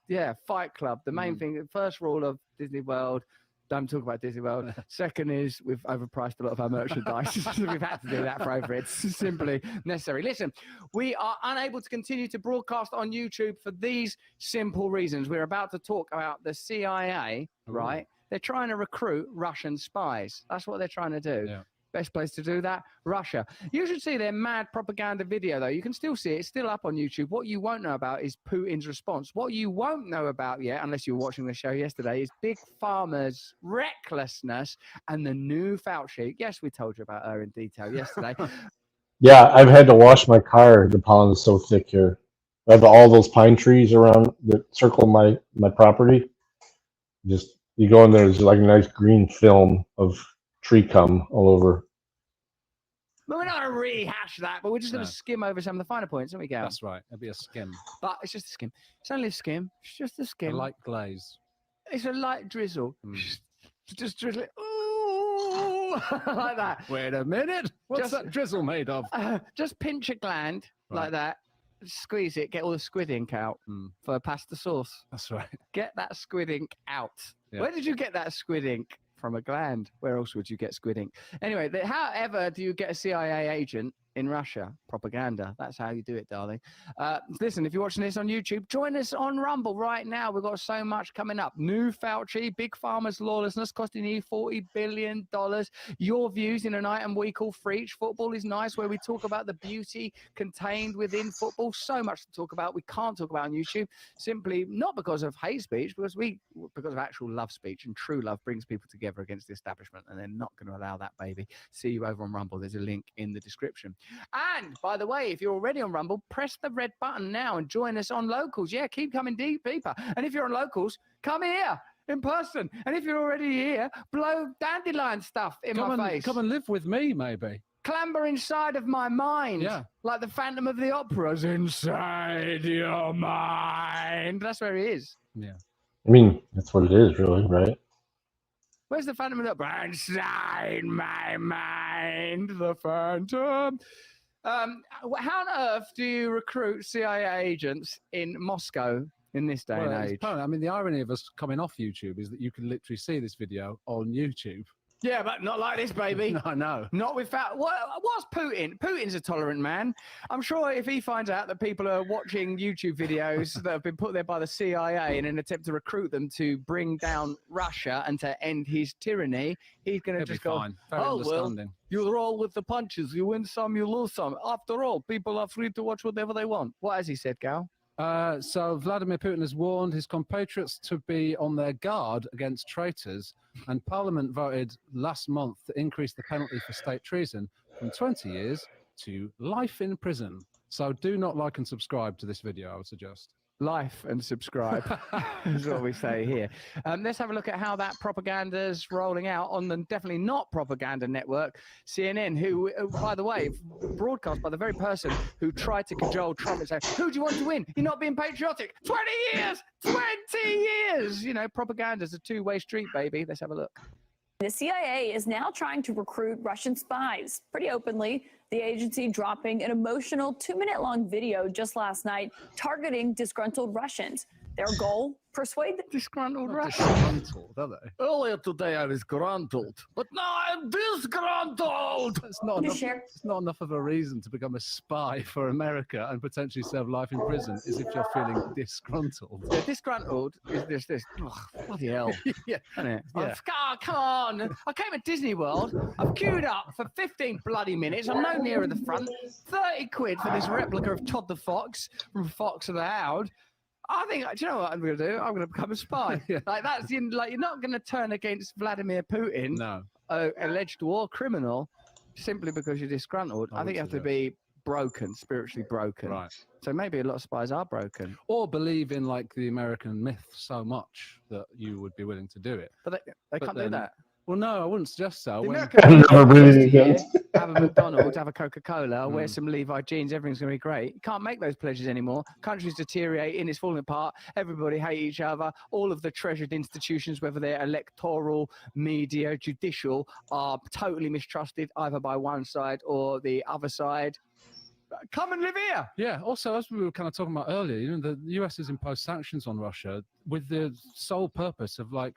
Fight Club. The main thing, the first rule of Disney World, don't talk about Disney World. Second is we've overpriced a lot of our merchandise. We've had to do that for over. It's simply necessary. Listen, we are unable to continue to broadcast on YouTube for these simple reasons. We're about to talk about the CIA, right? They're trying to recruit Russian spies. That's what they're trying to do. Yeah. Best place to do that, Russia. You should see their mad propaganda video, though. You can still see it. It's still up on YouTube. What you won't know about is Putin's response. What you won't know about yet, unless you were watching the show yesterday, is Big Pharma's recklessness and the new Fauci. Yes, we told you about her in detail yesterday. Yeah, I've had to wash my car. The pollen is so thick here. I have all those pine trees around that circle my property. Just, you go in there, there's like a nice green film of tree cum all over. But we're not going to rehash that, but we're just going to skim over some of the finer points, aren't we, Gal? That's right. It'll be a skim. But it's just a skim. It's only a skim. It's just a skim. A light glaze. It's a light drizzle. Just drizzle it. Ooh, like that. Wait a minute. What's that drizzle made of? Just pinch a gland like that. Squeeze it. Get all the squid ink out for pasta sauce. That's right. Get that squid ink out. Yeah. Where did you get that squid ink? From a gland. Where else would you get squid ink? Anyway, however do you get a CIA agent in Russia? Propaganda. That's how you do it, darling. Listen, if you're watching this on YouTube, join us on Rumble right now. We've got so much coming up. New Fauci, Big Pharma's lawlessness costing you $40 billion. Your views in an item we call Freach. Football is Nice, where we talk about the beauty contained within football. So much to talk about. We can't talk about on YouTube, simply not because of hate speech, because of actual love speech, and true love brings people together against the establishment, and they're not going to allow that, baby. See you over on Rumble. There's a link in the description. And by the way, if you're already on Rumble, press the red button now and join us on Locals. Yeah, keep coming deeper. And if you're on Locals, come here in person. And if you're already here, blow dandelion stuff in my face. Come and live with me, maybe. Clamber inside of my mind. Yeah. Like the Phantom of the Opera's inside your mind. That's where he is. Yeah. I mean, that's what it is, really, right? Where's the Phantom of the Opera? Inside my mind, the Phantom. How on earth do you recruit CIA agents in Moscow in this day and age? I mean, the irony of us coming off YouTube is that you can literally see this video on YouTube. Yeah, but not like this, baby. No, no. Not without. What's Putin? Putin's a tolerant man. I'm sure if he finds out that people are watching YouTube videos that have been put there by the CIA in an attempt to recruit them to bring down Russia and to end his tyranny, he's going to just go, fine. Very oh, well, understanding. you roll with the punches. You win some, you lose some. After all, people are free to watch whatever they want. What has he said, Gal? So Vladimir Putin has warned his compatriots to be on their guard against traitors, and Parliament voted last month to increase the penalty for state treason from 20 years to life in prison. So do not like and subscribe to this video, I would suggest. Life and subscribe is what we say here. Let's have a look at how that propaganda's rolling out on the definitely not propaganda network, CNN, who, by the way, broadcast by the very person who tried to cajole Trump and say, who do you want to win? You're not being patriotic. 20 years! 20 years! You know, propaganda's a two-way street, baby. Let's have a look. The CIA is now trying to recruit Russian spies pretty openly. The agency dropping an emotional 2-minute-long video just last night targeting disgruntled Russians. Their goal, persuade the disgruntled Russians. Disgruntled, are they? Earlier today I was disgruntled, but now I'm disgruntled. It's not enough of a reason to become a spy for America and potentially serve life in prison is if you're feeling disgruntled. Yeah, disgruntled is just this. Oh, bloody hell. Yeah. Isn't it? Yeah. Oh, come on. I came to Disney World. I've queued up for 15 bloody minutes. I'm no nearer the front. 30 quid for this replica of Todd the Fox from Fox and the Hound. I think, do you know what I'm going to do? I'm going to become a spy. Yeah. Like that's like you're not going to turn against Vladimir Putin, no, alleged war criminal, simply because you're disgruntled. I think you have to be broken, spiritually broken. Right. So maybe a lot of spies are broken, or believe in like the American myth so much that you would be willing to do it. But they can't do that. Well, no, I wouldn't suggest so. The When- American Never breathing again. have a McDonald's, have a Coca-Cola, wear some Levi jeans, everything's going to be great. You can't make those pledges anymore. Countries deteriorating, it's falling apart. Everybody hate each other. All of the treasured institutions, whether they're electoral, media, judicial, are totally mistrusted either by one side or the other side. Come and live here. Yeah. Also, as we were kind of talking about earlier, you know, the US has imposed sanctions on Russia with the sole purpose of, like,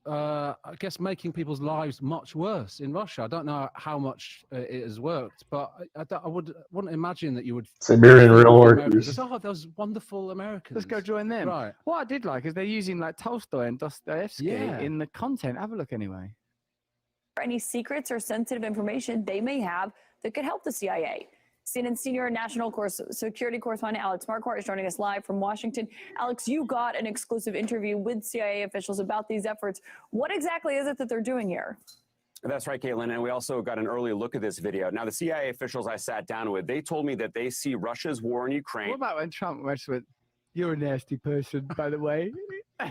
I guess making people's lives much worse in Russia. I don't know how much it has worked, but I wouldn't imagine that you would. Siberian real Americans workers. as, oh, those wonderful Americans. Let's go join them. Right. What I did like is they're using like Tolstoy and Dostoevsky Yeah. in the content. Have a look anyway. Any secrets or sensitive information they may have that could help the CIA. CNN senior national security correspondent Alex Marquardt is joining us live from Washington. Alex, you got an exclusive interview with CIA officials about these efforts. What exactly is it that they're doing here? That's right, Caitlin. And we also got an early look at this video. Now, the CIA officials I sat down with, they told me that they see Russia's war in Ukraine. What about when Trump went with, "You're a nasty person, by the way"?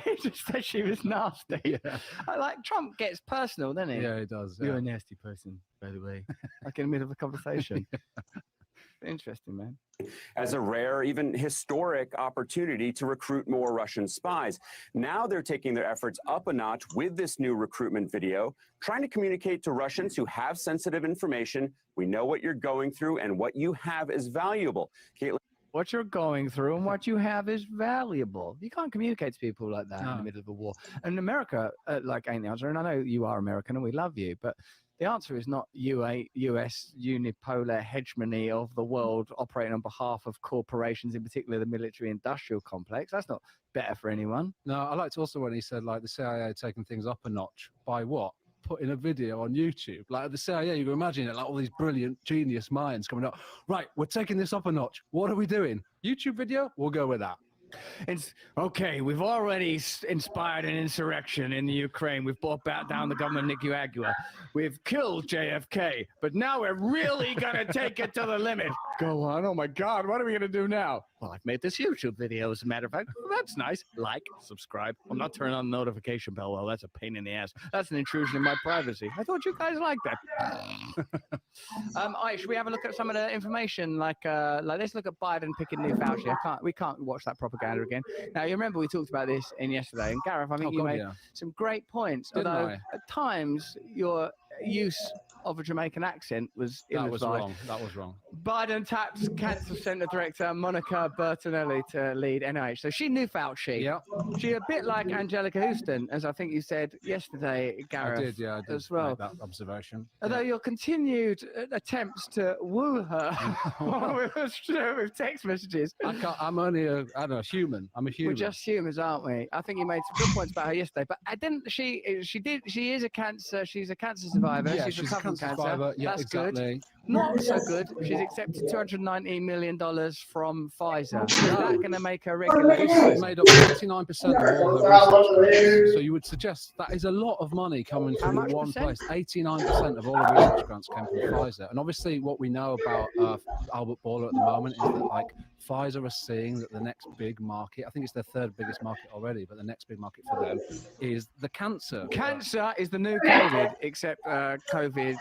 He just said she was nasty. Yeah. I like Trump gets personal, doesn't he? Yeah, he does. You're Yeah. a nasty person, by the way. Like in the middle of a conversation. Interesting, man. As a rare, even historic opportunity to recruit more Russian spies. Now they're taking their efforts up a notch with this new recruitment video, trying to communicate to Russians who have sensitive information. We know what you're going through, and what you have is valuable. Caitlin. What you're going through and what you have is valuable. You can't communicate to people like that in the middle of a war. And America, like, ain't the answer. And I know you are American and we love you, but the answer is not US unipolar hegemony of the world operating on behalf of corporations, in particular the military-industrial complex. That's not better for anyone. No, I liked also when he said, like, the CIA taking things up a notch by what? Putting a video on YouTube. Like, at the CIA, you can imagine it, like all these brilliant genius minds coming up. Right, we're taking this up a notch. What are we doing? YouTube video? We'll go with that. It's okay. We've already inspired an insurrection in the Ukraine. We've brought back down the government of Nicaragua. We've killed JFK, but now we're really gonna take it to the limit. Go on. Oh my God, what are we gonna do now? Well, I've made this YouTube video, as a matter of fact. Well, that's nice. Like, subscribe. I'm not turning on the notification bell. Well, that's a pain in the ass. That's an intrusion in my privacy. I thought you guys liked that. Should we have a look at some of the information? Like let's look at Biden picking new Fauci. We can't watch that propaganda again. Now, you remember we talked about this in yesterday, and Gareth, I think you made some great points. Didn't although I? at times your use of a Jamaican accent was ill-advised. That was wrong. Biden taps Cancer Center Director Monica Bertinelli to lead NIH. So she knew Fauci. Yeah. She's a bit like Angelica Houston, as I think you said yesterday, Gareth. I did, yeah, I did as well. make that observation. Although your continued attempts to woo her with text messages. I'm only a human. I'm a human. We're just humans, aren't we? I think you made some good points about her yesterday, but I didn't. She is a cancer. She's a cancer survivor. Yeah, she's she's a recovering cancer cancer. survivor. Yeah, That's exactly. good. Not so good. She's accepted $290 million from Pfizer. Is that going to make her regular? It's made up 89% of all her research grants. So you would suggest that is a lot of money coming from one place. 89% of all the research grants came from Pfizer. And obviously what we know about Albert Bourla at the moment is that, like, Pfizer are seeing that the next big market, I think it's their third biggest market already, but the next big market for them is the cancer. Cancer is the new COVID, except COVID.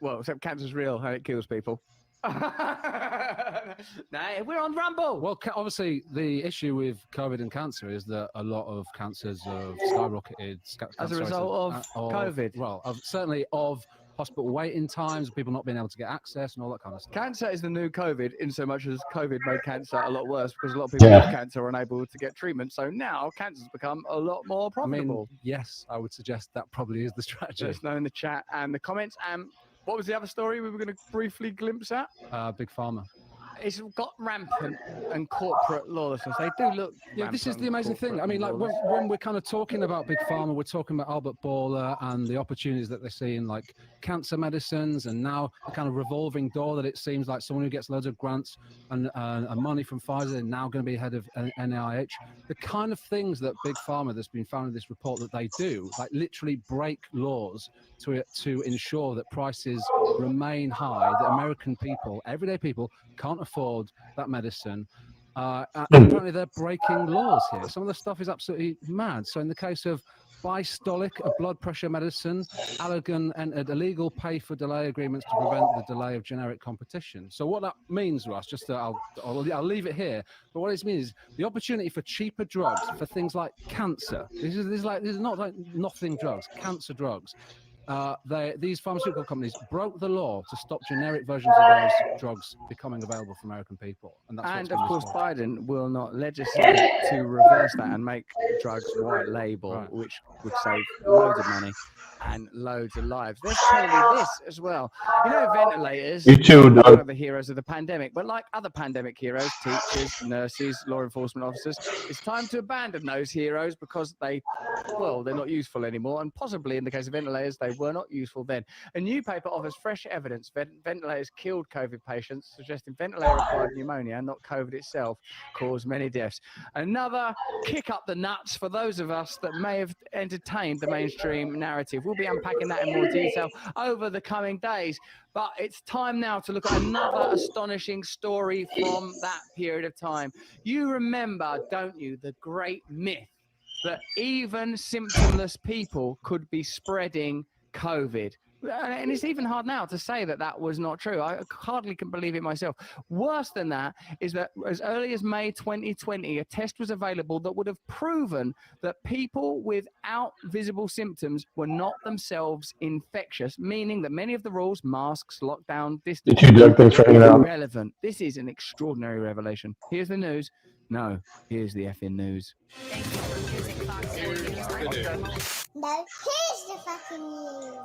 Well, except cancer's real and it kills people. Nah, we're on Rumble. Well, obviously, the issue with COVID and cancer is that a lot of cancers have skyrocketed As a result of COVID. Well, certainly of hospital waiting times, people not being able to get access and all that kind of stuff. Cancer is the new COVID, in so much as COVID made cancer a lot worse because a lot of people with cancer are unable to get treatment. So now cancer's become a lot more profitable. I mean, yes, I would suggest that probably is the strategy. Let us know in the chat and the comments. What was the other story we were going to briefly glimpse at? Big Pharma. It's got rampant and corporate lawlessness. They do look. Yeah, this is the amazing thing. I mean, like when we're kind of talking about Big Pharma, we're talking about Albert Bourla and the opportunities that they see in, like, cancer medicines, and now the kind of revolving door that it seems like someone who gets loads of grants and money from Pfizer is now going to be head of NIH. The kind of things that Big Pharma, that's been found in this report, that they do, like literally break laws to ensure that prices remain high, that American people, everyday people, can't afford that medicine. Apparently they're breaking laws here. Some of the stuff is absolutely mad. So in the case of Bystolic, a blood pressure medicine. Allergan entered illegal pay-for-delay agreements to prevent the delay of generic competition. So what that means, Russ, just I'll leave it here, but what it means is the opportunity for cheaper drugs for things like cancer. This is not like nothing drugs, cancer drugs. These pharmaceutical companies broke the law to stop generic versions of those drugs becoming available for American people. And of course, Biden will not legislate to reverse that and make drugs white label, which would save loads of money and loads of lives. Let's tell you this as well. You know, ventilators are one of the heroes of the pandemic, but like other pandemic heroes, teachers, nurses, law enforcement officers, it's time to abandon those heroes because they're not useful anymore. And possibly in the case of ventilators, they were not useful then. A new paper offers fresh evidence ventilators killed COVID patients, suggesting ventilator-acquired pneumonia, not COVID itself, caused many deaths. Another kick up the nuts for those of us that may have entertained the mainstream narrative. We'll be unpacking that in more detail over the coming days. But it's time now to look at another astonishing story from that period of time. You remember, don't you, the great myth that even symptomless people could be spreading COVID. And it's even hard now to say that that was not true. I hardly can believe it myself. Worse than that is that as early as May 2020, a test was available that would have proven that people without visible symptoms were not themselves infectious, meaning that many of the rules, masks, lockdown, distance, were irrelevant. This is an extraordinary revelation. Here's the news. No, here's the effing news. No, here's the fucking news.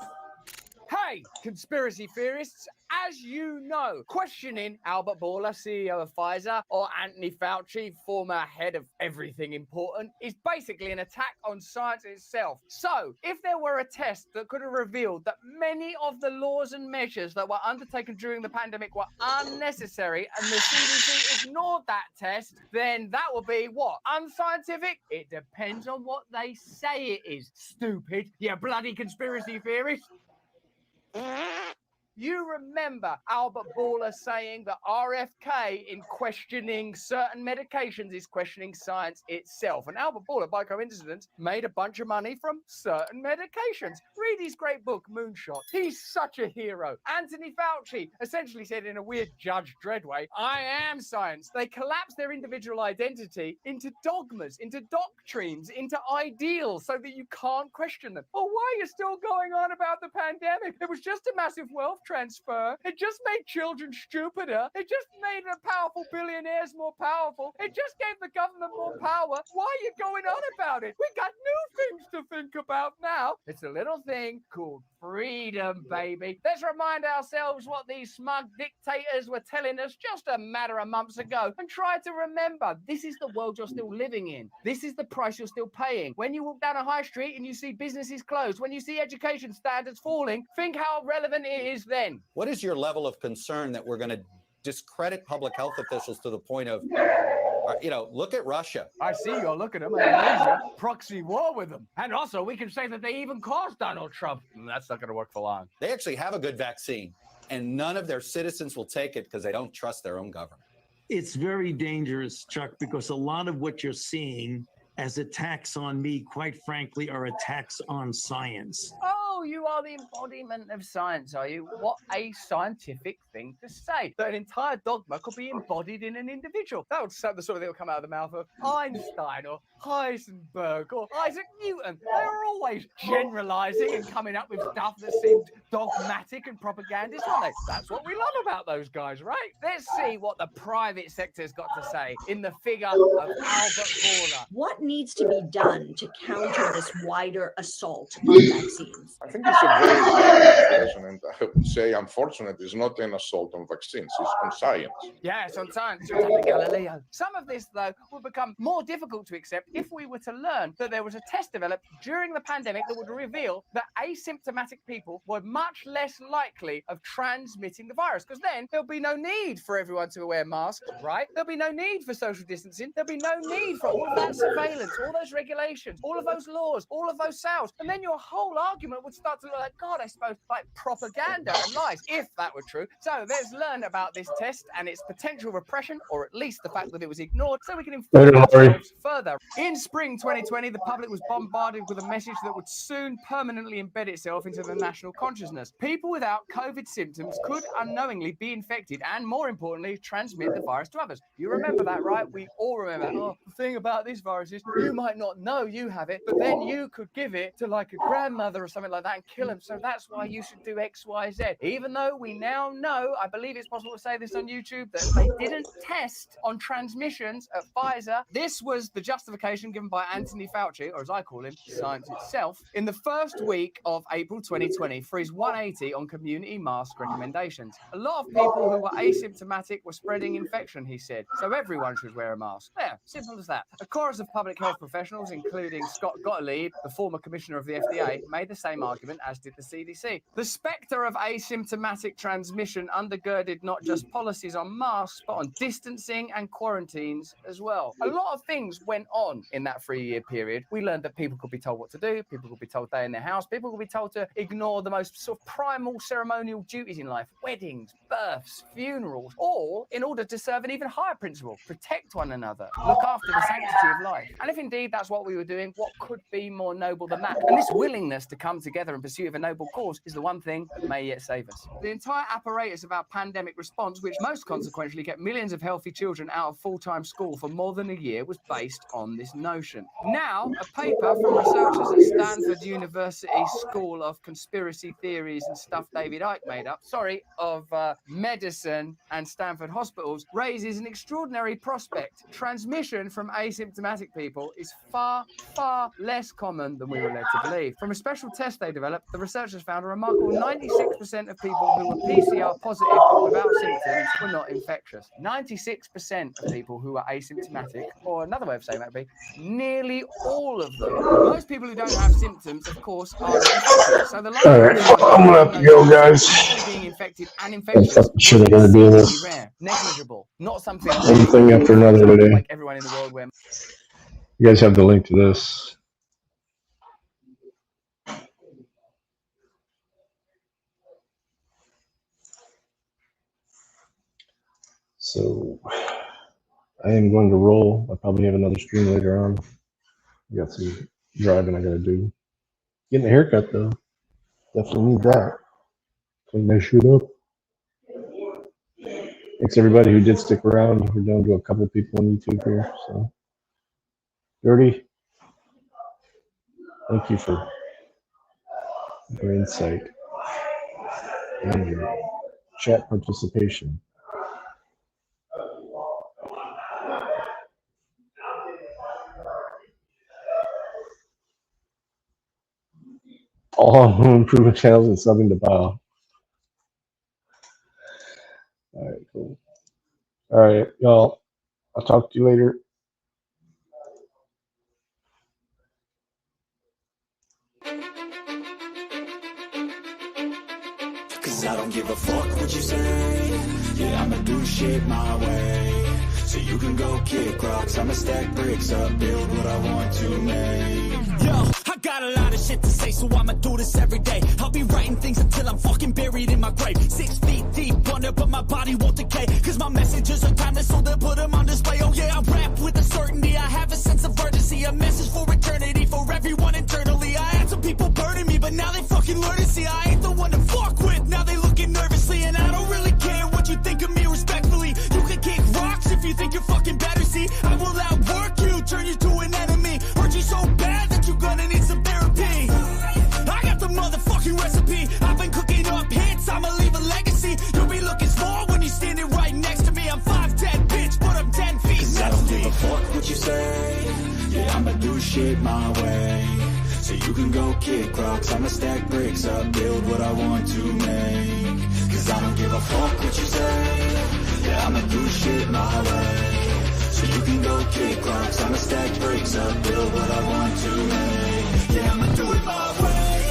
Hey, conspiracy theorists, as you know, questioning Albert Bourla, CEO of Pfizer, or Anthony Fauci, former head of everything important, is basically an attack on science itself. So, if there were a test that could have revealed that many of the laws and measures that were undertaken during the pandemic were unnecessary and the CDC ignored that test, then that would be what? Unscientific? It depends on what they say it is, stupid, you bloody conspiracy theorist. You remember Albert Bourla saying that RFK, in questioning certain medications, is questioning science itself. And Albert Bourla, by coincidence, made a bunch of money from certain medications. Read his great book, Moonshot. He's such a hero. Anthony Fauci essentially said in a weird Judge Dredd way, I am science. They collapse their individual identity into dogmas, into doctrines, into ideals so that you can't question them. Oh, why are you still going on about the pandemic? It was just a massive wealth transfer. It just made children stupider. It just made the powerful billionaires more powerful. It just gave the government more power. Why are you going on about it? We got new things to think about now. It's a little thing called freedom, baby. Let's remind ourselves what these smug dictators were telling us just a matter of months ago and try to remember this is the world you're still living in. This is the price you're still paying. When you walk down a high street and you see businesses closed, when you see education standards falling, think how relevant it is then. What is your level of concern that we're going to discredit public health officials to the point of, look at Russia. I see you're looking at them and proxy war with them. And also, we can say that they even caused Donald Trump. That's not going to work for long. They actually have a good vaccine, and none of their citizens will take it because they don't trust their own government. It's very dangerous, Chuck, because a lot of what you're seeing as attacks on me, quite frankly, are attacks on science. Oh, you are the embodiment of science, are you? What a scientific thing to say. That an entire dogma could be embodied in an individual. That would sound the sort of thing that would come out of the mouth of Einstein or Heisenberg or Isaac Newton. They were always generalizing and coming up with stuff that seemed dogmatic and propagandist, weren't they? That's what we love about those guys, right? Let's see what the private sector's got to say in the figure of Albert Bourla. What needs to be done to counter this wider assault on vaccines? I think it's a very good question, and I would say, unfortunately, it's not an assault on vaccines, it's on science. Yes, on science, Galileo. Some of this, though, will become more difficult to accept if we were to learn that there was a test developed during the pandemic that would reveal that asymptomatic people were much less likely of transmitting the virus, because then there'll be no need for everyone to wear masks, right? There'll be no need for social distancing. There'll be no need for all of that surveillance, all those regulations, all of those laws, all of those sales. And then your whole argument would start to look like, God, I suppose, like propaganda. propaganda and lies, if that were true. So let's learn about this test and its potential repression, or at least the fact that it was ignored, so we can inform ourselves further. In spring 2020, the public was bombarded with a message that would soon permanently embed itself into the national consciousness. People without COVID symptoms could unknowingly be infected and, more importantly, transmit the virus to others. You remember that, right? We all remember. Oh, the thing about this virus is you might not know you have it, but then you could give it to like a grandmother or something like that and kill them. So that's why you should do X, Y, Z. Even though we now know, I believe it's possible to say this on YouTube, that they didn't test on transmissions at Pfizer. This was the justification given by Anthony Fauci, or as I call him, science itself, in the first week of April 2020 for his 180 on community mask recommendations. A lot of people who were asymptomatic were spreading infection, he said, so everyone should wear a mask. There, simple as that. A chorus of public health professionals, including Scott Gottlieb, the former commissioner of the FDA, made the same argument, as did the CDC. The spectre of asymptomatic transmission undergirded not just policies on masks, but on distancing and quarantines as well. A lot of things went on in that 3-year period. We learned that people could be told what to do, people could be told to stay in their house, people could be told to ignore the most sort of primal ceremonial duties in life, weddings, births, funerals, all in order to serve an even higher principle: protect one another, look after the sanctity of life. And if indeed that's what we were doing, what could be more noble than that? And this willingness to come together in pursuit of a noble cause is the one thing that may yet save us. The entire apparatus of our pandemic response, which most consequentially kept millions of healthy children out of full-time school for more than a year, was based on this notion. Now, a paper from researchers at Stanford University School of Conspiracy Theories and Stuff David Icke made up, of medicine and Stanford hospitals, raises an extraordinary prospect. Transmission from asymptomatic people is far, far less common than we were led to believe. From a special test they developed, the researchers found a remarkable 96% of people who were PCR positive but without symptoms were not infectious. 96% of people who are asymptomatic, or another way of saying that would be nearly all of them. Most people who don't have symptoms, of course, are infected. So the I'm gonna have to go, guys. Being infected and infectious Shit, I gotta do this. rare, negligible, not something One thing after another today. like everyone in the world where. You guys have the link to this. So I am going to roll. I probably have another stream later on. I got some driving I gotta do. Getting a haircut though. Definitely need that. Clean that shit up. Thanks everybody who did stick around. We're down to a couple people on YouTube here. So Dirty, thank you for your insight and your chat participation. All home improvement channels and subbing to Bow. All right, cool. All right, y'all. I'll talk to you later. Cause I don't give a fuck what you say. Yeah, I'ma do shit my way. So you can go kick rocks, I'ma stack bricks up, build what I want to make. Yo, I got a lot of shit to say, so I'ma do this every day. I'll be writing things until I'm fucking buried in my grave. 6 feet deep under, but my body won't decay. Cause my messages are timeless, so they'll put them on display. Oh yeah, I rap with a certainty, I have a sense of urgency. A message for eternity, for everyone internally. I had some people burning me, but now they fucking learn to see I ain't the one to fuck with. Now they looking nervously, and I don't really care what you think of me respectfully. You can kick rocks if you think you're fucking better, see. I will outwork you, turn you to an enemy. Hurt you so bad that you're gonna need some therapy. I got the motherfucking recipe. I've been cooking up hits, I'ma leave a legacy. You'll be looking small when you're standing right next to me. I'm 5'10", bitch, but I'm 10 feet. Cause I don't give a fuck what you say. Yeah, I'ma do shit my way. So you can go kick rocks, I'ma stack bricks up, build what I want to make. Cause I don't give a fuck what you say. Yeah, I'ma do shit my way. So you can go kick rocks, I'ma stack bricks up, build what I want to make. Yeah, I'ma do it my way.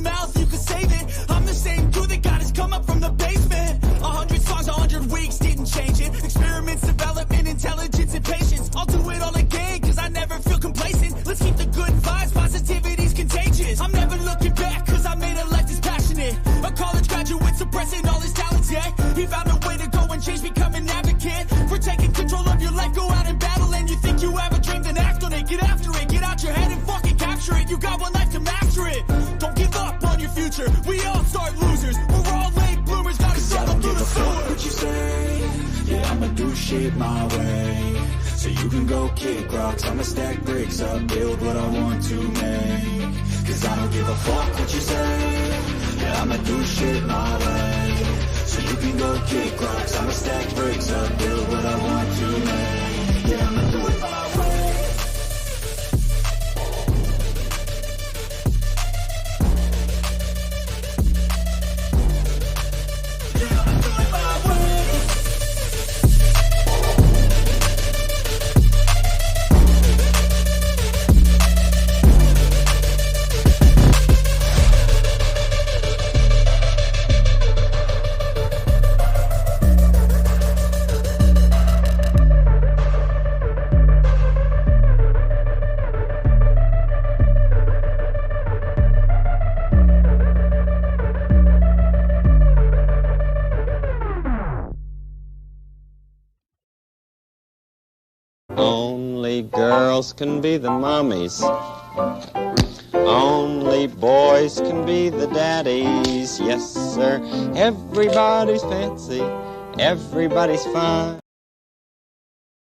mouth, you can save it. I'm the same dude that got his come up from the basement. 100 songs, 100 weeks, didn't change it. Experiments, development, intelligence, and patience. I'll do it all again, cause I never feel complacent. Let's keep the good vibes, positivity's contagious. I'm never looking back, cause I made a life that's passionate. A college graduate suppressing all his talents, yeah. He found a way to go and change, become an advocate. For taking control of your life, go out and battle. And you think you have a dream, then act on it. Get after it, get out your head and fucking capture it. You got one life to master it. Don't give up on your future, we all start losers. We're all late bloomers, gotta struggle through the sewer. What you say? Yeah, I'ma do shit my way. So you can go kick rocks, I'ma stack bricks up, build what I want to make. Cause I don't give a fuck what you say. Yeah, I'ma do shit my way. So you can go kick rocks, I'ma stack bricks up, build what I want to make. Yeah, I'ma do it my way. Only girls can be the mummies. Only boys can be the daddies. Yes, sir. Everybody's fancy. Everybody's fine.